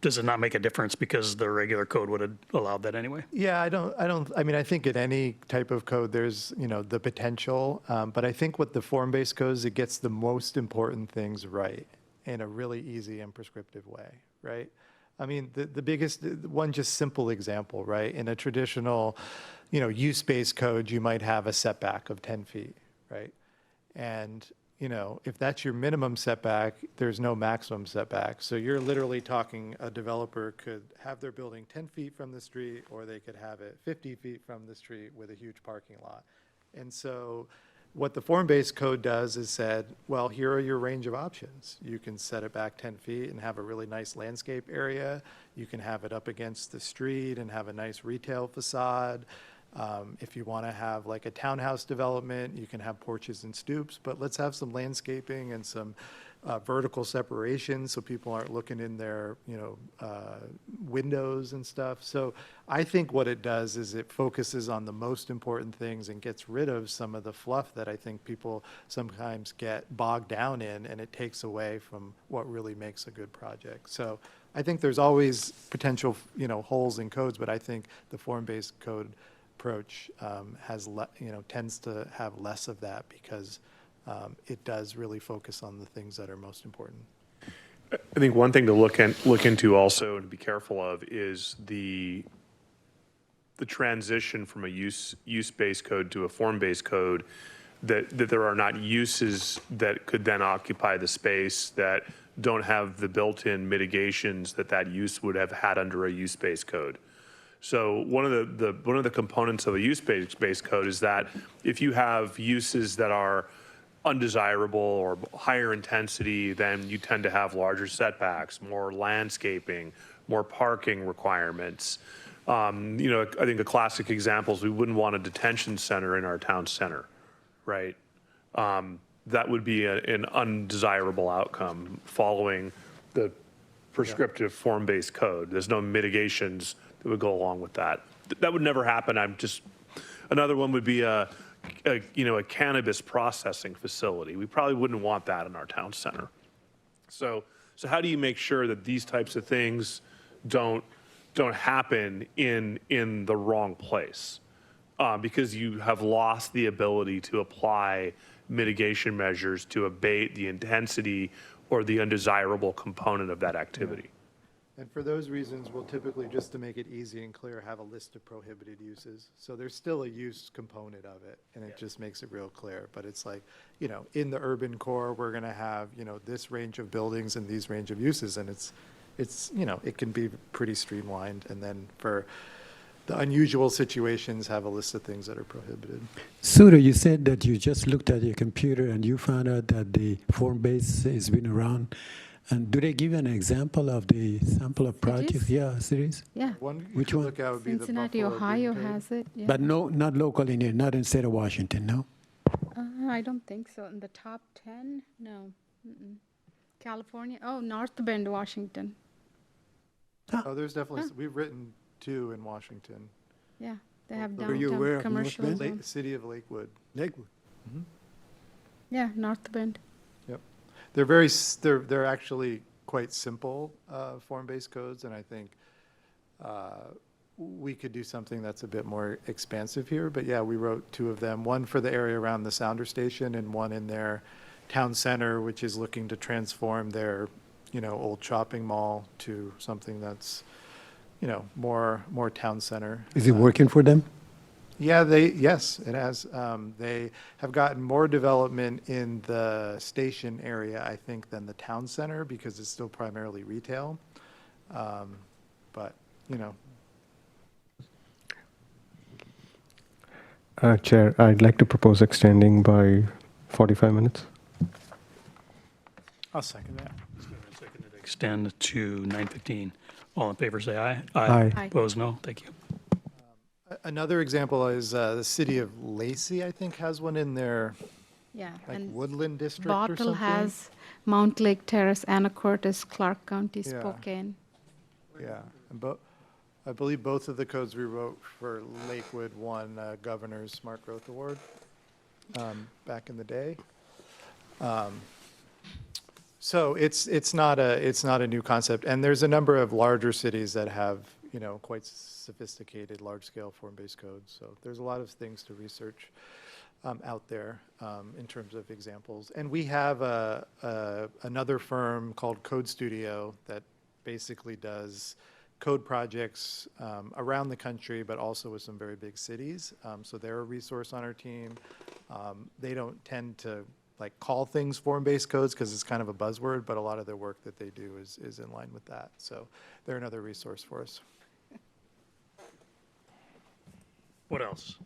S1: does it not make a difference because the regular code would have allowed that anyway?
S6: Yeah, I think in any type of code, there's, the potential, but I think what the form-based code is, it gets the most important things right in a really easy and prescriptive way, right? I mean, the biggest, one just simple example, right? In a traditional, use-based code, you might have a setback of 10 feet, right? And, if that's your minimum setback, there's no maximum setback. So you're literally talking, a developer could have their building 10 feet from the street, or they could have it 50 feet from the street with a huge parking lot. And so what the form-based code does is said, well, here are your range of options. You can set it back 10 feet and have a really nice landscape area. You can have it up against the street and have a nice retail facade. If you want to have like a townhouse development, you can have porches and stoops, but let's have some landscaping and some vertical separation so people aren't looking in their, windows and stuff. So I think what it does is it focuses on the most important things and gets rid of some of the fluff that I think people sometimes get bogged down in, and it takes away from what really makes a good project. So I think there's always potential, holes in codes, but I think the form-based code approach tends to have less of that because it does really focus on the things that are most important.
S11: I think one thing to look into also and be careful of is the transition from a use-based code to a form-based code, that there are not uses that could then occupy the space that don't have the built-in mitigations that use would have had under a use-based code. So one of the components of a use-based code is that if you have uses that are undesirable or higher intensity, then you tend to have larger setbacks, more landscaping, more parking requirements. I think a classic example is we wouldn't want a detention center in our town center, right? That would be an undesirable outcome following the prescriptive form-based code. There's no mitigations that would go along with that. That would never happen. Another one would be a cannabis processing facility. We probably wouldn't want that in our town center. So how do you make sure that these types of things don't happen in the wrong place? Because you have lost the ability to apply mitigation measures to abate the intensity or the undesirable component of that activity.
S6: And for those reasons, we'll typically, just to make it easy and clear, have a list of prohibited uses. So there's still a use component of it, and it just makes it real clear. But it's like, in the urban core, we're going to have, this range of buildings and these range of uses, and it's it can be pretty streamlined. And then for the unusual situations, have a list of things that are prohibited.
S9: Sudha, you said that you just looked at your computer and you found out that the form-based has been around. And do they give an example of the sample of projects? Yeah, cities?
S13: Yeah.
S6: One you
S9: Which
S6: should
S9: one?
S6: look at would be the
S13: Cincinnati,
S6: Buffalo
S13: Ohio
S6: Green Code.
S13: has it. Yeah.
S9: But no, not local in here, not in state of Washington, no?
S13: I don't think so. In the top 10, no. Mm-mm. California, North Bend, Washington.
S6: Oh, there's definitely, we've written 2 in Washington.
S13: Yeah, they have
S9: Were you aware
S13: downtown
S9: of
S13: commercial
S9: North Bend?
S13: zone.
S6: City of Lakewood.
S9: Lakewood.
S13: Yeah, North Bend.
S6: Yep. They're actually quite simple form-based codes, and I think we could do something that's a bit more expansive here. But yeah, we wrote 2 of them, one for the area around the Sounder Station and one in their town center, which is looking to transform their, old shopping mall to something that's, more town center.
S9: Is it working for them?
S6: Yeah, yes, it has. They have gotten more development in the station area, I think, than the town center because it's still primarily retail. But,
S8: Chair, I'd like to propose extending by 45 minutes.
S12: I'll second that.
S1: Extend to 9:15. All in favor, say aye.
S8: Aye.
S13: Aye.
S1: Opposed, no. Thank you.
S6: another example is the city of Lacey, I think, has one in their
S13: Yeah.
S6: like
S13: And
S6: Woodland District or
S13: Bottle
S6: something.
S13: has Mount Lake Terrace, Anacortes, Clark County,
S6: Yeah.
S13: Spokane.
S6: Yeah, and I believe both of the codes we wrote for Lakewood won Governor's Smart Growth Award back in the day. So it's not a new concept, and there's a number of larger cities that have quite sophisticated large-scale form-based codes. So there's a lot of things to research out there in terms of examples. And we have another firm called Code Studio that basically does code projects around the country, but also with some very big cities. So they're a resource on our team. They don't tend to like call things form-based codes because it's kind of a buzzword, but a lot of their work that they do is in line with that. So they're another resource for us.
S1: What else?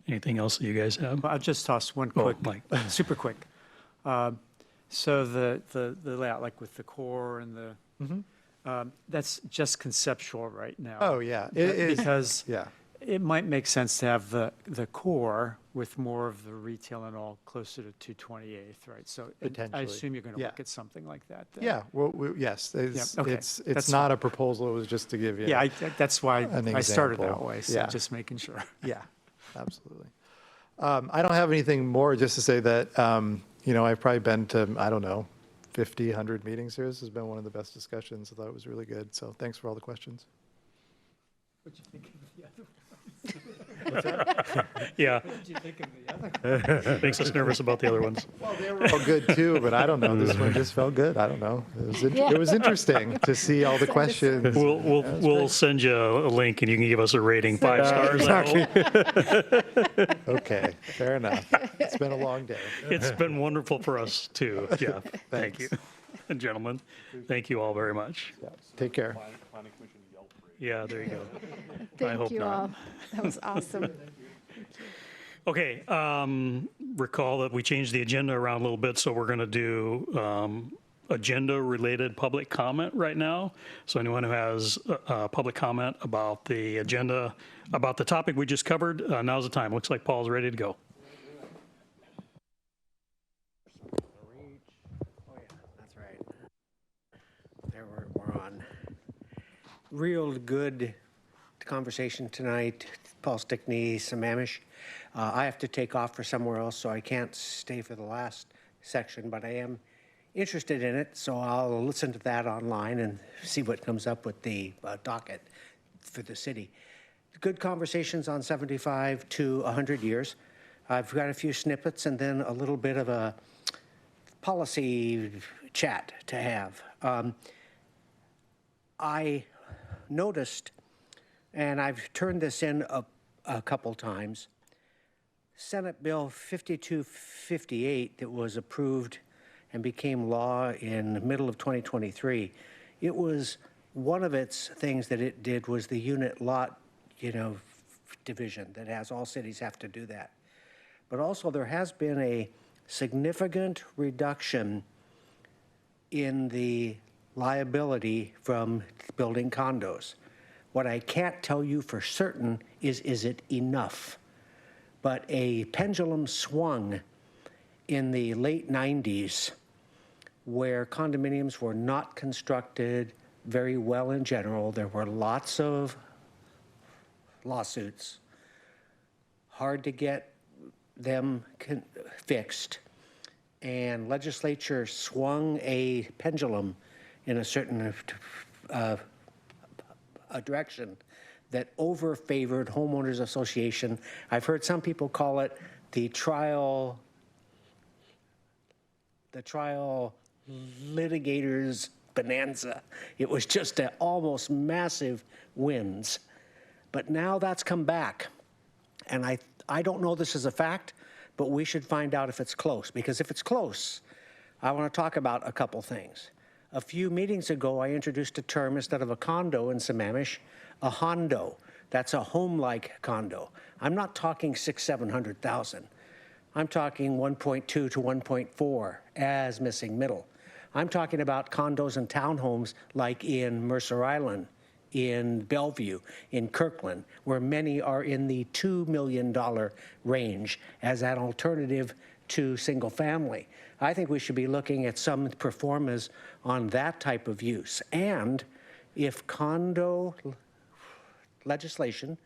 S1: Anything else that you guys have?
S12: Well, I'll just toss one
S1: Oh,
S12: quick,
S1: Mike.
S12: super quick. So the layout, like with the core and the, that's just conceptual right now.
S6: Oh, yeah. It is.
S12: Because
S6: Yeah.
S12: it might make sense to have the core with more of the retail and all closer to 228th, right? So I
S6: Potentially.
S12: assume you're going to
S6: Yeah.
S12: look at something like that. then.
S6: Yeah, well, yes, it's,
S12: okay.
S6: it's
S12: That's
S6: not a proposal, it was just to give you.
S12: Yeah, that's why
S6: an
S12: I started that
S6: example.
S12: way, so
S6: Yeah.
S12: just making sure.
S6: Yeah, absolutely. I don't have anything more, just to say that, I've probably been to, I don't know, 50, 100 meetings here. This has been one of the best discussions. I thought it was really good. So thanks for all the questions.
S12: What you think of the other?
S1: Yeah,
S12: What did you think of the other?
S1: makes us nervous about the other ones.
S6: Well, they were all good too, but I don't know. This one just felt good. I don't know. It was interesting to see all the questions.
S1: We'll send you a link and you can give us a rating, 5 stars. I hope.
S6: Okay, fair enough. It's been a long day.
S1: It's been wonderful for us too, Jeff. Thank you. And gentlemen, thank you all very much.
S6: Yeah, take care.
S1: Yeah, there you go.
S13: Thank
S1: hope
S13: you
S1: not.
S13: all. That was awesome.
S1: Okay, recall that we changed the agenda around a little bit, so we're going to do agenda-related public comment right now. So anyone who has public comment about the agenda, about the topic we just covered, now's the time. Looks like Paul's ready to go.
S3: Oh, yeah, that's right. There we're on. Real good conversation tonight. Paul Stickney, Sammamish. I have to take off for somewhere else, so I can't stay for the last section, but I am interested in it, so I'll listen to that online and see what comes up with the docket for the city. Good conversations on 75 to 100 years. I've got a few snippets and then a little bit of a policy chat to have. I noticed, and I've turned this in a couple times, Senate Bill 5258 that was approved and became law in the middle of 2023, it was one of its things that it did was the unit lot, division that has all cities have to do that. But also there has been a significant reduction in the liability from building condos. What I can't tell you for certain is it enough? But a pendulum swung in the late 90s where condominiums were not constructed very well in general. There were lots of lawsuits, hard to get them fixed, and legislature swung a pendulum in a certain a direction that overfavored homeowners association. I've heard some people call it the trial litigators bonanza. It was just almost massive wins. But now that's come back. And I don't know this is a fact, but we should find out if it's close. Because if it's close, I want to talk about a couple things. A few meetings ago, I introduced a term instead of a condo in Sammamish, a hondo. That's a home-like condo. I'm not talking 600,000-700,000. I'm talking 1.2 to 1.4 as missing middle. I'm talking about condos and townhomes like in Mercer Island, in Bellevue, in Kirkland, where many are in the $2 million range as an alternative to single family. I think we should be looking at some performance on that type of use. And if condo legislation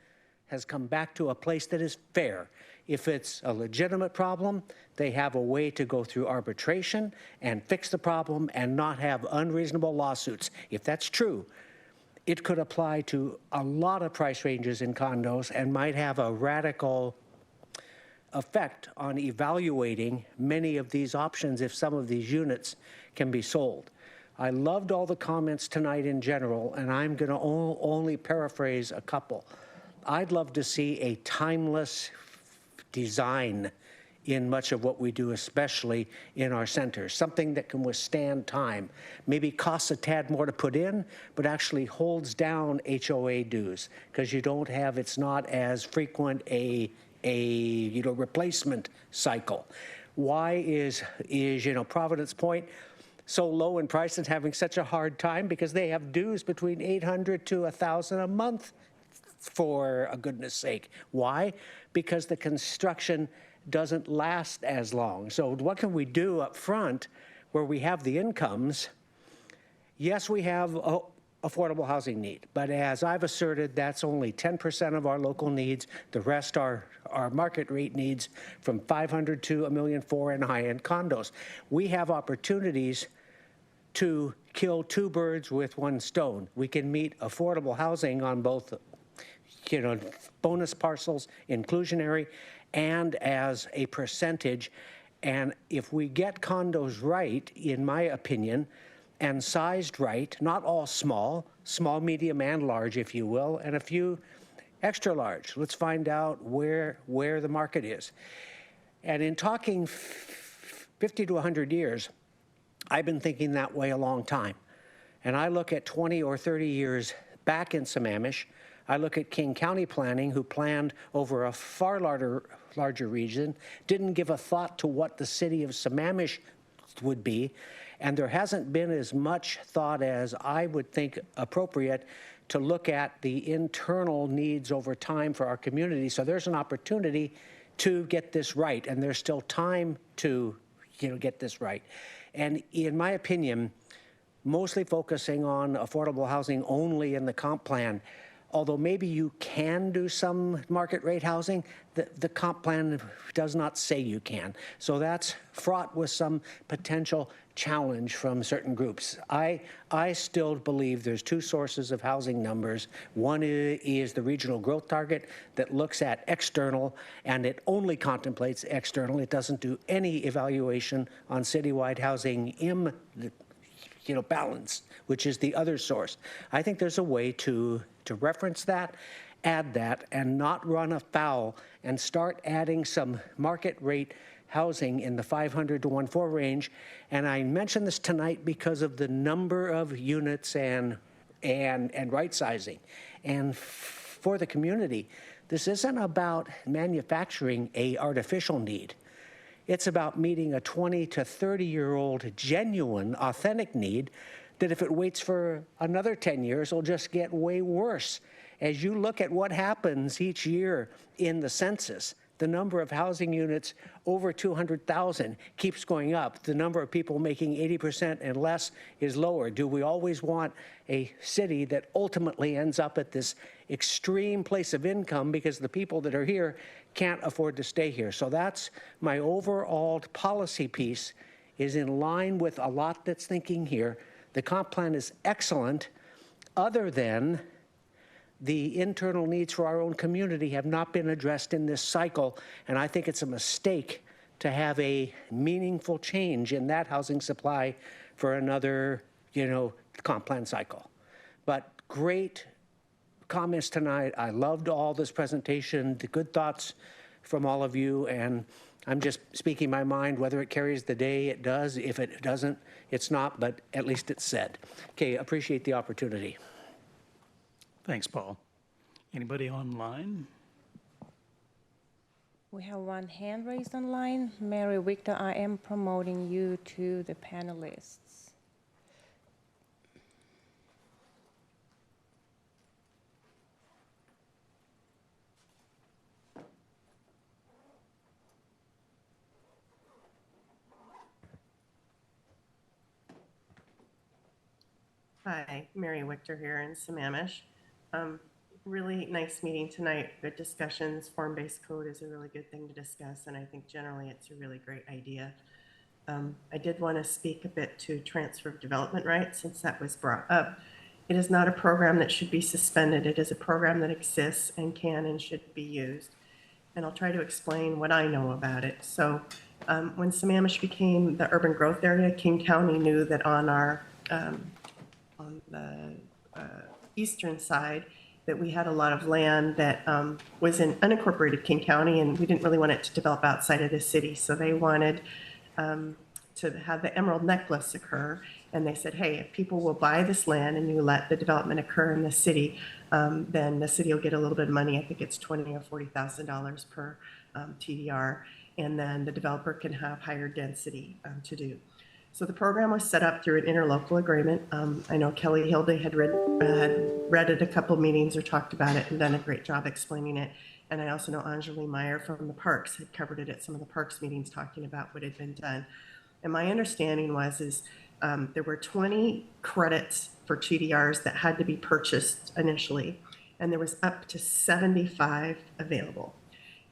S3: has come back to a place that is fair, if it's a legitimate problem, they have a way to go through arbitration and fix the problem and not have unreasonable lawsuits. If that's true, it could apply to a lot of price ranges in condos and might have a radical effect on evaluating many of these options if some of these units can be sold. I loved all the comments tonight in general, and I'm going to only paraphrase a couple. I'd love to see a timeless design in much of what we do, especially in our centers, something that can withstand time. Maybe costs a tad more to put in, but actually holds down HOA dues, because you don't have, it's not as frequent a replacement cycle. Why is Providence Point so low in price and having such a hard time? Because they have dues between $800 to $1,000 a month, for a goodness sake. Why? Because the construction doesn't last as long. So what can we do up front where we have the incomes? Yes, we have affordable housing need, but as I've asserted, that's only 10% of our local needs. The rest are our market rate needs, from 500 to $1.4 million in high-end condos. We have opportunities to kill two birds with one stone. We can meet affordable housing on both, bonus parcels, inclusionary, and as a percentage. And if we get condos right, in my opinion, and sized right, not all small, medium, and large, if you will, and a few extra large. Let's find out where the market is. And in talking 50 to 100 years, I've been thinking that way a long time. And I look at 20 or 30 years back in Sammamish. I look at King County Planning, who planned over a far larger region, didn't give a thought to what the city of Sammamish would be, and there hasn't been as much thought as I would think appropriate to look at the internal needs over time for our community. So there's an opportunity to get this right, and there's still time to get this right. And in my opinion, mostly focusing on affordable housing only in the comp plan, although maybe you can do some market rate housing, the comp plan does not say you can. So that's fraught with some potential challenge from certain groups. I still believe there's two sources of housing numbers. One is the regional growth target that looks at external, and it only contemplates external. It doesn't do any evaluation on citywide housing balance, which is the other source. I think there's a way to reference that, add that, and not run afoul and start adding some market rate housing in the 500 to 1.4 range. And I mention this tonight because of the number of units and right sizing. And for the community, this isn't about manufacturing a artificial need. It's about meeting a 20 to 30-year-old genuine, authentic need that if it waits for another 10 years, will just get way worse. As you look at what happens each year in the census, the number of housing units over 200,000 keeps going up. The number of people making 80% and less is lower. Do we always want a city that ultimately ends up at this extreme place of income because the people that are here can't afford to stay here? So that's my overall policy piece, is in line with a lot that's thinking here. The comp plan is excellent, other than the internal needs for our own community have not been addressed in this cycle, and I think it's a mistake to have a meaningful change in that housing supply for another, comp plan cycle. But great comments tonight. I loved all this presentation, the good thoughts from all of you, and I'm just speaking my mind. Whether it carries the day, it does. If it doesn't, it's not, but at least it's said. Okay, appreciate the opportunity.
S1: Thanks, Paul. Anybody online?
S4: We have one hand raised online. Mary Victor, I am promoting you to the panelists.
S5: Hi, Mary Victor here in Sammamish. Really nice meeting tonight. Good discussions. Form-based code is a really good thing to discuss, and I think generally it's a really great idea. I did want to speak a bit to transfer of development rights, since that was brought up. It is not a program that should be suspended. It is a program that exists and can and should be used. and I'll try to explain what I know about it. So when Sammamish became the urban growth area, King County knew that on the eastern side, that we had a lot of land that was in unincorporated King County, and we didn't really want it to develop outside of the city. So they wanted to have the Emerald Necklace occur. And they said, hey, if people will buy this land and you let the development occur in the city, then the city will get a little bit of money. I think it's $20,000 or $40,000 per TDR. And then the developer can have higher density to do. So the program was set up through an interlocal agreement. I know Kelly Hilde had read it a couple meetings or talked about it and done a great job explaining it. And I also know Anjali Meyer from the parks had covered it at some of the parks meetings, talking about what had been done. And my understanding was there were 20 credits for TDRs that had to be purchased initially, and there was up to 75 available.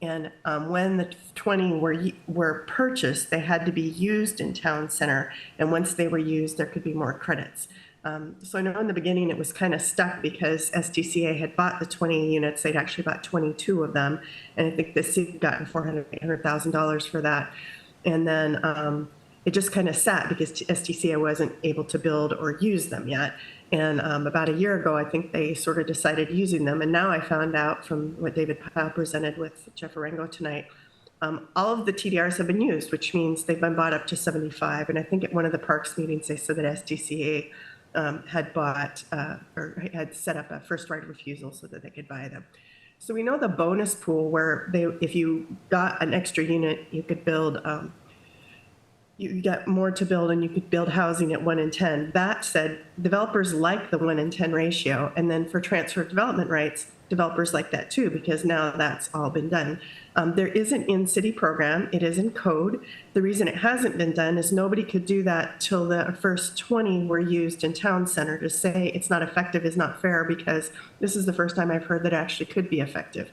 S5: And when the 20 were purchased, they had to be used in town center. And once they were used, there could be more credits. So I know in the beginning it was kind of stuck because STCA had bought the 20 units. They'd actually bought 22 of them. And I think the city got $400,000 for that. And then it just kind of sat because STCA wasn't able to build or use them yet. And about a year ago, I think they sort of decided using them. And now I found out from what David Powell presented with Jeff Arango tonight, all of the TDRs have been used, which means they've been bought up to 75. And I think at one of the parks meetings, they said that STCA had bought or had set up a first right of refusal so that they could buy them. So we know the bonus pool where if you got an extra unit, you could build you got more to build and you could build housing at 1 in 10. That said, developers like the 1 in 10 ratio. And then for transfer of development rights, developers like that too, because now that's all been done. There is an in-city program. It is in code. The reason it hasn't been done is nobody could do that till the first 20 were used in town center. To say it's not effective is not fair, because this is the first time I've heard that it actually could be effective.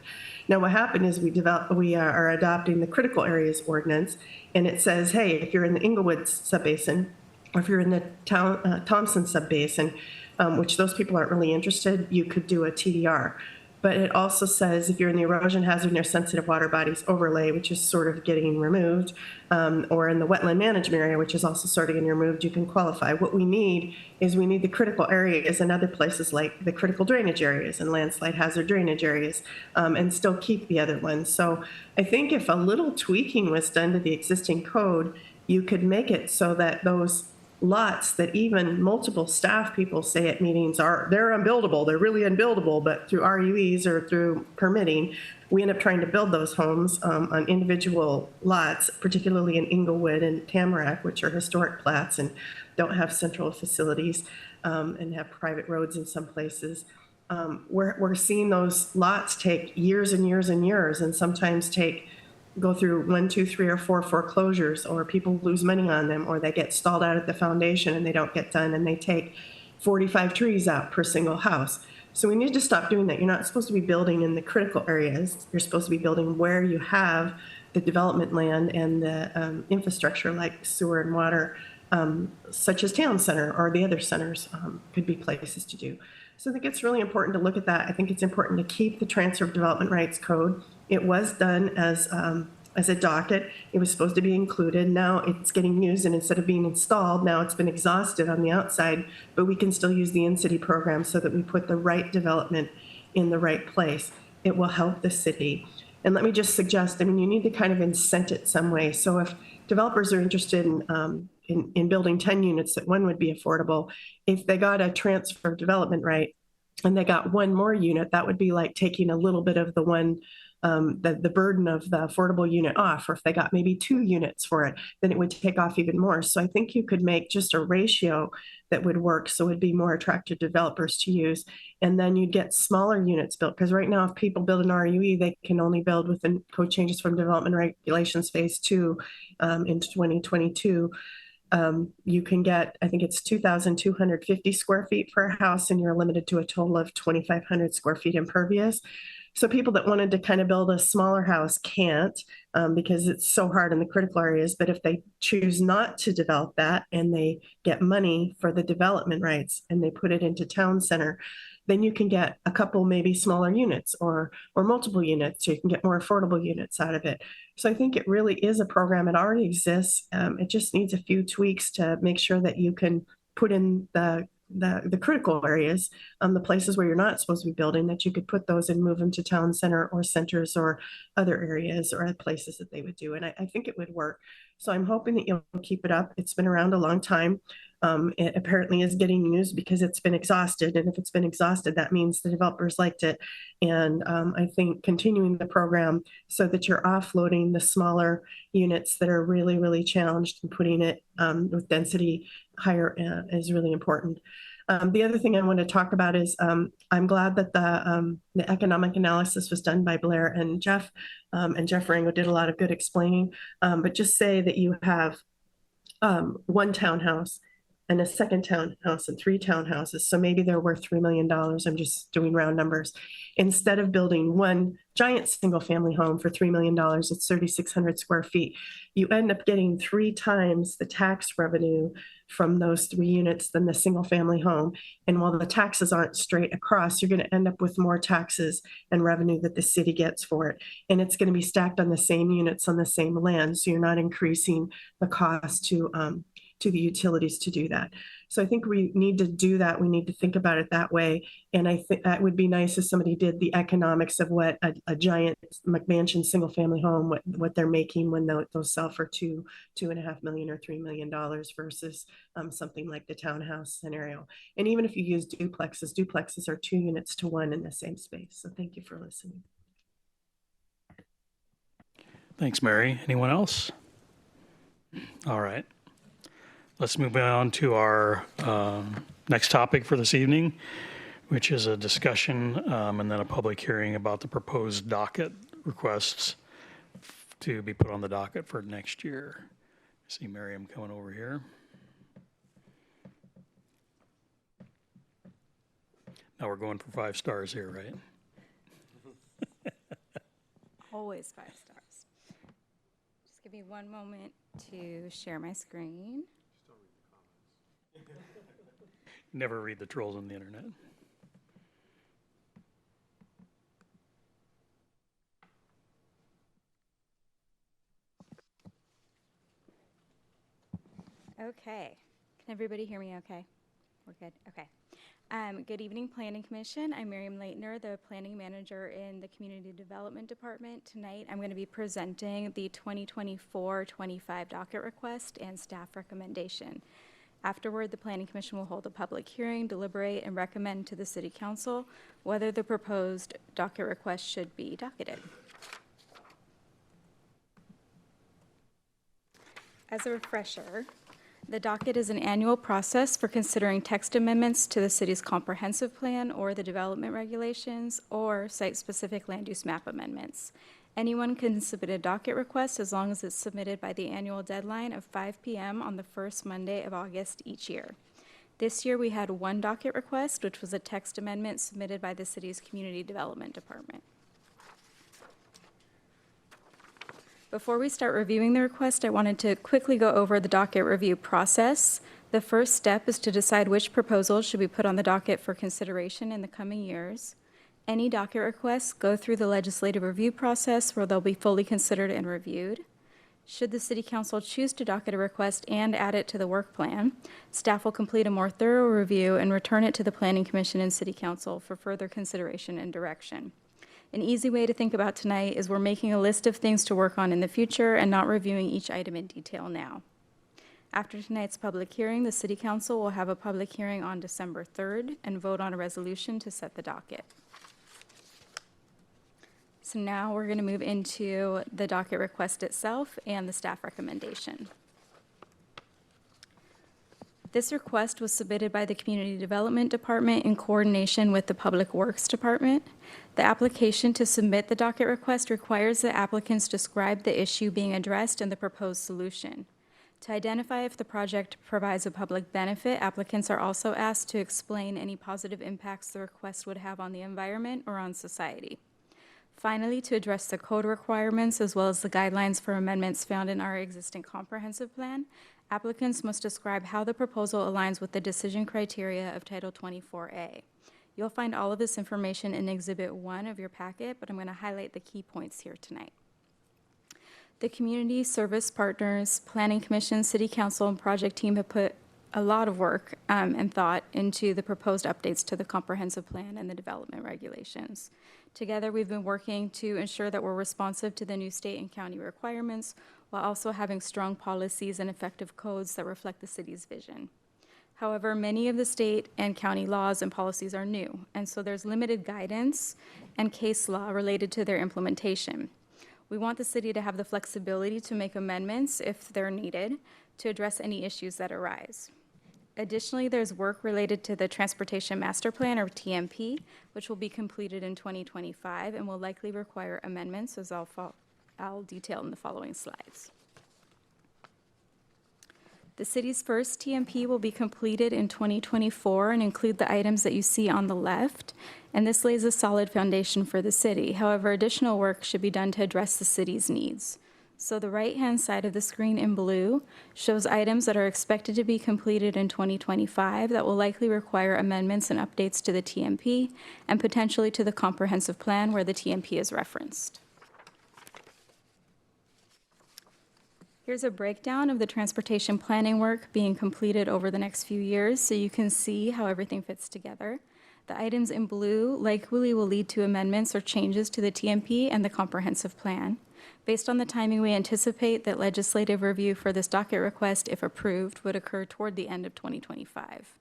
S5: Now, what happened is we are adopting the critical areas ordinance, and it says, hey, if you're in the Inglewood subbasin, or if you're in the Thompson subbasin, which those people aren't really interested, you could do a TDR. But it also says if you're in the erosion hazard near sensitive water bodies overlay, which is sort of getting removed, or in the wetland management area, which is also sort of getting removed, you can qualify. What we need is we need the critical areas and other places like the critical drainage areas and landslide hazard drainage areas, and still keep the other ones. So I think if a little tweaking was done to the existing code, you could make it so that those lots that even multiple staff people say at meetings they're unbuildable, they're really unbuildable, but through RUEs or through permitting, we end up trying to build those homes on individual lots, particularly in Inglewood and Tamarack, which are historic plats and don't have central facilities and have private roads in some places. We're seeing those lots take years and years and years, and sometimes go through 1, 2, 3, or 4 foreclosures, or people lose money on them, or they get stalled out at the foundation and they don't get done, and they take 45 trees out per single house. So we need to stop doing that. You're not supposed to be building in the critical areas. You're supposed to be building where you have the development land and the infrastructure like sewer and water, such as town center or the other centers could be places to do. So I think it's really important to look at that. I think it's important to keep the transfer of development rights code. It was done as a docket. It was supposed to be included. Now it's getting used, and instead of being installed, now it's been exhausted on the outside, but we can still use the in-city program so that we put the right development in the right place. It will help the city. And let me just suggest, you need to kind of incent it some way. So if developers are interested in building 10 units, that one would be affordable. If they got a transfer of development right and they got one more unit, that would be like taking a little bit of the one, the burden of the affordable unit off. Or if they got maybe 2 units for it, then it would take off even more. So I think you could make just a ratio that would work, so it'd be more attractive to developers to use. And then you'd get smaller units built, because right now if people build an RUE, they can only build within code changes from development regulations phase 2 in 2022. You can get, I think it's 2,250 square feet per house, and you're limited to a total of 2,500 square feet impervious. So people that wanted to kind of build a smaller house can't because it's so hard in the critical areas. But if they choose not to develop that and they get money for the development rights and they put it into town center, then you can get a couple maybe smaller units or multiple units, so you can get more affordable units out of it. So I think it really is a program. It already exists. It just needs a few tweaks to make sure that you can put in the critical areas, the places where you're not supposed to be building, that you could put those and move them to town center or centers or other areas or places that they would do. And I think it would work. So I'm hoping that you'll keep it up. It's been around a long time. It apparently is getting used because it's been exhausted. And if it's been exhausted, that means the developers liked it. And I think continuing the program so that you're offloading the smaller units that are really, really challenged and putting it with density higher is really important. The other thing I want to talk about is I'm glad that the economic analysis was done by Blair and Jeff Rango did a lot of good explaining. But just say that you have one townhouse and a second townhouse and 3 townhouses. So maybe they're worth $3 million. I'm just doing round numbers. Instead of building one giant single family home for $3 million, it's 3,600 square feet. You end up getting 3 times the tax revenue from those 3 units than the single family home. And while the taxes aren't straight across, you're going to end up with more taxes and revenue that the city gets for it. And it's going to be stacked on the same units on the same land. So you're not increasing the cost to the utilities to do that. So I think we need to do that. We need to think about it that way. And I think that would be nice if somebody did the economics of what a giant McMansion single family home, what they're making when those sell for $2.5 million or $3 million versus something like the townhouse scenario. And even if you use duplexes are 2 units to 1 in the same space. So thank you for listening.
S1: Thanks, Mary. Anyone else? All right. Let's move on to our next topic for this evening, which is a discussion and then a public hearing about the proposed docket requests to be put on the docket for next year. I see Miriam coming over here. Now we're going for 5 stars here, right?
S14: Always 5 stars. Just give me one moment to share my screen.
S1: Never read the trolls on the internet.
S14: Okay. Can everybody hear me okay? We're good? Okay. Good evening, Planning Commission. I'm Miriam Leitner, the Planning Manager in the Community Development Department. Tonight, I'm going to be presenting the 2024-25 docket request and staff recommendation. Afterward, the Planning Commission will hold a public hearing, deliberate, and recommend to the City Council whether the proposed docket request should be docketed. As a refresher, the docket is an annual process for considering text amendments to the city's comprehensive plan or the development regulations or site-specific land use map amendments. Anyone can submit a docket request as long as it's submitted by the annual deadline of 5 p.m. on the first Monday of August each year. This year, we had 1 docket request, which was a text amendment submitted by the city's Community Development Department. Before we start reviewing the request, I wanted to quickly go over the docket review process. The first step is to decide which proposals should be put on the docket for consideration in the coming years. Any docket requests go through the legislative review process where they'll be fully considered and reviewed. Should the City Council choose to docket a request and add it to the work plan, staff will complete a more thorough review and return it to the Planning Commission and City Council for further consideration and direction. An easy way to think about tonight is we're making a list of things to work on in the future and not reviewing each item in detail now. After tonight's public hearing, the City Council will have a public hearing on December 3rd and vote on a resolution to set the docket. So now we're going to move into the docket request itself and the staff recommendation. This request was submitted by the Community Development Department in coordination with the Public Works Department. The application to submit the docket request requires the applicants describe the issue being addressed and the proposed solution. To identify if the project provides a public benefit, applicants are also asked to explain any positive impacts the request would have on the environment or on society. Finally, to address the code requirements as well as the guidelines for amendments found in our existing comprehensive plan, applicants must describe how the proposal aligns with the decision criteria of Title 24A. You'll find all of this information in Exhibit 1 of your packet, but I'm going to highlight the key points here tonight. The community service partners, Planning Commission, City Council, and project team have put a lot of work and thought into the proposed updates to the comprehensive plan and the development regulations. Together, we've been working to ensure that we're responsive to the new state and county requirements while also having strong policies and effective codes that reflect the city's vision. However, many of the state and county laws and policies are new, and so there's limited guidance and case law related to their implementation. We want the city to have the flexibility to make amendments if they're needed to address any issues that arise. Additionally, there's work related to the Transportation Master Plan, or TMP, which will be completed in 2025 and will likely require amendments, as I'll detail in the following slides. The city's first TMP will be completed in 2024 and include the items that you see on the left, and this lays a solid foundation for the city. However, additional work should be done to address the city's needs. So the right-hand side of the screen in blue shows items that are expected to be completed in 2025 that will likely require amendments and updates to the TMP and potentially to the comprehensive plan where the TMP is referenced. Here's a breakdown of the transportation planning work being completed over the next few years so you can see how everything fits together. The items in blue likely will lead to amendments or changes to the TMP and the comprehensive plan. Based on the timing, we anticipate that legislative review for this docket request, if approved, would occur toward the end of 2025.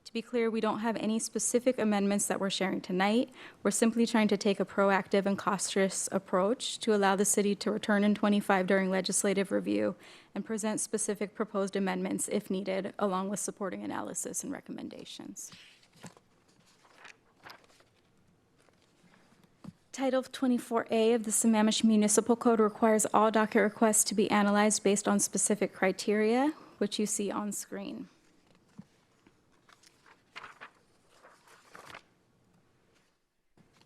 S14: To be clear, we don't have any specific amendments that we're sharing tonight. We're simply trying to take a proactive and cautious approach to allow the city to return in 25 during legislative review and present specific proposed amendments if needed, along with supporting analysis and recommendations. Title 24A of the Sammamish Municipal Code requires all docket requests to be analyzed based on specific criteria, which you see on screen.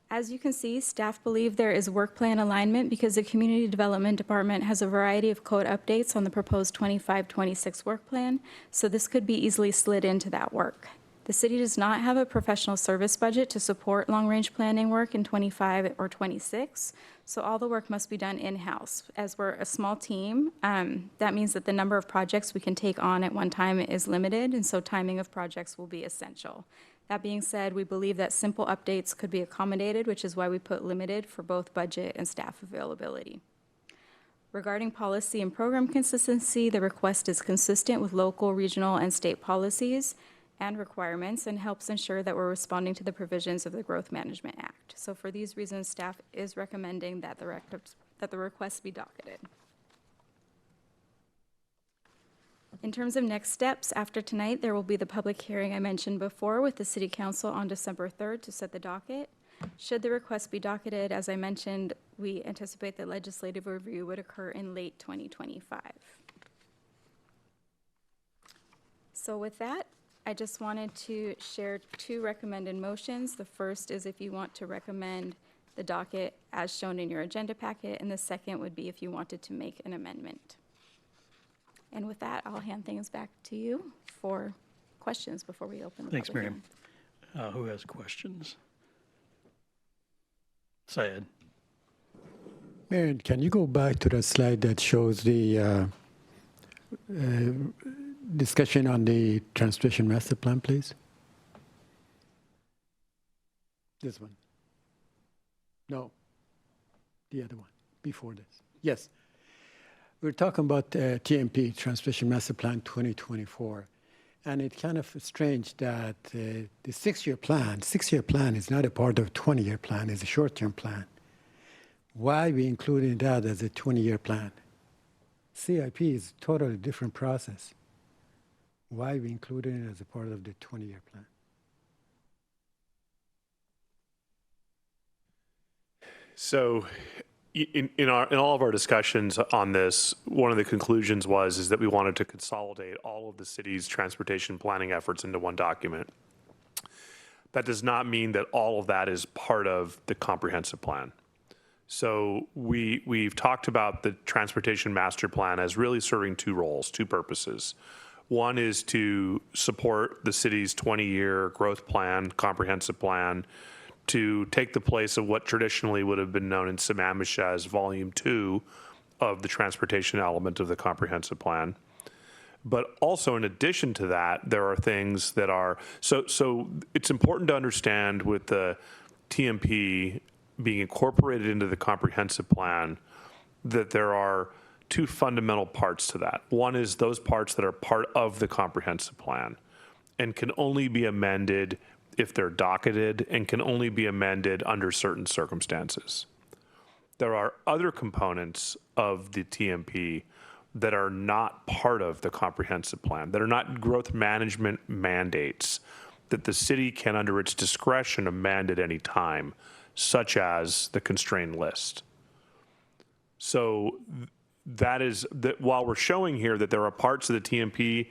S14: As you can see, staff believe there is work plan alignment because the Community Development Department has a variety of code updates on the proposed 25-26 work plan, so this could be easily slid into that work. The city does not have a professional service budget to support long-range planning work in 25 or 26, so all the work must be done in-house. As we're a small team, that means that the number of projects we can take on at one time is limited, and so timing of projects will be essential. That being said, we believe that simple updates could be accommodated, which is why we put limited for both budget and staff availability. Regarding policy and program consistency, the request is consistent with local, regional, and state policies and requirements and helps ensure that we're responding to the provisions of the Growth Management Act. So for these reasons, staff is recommending that the request be docketed. In terms of next steps, after tonight, there will be the public hearing I mentioned before with the City Council on December 3rd to set the docket. Should the request be docketed, as I mentioned, we anticipate that legislative review would occur in late 2025. So with that, I just wanted to share two recommended motions. The first is if you want to recommend the docket as shown in your agenda packet, and the second would be if you wanted to make an amendment. And with that, I'll hand things back to you for questions before we open the
S1: Thanks,
S14: public
S1: Miriam.
S14: hearing.
S1: Who has questions? Syed.
S9: Marion, can you go back to the slide that shows the discussion on the transportation master plan, please? This one. No, the other one, before this. Yes. We're talking about TMP, Transportation Master Plan 2024. And it's kind of strange that the six-year plan is not a part of a 20-year plan, it's a short-term plan. Why we including that as a 20-year plan? CIP is a totally different process. Why we including it as a part of the 20-year plan?
S11: So in all of our discussions on this, one of the conclusions is that we wanted to consolidate all of the city's transportation planning efforts into one document. That does not mean that all of that is part of the comprehensive plan. So we've talked about the transportation master plan as really serving two roles, two purposes. One is to support the city's 20-year growth plan, comprehensive plan, to take the place of what traditionally would have been known in Sammamish as Volume 2 of the transportation element of the comprehensive plan. But also, in addition to that, there are things that are, so it's important to understand with the TMP being incorporated into the comprehensive plan that there are two fundamental parts to that. One is those parts that are part of the comprehensive plan and can only be amended if they're docketed and can only be amended under certain circumstances. There are other components of the TMP that are not part of the comprehensive plan, that are not growth management mandates that the city can, under its discretion, amend at any time, such as the constrained list. So that is that while we're showing here that there are parts of the TMP,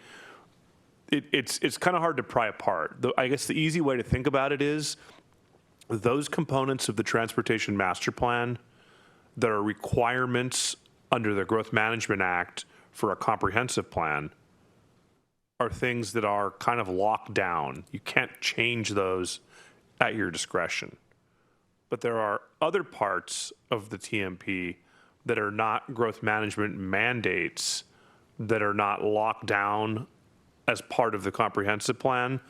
S11: it's kind of hard to pry apart. I guess the easy way to think about it is those components of the transportation master plan that are requirements under the Growth Management Act for a comprehensive plan are things that are kind of locked down. You can't change those at your discretion. But there are other parts of the TMP that are not growth management mandates, that are not locked down as part of the comprehensive plan,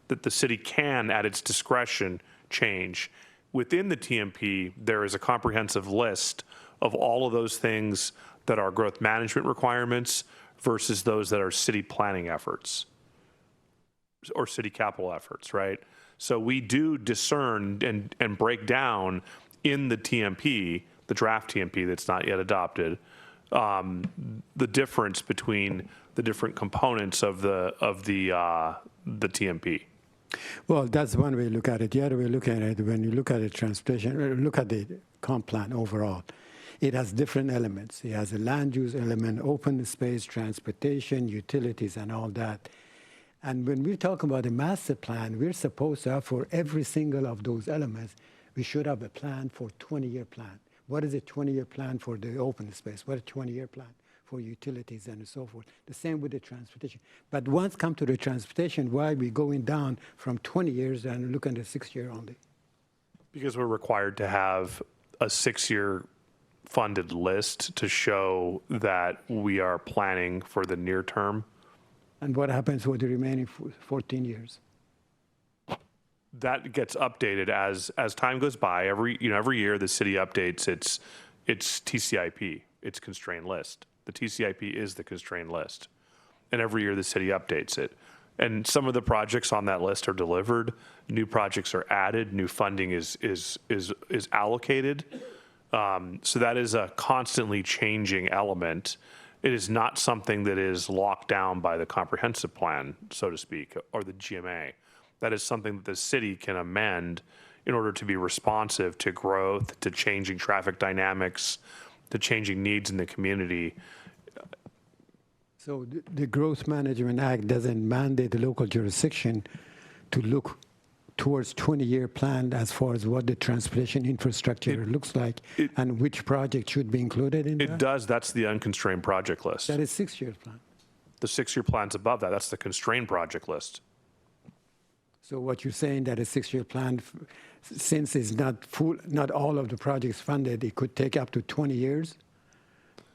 S11: that the city can, at its discretion, change. Within the TMP, there is a comprehensive list of all of those things that are growth management requirements versus those that are city planning efforts or city capital efforts, right? So we do discern and break down in the TMP, the draft TMP that's not yet adopted, the difference between the different components of the TMP.
S9: Well, that's one way to look at it. The other way to look at it, when you look at the transportation, look at the comp plan overall. It has different elements. It has a land use element, open space, transportation, utilities, and all that. And when we talk about the master plan, we're supposed to have for every single of those elements, we should have a plan for 20-year plan. What is a 20-year plan for the open space? What is a 20-year plan for utilities and so forth? The same with the transportation. But once come to the transportation, why are we going down from 20 years and look at the 6-year only?
S11: Because we're required to have a 6-year funded list to show that we are planning for the near term.
S9: And what happens with the remaining 14 years?
S11: That gets updated as time goes by. Every year the city updates its TCIP, its constrained list. The TCIP is the constrained list, and every year the city updates it. And some of the projects on that list are delivered. New projects are added. New funding is allocated. So that is a constantly changing element. It is not something that is locked down by the comprehensive plan, so to speak, or the GMA. That is something that the city can amend in order to be responsive to growth, to changing traffic dynamics, to changing needs in the community.
S9: So the Growth Management Act doesn't mandate the local jurisdiction to look towards 20-year plan as far as what the transportation infrastructure looks like and which project should be included in that?
S11: It does. That's the unconstrained project list.
S9: That is 6-year plan.
S11: The 6-year plan's above that. That's the constrained project list.
S9: So what you're saying that a 6-year plan, since it's not full, not all of the projects funded, it could take up to 20 years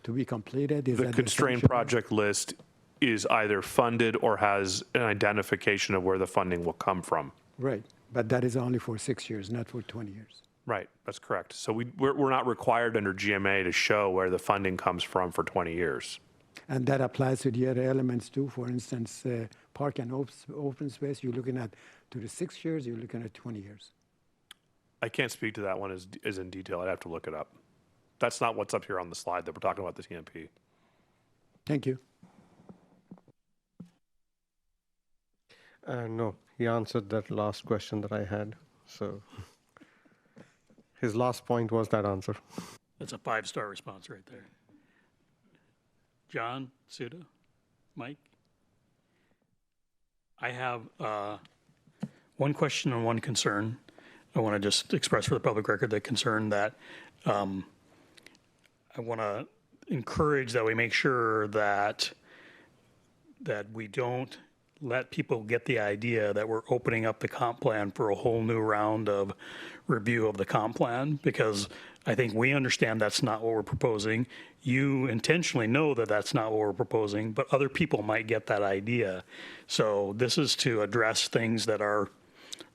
S9: to be completed? Is
S11: The
S9: that
S11: constrained
S9: assumption?
S11: project list is either funded or has an identification of where the funding will come from.
S9: Right, but that is only for 6 years, not for 20 years.
S11: Right, that's correct. So we're not required under GMA to show where the funding comes from for 20 years.
S9: And that applies to the other elements too. For instance, park and open space, you're looking at to the 6 years, you're looking at 20 years.
S11: I can't speak to that one as in detail. I'd have to look it up. That's not what's up here on the slide that we're talking about the TMP.
S9: Thank you.
S8: No, he answered that last question that I had. So his last point was that answer.
S1: That's a 5-star response right there. John, Suda, Mike? I have one question and one concern. I want to just express for the public record the concern that I want to encourage that we make sure that we don't let people get the idea that we're opening up the comp plan for a whole new round of review of the comp plan, because I think we understand that's not what we're proposing. You intentionally know that that's not what we're proposing, but other people might get that idea. So this is to address things that are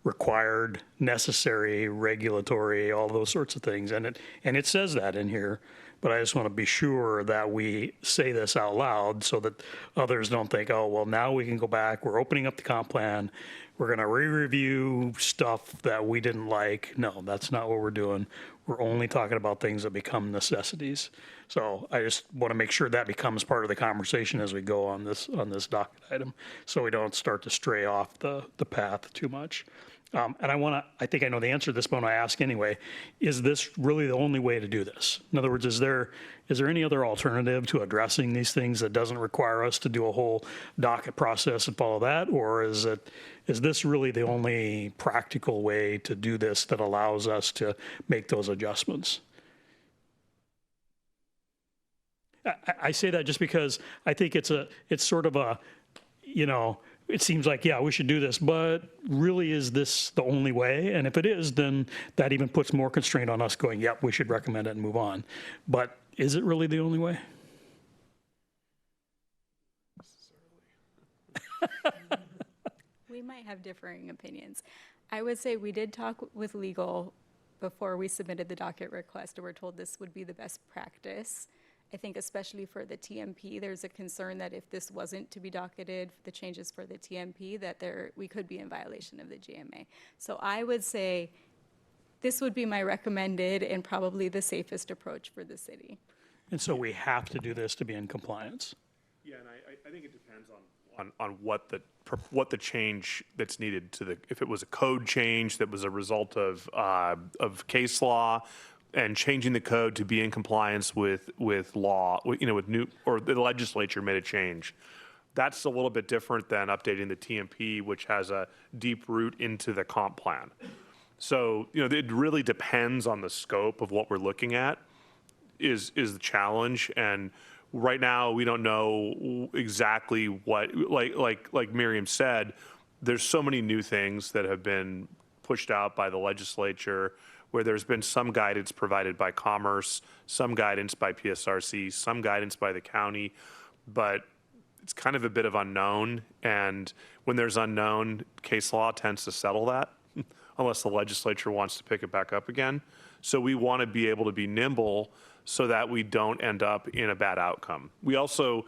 S1: required, necessary, regulatory, all those sorts of things. And it says that in here, but I just want to be sure that we say this out loud so that others don't think, oh, well, now we can go back, we're opening up the comp plan, we're going to re-review stuff that we didn't like. No, that's not what we're doing. We're only talking about things that become necessities. So I just want to make sure that becomes part of the conversation as we go on this docket item, so we don't start to stray off the path too much. And I think I know the answer to this, but I want to ask anyway, is this really the only way to do this? In other words, is there any other alternative to addressing these things that doesn't require us to do a whole docket process and follow that? Or is this really the only practical way to do this that allows us to make those adjustments? I say that just because I think it's sort of a, it seems like, yeah, we should do this, but really, is this the only way? And if it is, then that even puts more constraint on us going, yep, we should recommend it and move on. But is it really the only way?
S14: We might have differing opinions. I would say we did talk with legal before we submitted the docket request, and we're told this would be the best practice. I think especially for the TMP, there's a concern that if this wasn't to be docketed, the changes for the TMP, that we could be in violation of the GMA. So I would say this would be my recommended and probably the safest approach for the city.
S1: And so we have to do this to be in compliance.
S11: Yeah, and I think it depends on what the change that's needed if it was a code change that was a result of case law, and changing the code to be in compliance with law, with new, or the legislature made a change. That's a little bit different than updating the TMP, which has a deep root into the comp plan. So, it really depends on the scope of what we're looking at is the challenge. And right now we don't know exactly what, like Miriam said, there's so many new things that have been pushed out by the legislature, where there's been some guidance provided by Commerce, some guidance by PSRC, some guidance by the county, but it's kind of a bit of unknown. And when there's unknown, case law tends to settle that unless the legislature wants to pick it back up again. So we want to be able to be nimble so that we don't end up in a bad outcome. We also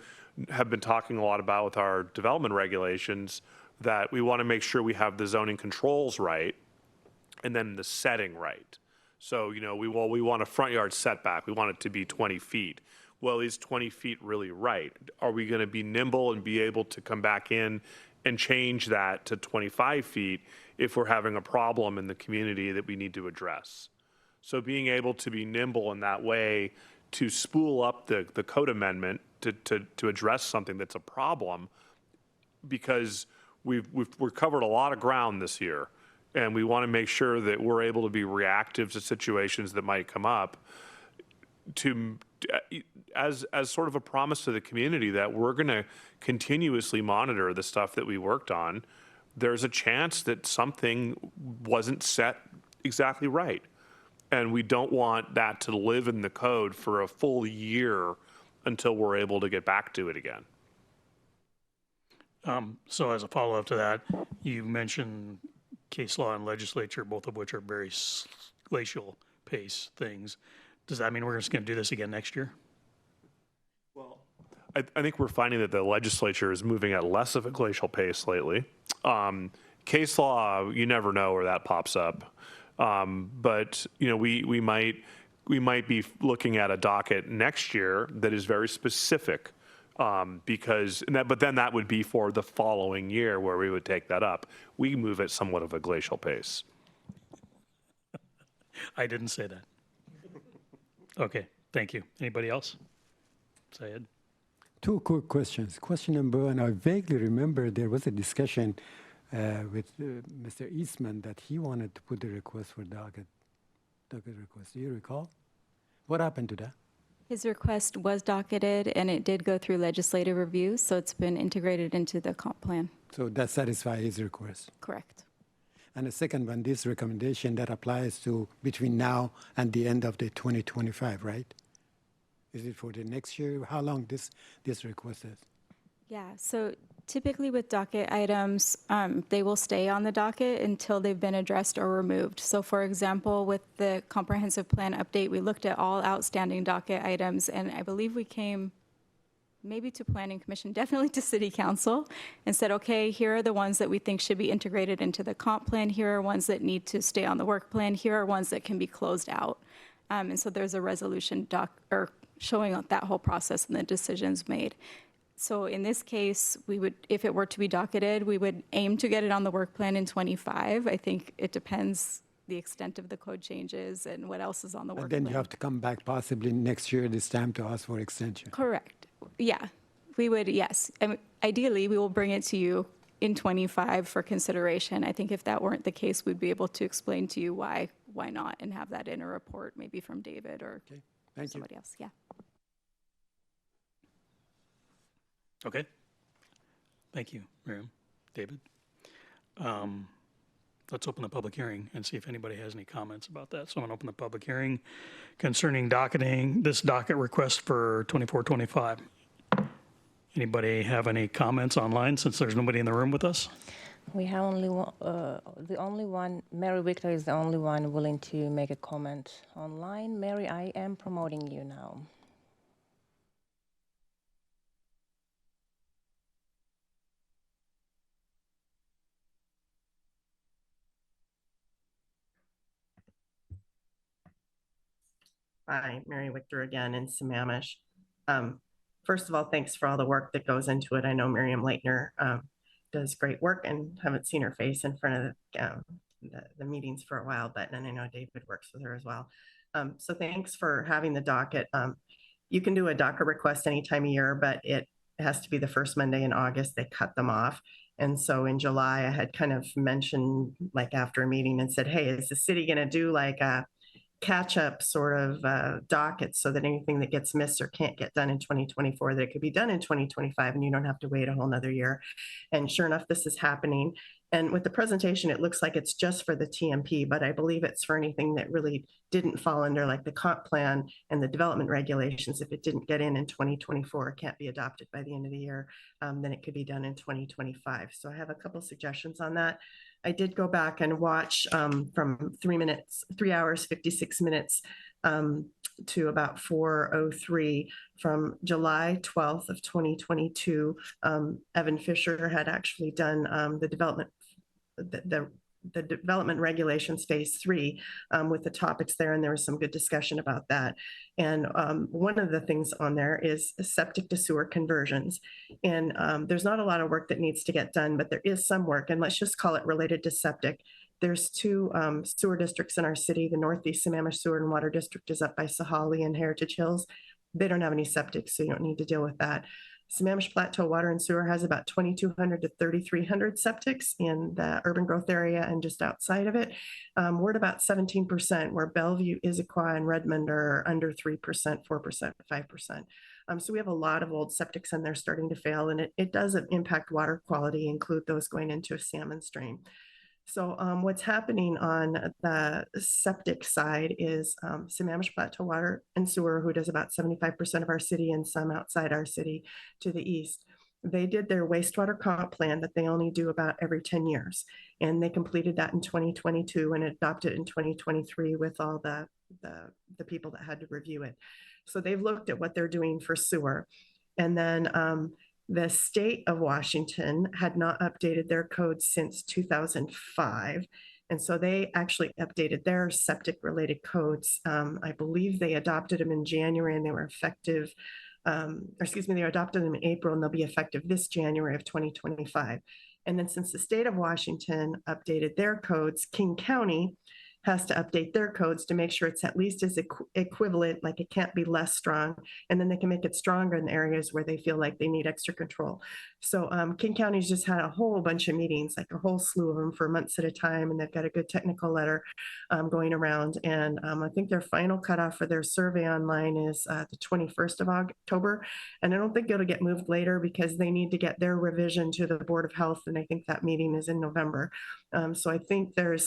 S11: have been talking a lot about with our development regulations that we want to make sure we have the zoning controls right, and then the setting right. So, we want a front yard setback. We want it to be 20 feet. Well, is 20 feet really right? Are we going to be nimble and be able to come back in and change that to 25 feet if we're having a problem in the community that we need to address? So being able to be nimble in that way to spool up the code amendment to address something that's a problem, because we've covered a lot of ground this year. And we want to make sure that we're able to be reactive to situations that might come up, as sort of a promise to the community that we're going to continuously monitor the stuff that we worked on. There's a chance that something wasn't set exactly right. And we don't want that to live in the code for a full year until we're able to get back to it again.
S1: So as a follow-up to that, you mentioned case law and legislature, both of which are very glacial pace things. Does that mean we're just going to do this again next year?
S11: Well, I think we're finding that the legislature is moving at less of a glacial pace lately. Case law, you never know where that pops up. But we might be looking at a docket next year that is very specific. But then that would be for the following year where we would take that up. We move at somewhat of a glacial pace.
S1: I didn't say that. Okay, thank you. Anybody else? Syed?
S9: Two quick questions. Question number one, I vaguely remember there was a discussion with Mr. Eastman that he wanted to put the request for docket request. Do you recall? What happened to that?
S14: His request was docketed, and it did go through legislative review, so it's been integrated into the comp plan.
S9: So that satisfies his request.
S14: Correct.
S9: And the second one, this recommendation that applies to between now and the end of the 2025, right? Is it for the next year? How long this request is?
S14: Yeah, so typically with docket items, they will stay on the docket until they've been addressed or removed. So for example, with the comprehensive plan update, we looked at all outstanding docket items, and I believe we came maybe to Planning Commission, definitely to City Council, and said, okay, here are the ones that we think should be integrated into the comp plan. Here are ones that need to stay on the work plan. Here are ones that can be closed out. And so there's a resolution showing that whole process and the decisions made. So in this case, we would, if it were to be docketed, we would aim to get it on the work plan in 25. I think it depends the extent of the code changes and what else is on the work
S9: And then
S14: plan.
S9: you have to come back possibly next year this time to ask for extension.
S14: Correct. Yeah, we would, yes. Ideally, we will bring it to you in 25 for consideration. I think if that weren't the case, we'd be able to explain to you why not, and have that in a report, maybe from David or somebody else. Yeah.
S1: Okay. Thank you, Miriam. David? Let's open the public hearing and see if anybody has any comments about that. So I'm going to open the public hearing concerning docketing, this docket request for 2425. Anybody have any comments online since there's nobody in the room with us?
S4: We have only one, the only one, Mary Victor is the only one willing to make a comment online. Mary, I am promoting you now.
S5: Hi, Mary Victor again in Sammamish. First of all, thanks for all the work that goes into it. I know Miriam Leitner does great work, and haven't seen her face in front of the meetings for a while, but and I know David works with her as well. So thanks for having the docket. You can do a docket request any time of year, but it has to be the first Monday in August. They cut them off. And so in July, I had kind of mentioned, like after a meeting, and said, hey, is the city going to do like a catch-up sort of docket so that anything that gets missed or can't get done in 2024, that it could be done in 2025 and you don't have to wait a whole nother year. And sure enough, this is happening. And with the presentation, it looks like it's just for the TMP, but I believe it's for anything that really didn't fall under like the comp plan and the development regulations. If it didn't get in 2024, it can't be adopted by the end of the year, then it could be done in 2025. So I have a couple suggestions on that. I did go back and watch from 3 hours, 56 minutes to about 4:03 from July 12th of 2022. Evan Fisher had actually done the development regulations phase 3 with the topics there, and there was some good discussion about that. And one of the things on there is septic to sewer conversions. And there's not a lot of work that needs to get done, but there is some work, and let's just call it related to septic. There's 2 sewer districts in our city. The Northeast Sammamish Sewer and Water District is up by Sahali and Heritage Hills. They don't have any septic, so you don't need to deal with that. Sammamish Plateau Water and Sewer has about 2,200 to 3,300 septics in the urban growth area and just outside of it. We're at about 17%, where Bellevue, Issaquah, and Redmond are under 3%, 4%, 5%. So we have a lot of old septics and they're starting to fail, and it does impact water quality, include those going into a salmon stream. So what's happening on the septic side is Sammamish Plateau Water and Sewer, who does about 75% of our city and some outside our city to the east. They did their wastewater comp plan that they only do about every 10 years. And they completed that in 2022 and adopted in 2023 with all the people that had to review it. So they've looked at what they're doing for sewer. And then the state of Washington had not updated their code since 2005. And so they actually updated their septic related codes. I believe they adopted them in January and they were effective, they adopted them in April and they'll be effective this January of 2025. And then since the state of Washington updated their codes, King County has to update their codes to make sure it's at least as equivalent, like it can't be less strong. And then they can make it stronger in areas where they feel like they need extra control. So King County's just had a whole bunch of meetings, like a whole slew of them for months at a time. And they've got a good technical letter going around. And I think their final cutoff for their survey online is the 21st of October. And I don't think it'll get moved later because they need to get their revision to the Board of Health. And I think that meeting is in November. So I think they're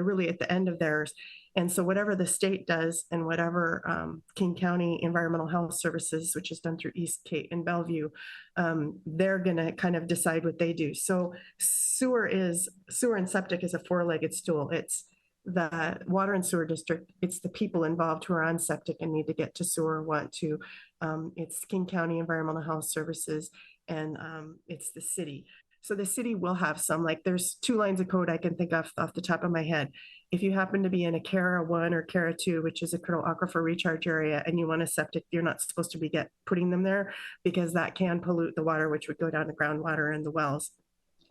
S5: really at the end of theirs. And so whatever the state does and whatever King County Environmental Health Services, which is done through Eastgate and Bellevue, they're going to kind of decide what they do. So sewer and septic is a four-legged stool. It's the water and sewer district. It's the people involved who are on septic and need to get to sewer, want to. It's King County Environmental Health Services, and it's the city. So the city will have some, like there's 2 lines of code I can think of off the top of my head. If you happen to be in a CARA 1 or CARA 2, which is a critical aquifer recharge area, and you want a septic, you're not supposed to be putting them there because that can pollute the water, which would go down to groundwater and the wells.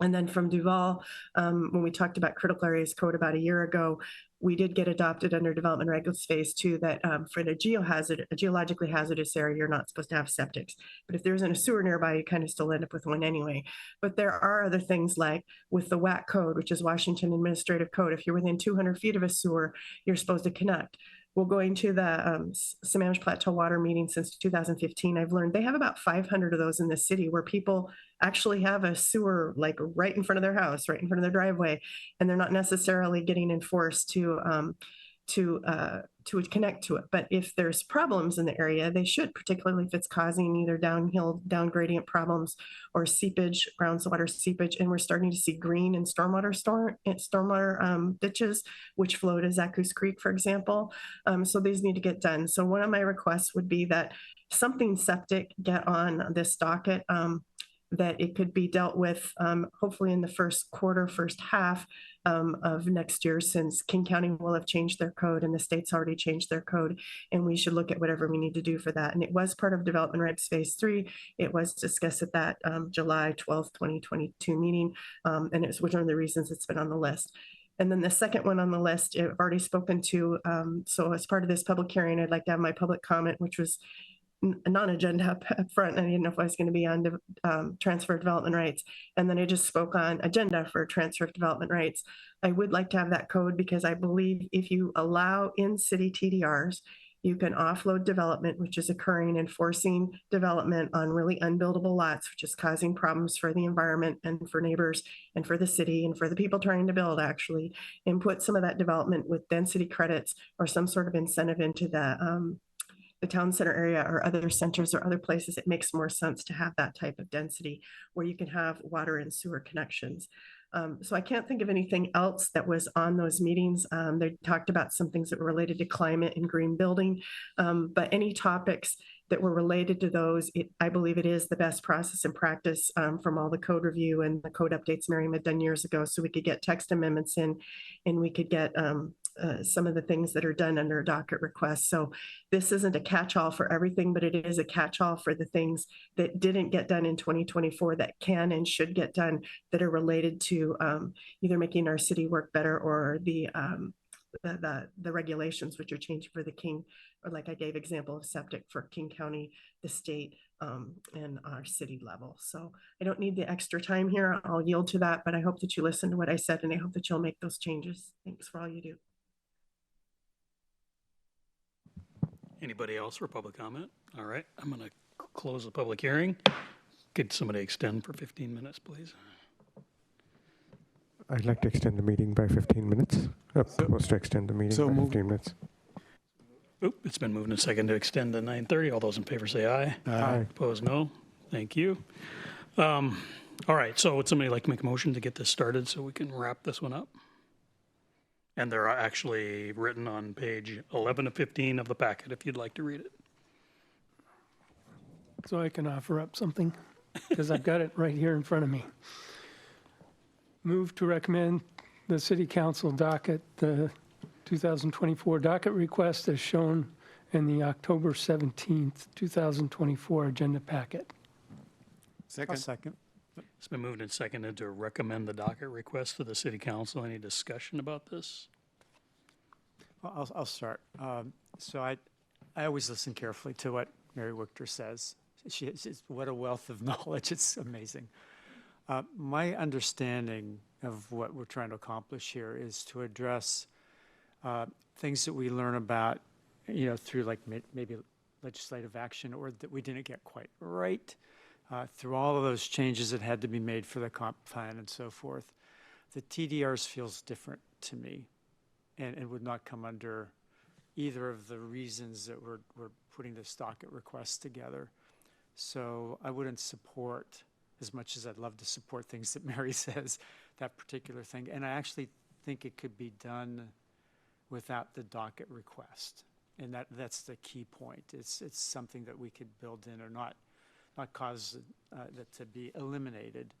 S5: And then from Duval, when we talked about critical areas code about a year ago, we did get adopted under development regulations phase 2 that for the geologically hazardous area, you're not supposed to have septics. But if there isn't a sewer nearby, you kind of still end up with one anyway. But there are other things like with the WAC code, which is Washington Administrative Code, if you're within 200 feet of a sewer, you're supposed to connect. Well, going to the Sammamish Plateau Water meeting since 2015, I've learned they have about 500 of those in the city where people actually have a sewer like right in front of their house, right in front of their driveway, and they're not necessarily getting enforced to connect to it. But if there's problems in the area, they should, particularly if it's causing either downhill, down gradient problems or seepage, groundwater seepage. And we're starting to see green and stormwater ditches, which flow to Zaccoos Creek, for example. So these need to get done. So one of my requests would be that something septic get on this docket, that it could be dealt with hopefully in the first half of next year, since King County will have changed their code and the state's already changed their code, and we should look at whatever we need to do for that. And it was part of development regs phase 3. It was discussed at that July 12th, 2022 meeting, and it's one of the reasons it's been on the list. And then the second one on the list, I've already spoken to, so as part of this public hearing, I'd like to have my public comment, which was non-agenda up front. I didn't know if I was going to be on transfer of development rights. And then I just spoke on agenda for transfer of development rights. I would like to have that code because I believe if you allow in-city TDRs, you can offload development, which is occurring and forcing development on really unbuildable lots, which is causing problems for the environment and for neighbors and for the city and for the people trying to build, actually, and put some of that development with density credits or some sort of incentive into the town center area or other centers or other places. It makes more sense to have that type of density where you can have water and sewer connections. So I can't think of anything else that was on those meetings. They talked about some things that were related to climate and green building, but any topics that were related to those, I believe it is the best process and practice from all the code review and the code updates Miriam had done years ago, so we could get text amendments in and we could get some of the things that are done under a docket request. So this isn't a catch-all for everything, but it is a catch-all for the things that didn't get done in 2024 that can and should get done, that are related to either making our city work better or the regulations, which are changing for the King, or like I gave example of septic for King County, the state, and our city level. So I don't need the extra time here. I'll yield to that, but I hope that you listen to what I said and I hope that you'll make those changes. Thanks for all you do.
S1: Anybody else for public comment? All right, I'm going to close the public hearing. Could somebody extend for 15 minutes, please?
S8: I'd like to extend the meeting by 15 minutes. Propose to extend the meeting by 15 minutes.
S1: Oop, it's been moved and seconded to extend to 9:30. All those in favor say aye.
S8: Aye.
S1: Opposed, no. Thank you. All right, so would somebody like to make a motion to get this started so we can wrap this one up? And they're actually written on page 11 to 15 of the packet if you'd like to read it.
S2: So I can offer up something, because I've got it right here in front of me. Move to recommend the city council docket, the 2024 docket request as shown in the October 17th, 2024 agenda packet.
S12: Second.
S1: It's been moved and seconded to recommend the docket request to the city council. Any discussion about this?
S12: I'll start. So I always listen carefully to what Mary Wichter says. What a wealth of knowledge. It's amazing. My understanding of what we're trying to accomplish here is to address things that we learn about, through like maybe legislative action or that we didn't get quite right, through all of those changes that had to be made for the comp plan and so forth. The TDRs feels different to me and would not come under either of the reasons that we're putting this docket request together. So I wouldn't support, as much as I'd love to support things that Mary says, that particular thing. And I actually think it could be done without the docket request. And that's the key point. It's something that we could build in or not cause that to be eliminated.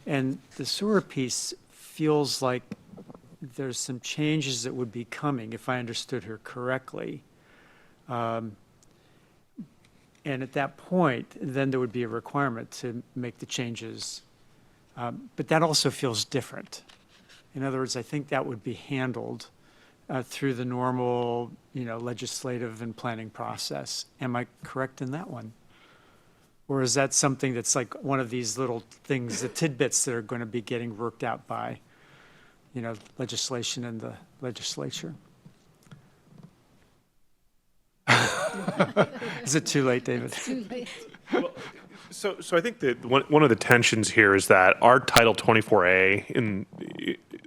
S12: And the sewer piece feels like there's some changes that would be coming, if I understood her correctly. And at that point, then there would be a requirement to make the changes. But that also feels different. In other words, I think that would be handled through the normal, legislative and planning process. Am I correct in that one? Or is that something that's like one of these little things, the tidbits that are going to be getting worked out by, legislation in the legislature? Is it too late, David?
S13: Too late.
S11: So I think that one of the tensions here is that our Title 24A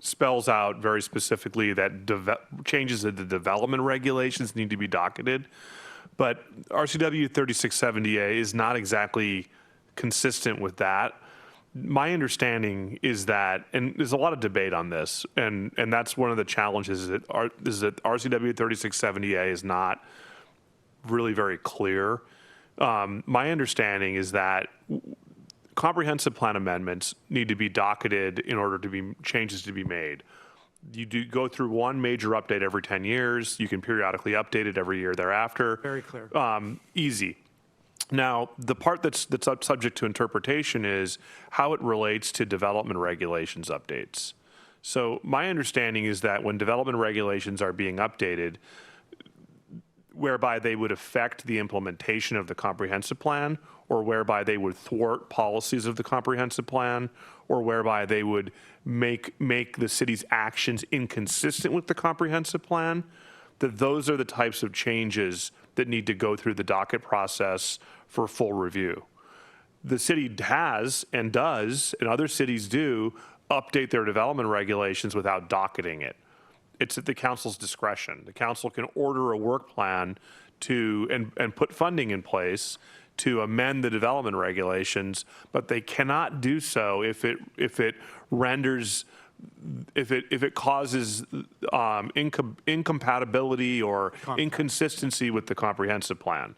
S11: spells out very specifically that changes in the development regulations need to be docketed. But RCW 3670A is not exactly consistent with that. My understanding is that, and there's a lot of debate on this, and that's one of the challenges is that RCW 3670A is not really very clear. My understanding is that comprehensive plan amendments need to be docketed in order to be changes to be made. You do go through one major update every 10 years. You can periodically update it every year thereafter.
S12: Very clear.
S11: Easy. Now, the part that's subject to interpretation is how it relates to development regulations updates. So my understanding is that when development regulations are being updated, whereby they would affect the implementation of the comprehensive plan, or whereby they would thwart policies of the comprehensive plan, or whereby they would make the city's actions inconsistent with the comprehensive plan, that those are the types of changes that need to go through the docket process for full review. The city has and does, and other cities do, update their development regulations without docketing it. It's at the council's discretion. The council can order a work plan and put funding in place to amend the development regulations, but they cannot do so if it causes incompatibility or inconsistency with the comprehensive plan.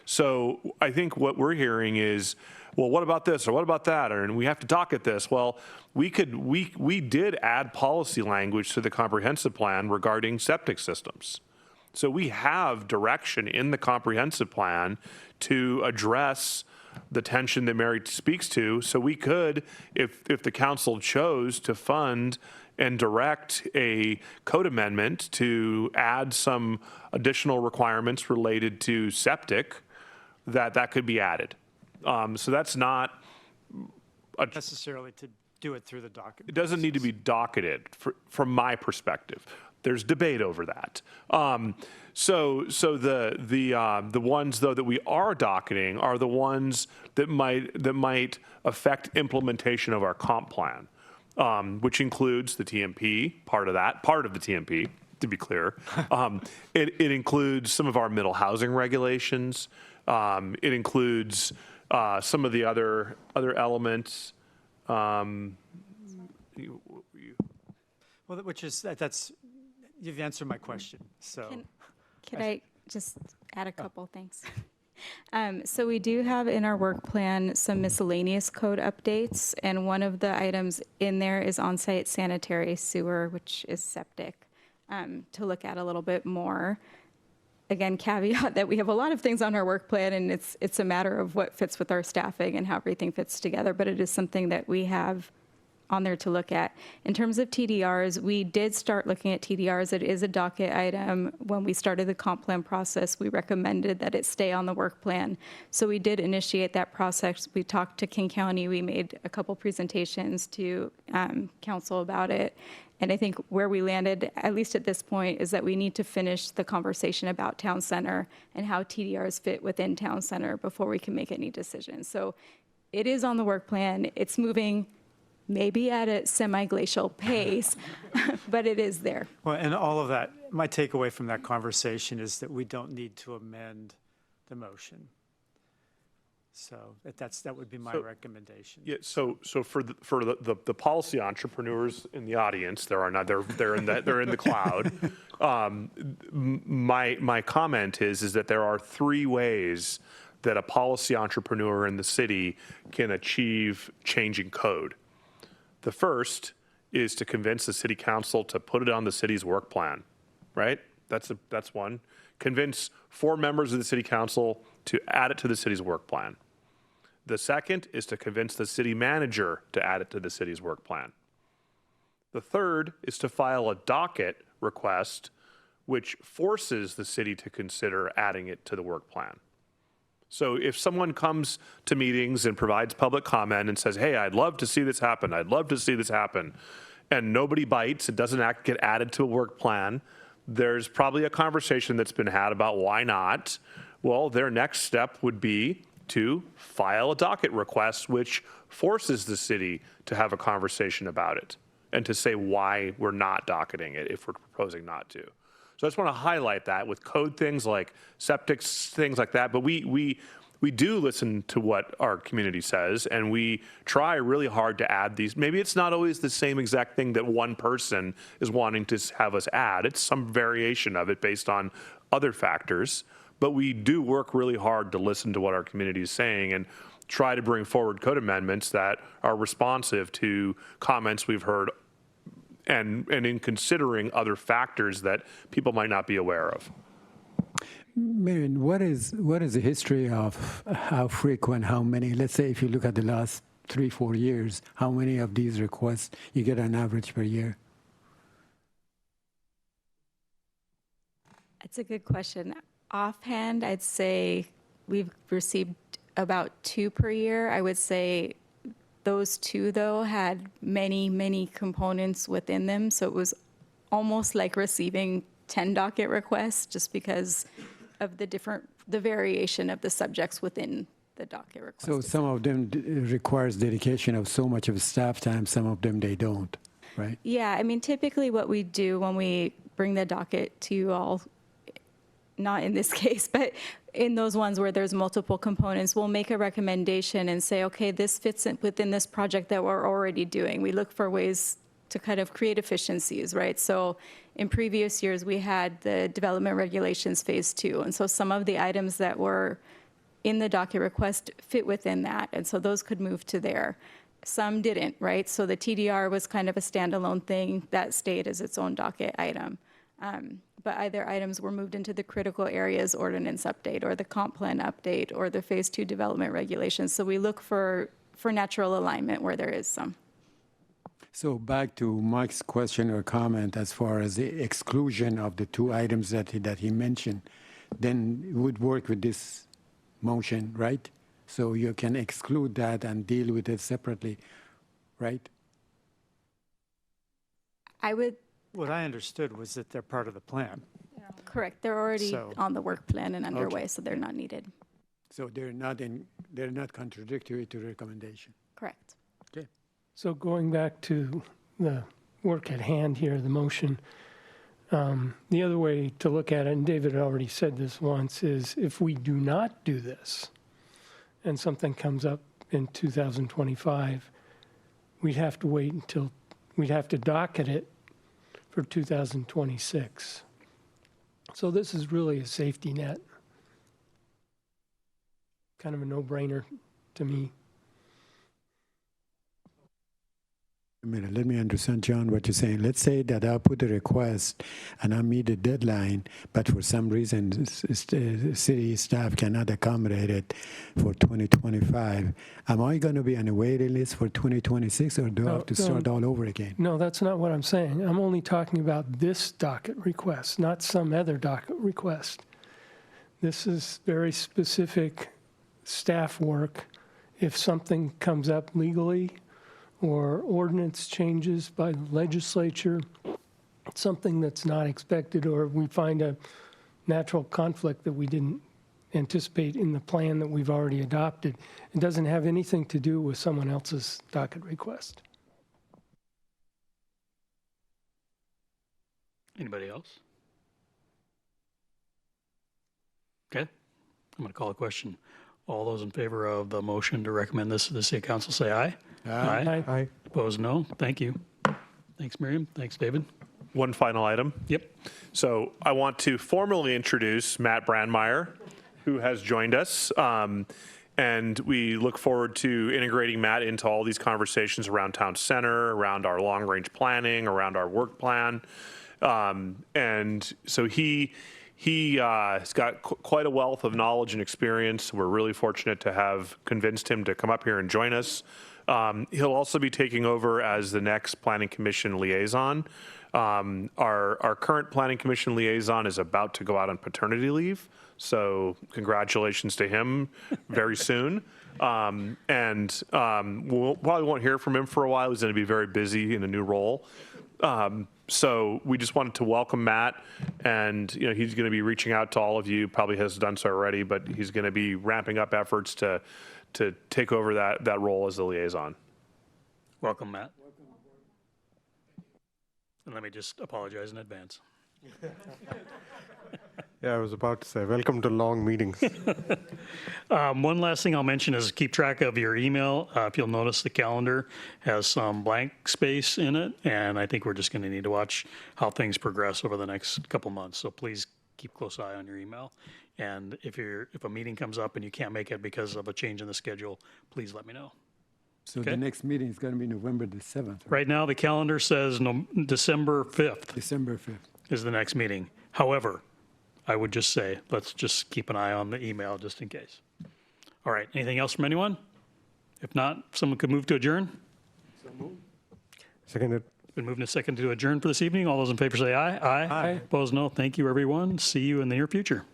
S11: So I think what we're hearing is, well, what about this or what about that? And we have to docket this. Well, we did add policy language to the comprehensive plan regarding septic systems. So we have direction in the comprehensive plan to address the tension that Mary speaks to. So we could, if the council chose to fund and direct a code amendment to add some additional requirements related to septic, that could be added. So that's not
S12: Necessarily to do it through the docket.
S11: It doesn't need to be docketed from my perspective. There's debate over that. So the ones though that we are docketing are the ones that might affect implementation of our comp plan, which includes the TMP, part of the TMP, to be clear. It includes some of our middle housing regulations. It includes some of the other elements.
S12: Well, that's you've answered my question. So,
S14: Can I just add a couple things? So we do have in our work plan some miscellaneous code updates, and one of the items in there is on-site sanitary sewer, which is septic, to look at a little bit more. Again, caveat that we have a lot of things on our work plan, and it's a matter of what fits with our staffing and how everything fits together, but it is something that we have on there to look at. In terms of TDRs, we did start looking at TDRs. It is a docket item. When we started the comp plan process, we recommended that it stay on the work plan. So we did initiate that process. We talked to King County. We made a couple presentations to council about it. And I think where we landed, at least at this point, is that we need to finish the conversation about town center and how TDRs fit within town center before we can make any decisions. So it is on the work plan. It's moving maybe at a semi-glacial pace, but it is there.
S12: Well, and all of that, my takeaway from that conversation is that we don't need to amend the motion. So that would be my recommendation.
S11: Yeah, so for the policy entrepreneurs in the audience, they're in the cloud. My comment is that there are three ways that a policy entrepreneur in the city can achieve changing code. The first is to convince the city council to put it on the city's work plan, right? That's one. Convince 4 members of the city council to add it to the city's work plan. The second is to convince the city manager to add it to the city's work plan. The third is to file a docket request which forces the city to consider adding it to the work plan. So if someone comes to meetings and provides public comment and says, hey, I'd love to see this happen, I'd love to see this happen, and nobody bites, it doesn't get added to a work plan, there's probably a conversation that's been had about why not. Well, their next step would be to file a docket request which forces the city to have a conversation about it and to say why we're not docketing it if we're proposing not to. So I just want to highlight that with code things like septics, things like that. But we do listen to what our community says, and we try really hard to add these. Maybe it's not always the same exact thing that one person is wanting to have us add. It's some variation of it based on other factors. But we do work really hard to listen to what our community is saying and try to bring forward code amendments that are responsive to comments we've heard and in considering other factors that people might not be aware of.
S9: Marion, what is the history of how frequent, how many, let's say if you look at the last 3-4 years, how many of these requests you get on average per year?
S14: It's a good question. Offhand, I'd say we've received about 2 per year. I would say those 2, though, had many, many components within them. So it was almost like receiving 10 docket requests just because of the variation of the subjects within the docket request.
S9: So some of them requires dedication of so much of staff time, some of them they don't, right?
S14: Yeah, I mean, typically what we do when we bring the docket to you all, not in this case, but in those ones where there's multiple components, we'll make a recommendation and say, okay, this fits within this project that we're already doing. We look for ways to kind of create efficiencies, right? So in previous years, we had the development regulations phase 2. And so some of the items that were in the docket request fit within that. And so those could move to there. Some didn't, right? So the TDR was kind of a standalone thing that stayed as its own docket item. But either items were moved into the critical areas ordinance update or the comp plan update or the phase 2 development regulations. So we look for natural alignment where there is some.
S9: So back to Mike's question or comment as far as the exclusion of the 2 items that he mentioned, then it would work with this motion, right? So you can exclude that and deal with it separately, right?
S12: What I understood was that they're part of the plan.
S14: Correct. They're already
S12: So-
S14: on the work plan and underway, so they're not needed.
S9: So they're not contradictory to the recommendation.
S14: Correct.
S9: Okay.
S2: So going back to the work at hand here, the motion, the other way to look at it, and David had already said this once, is if we do not do this and something comes up in 2025, we'd have to wait until, we'd have to docket it for 2026. So this is really a safety net. Kind of a no-brainer to me.
S9: A minute, let me understand, John, what you're saying. Let's say that I put a request and I meet a deadline, but for some reason, city staff cannot accommodate it for 2025. Am I going to be on a waiting list for 2026, or do I have to start all over again?
S2: No, that's not what I'm saying. I'm only talking about this docket request, not some other docket request. This is very specific staff work. If something comes up legally or ordinance changes by the legislature, something that's not expected, or we find a natural conflict that we didn't anticipate in the plan that we've already adopted, it doesn't have anything to do with someone else's docket request.
S1: Anybody else? Okay, I'm going to call a question. All those in favor of the motion to recommend this to the city council, say aye.
S2: Aye.
S8: Aye.
S1: Opposed, no. Thank you. Thanks, Miriam. Thanks, David.
S11: One final item.
S1: Yep.
S11: So I want to formally introduce Matt Brandmeier, who has joined us. And we look forward to integrating Matt into all these conversations around town center, around our long-range planning, around our work plan. And so he's got quite a wealth of knowledge and experience. We're really fortunate to have convinced him to come up here and join us. He'll also be taking over as the next Planning Commission liaison. Our current Planning Commission liaison is about to go out on paternity leave, so congratulations to him very soon. We'll probably won't hear from him for a while. He's going to be very busy in a new role. So we just wanted to welcome Matt, and he's going to be reaching out to all of you, probably has done so already, but he's going to be ramping up efforts to take over that role as the liaison.
S1: Welcome, Matt. And let me just apologize in advance.
S8: Yeah, I was about to say, welcome to long meetings.
S1: One last thing I'll mention is keep track of your email. If you'll notice, the calendar has some blank space in it, and I think we're just going to need to watch how things progress over the next couple months. So please keep a close eye on your email. And if a meeting comes up and you can't make it because of a change in the schedule, please let me know.
S9: So
S1: Okay.
S9: the next meeting is going to be November the 7th,
S1: Right now, the calendar says December 5th
S9: December 5th.
S1: is the next meeting. However, I would just say, let's just keep an eye on the email just in case. All right, anything else from anyone? If not, someone could move to adjourn.
S8: Seconded.
S1: Been moved and seconded to adjourn for this evening. All those in favor say aye. Aye. Opposed, no. Thank you, everyone. See you in the near future.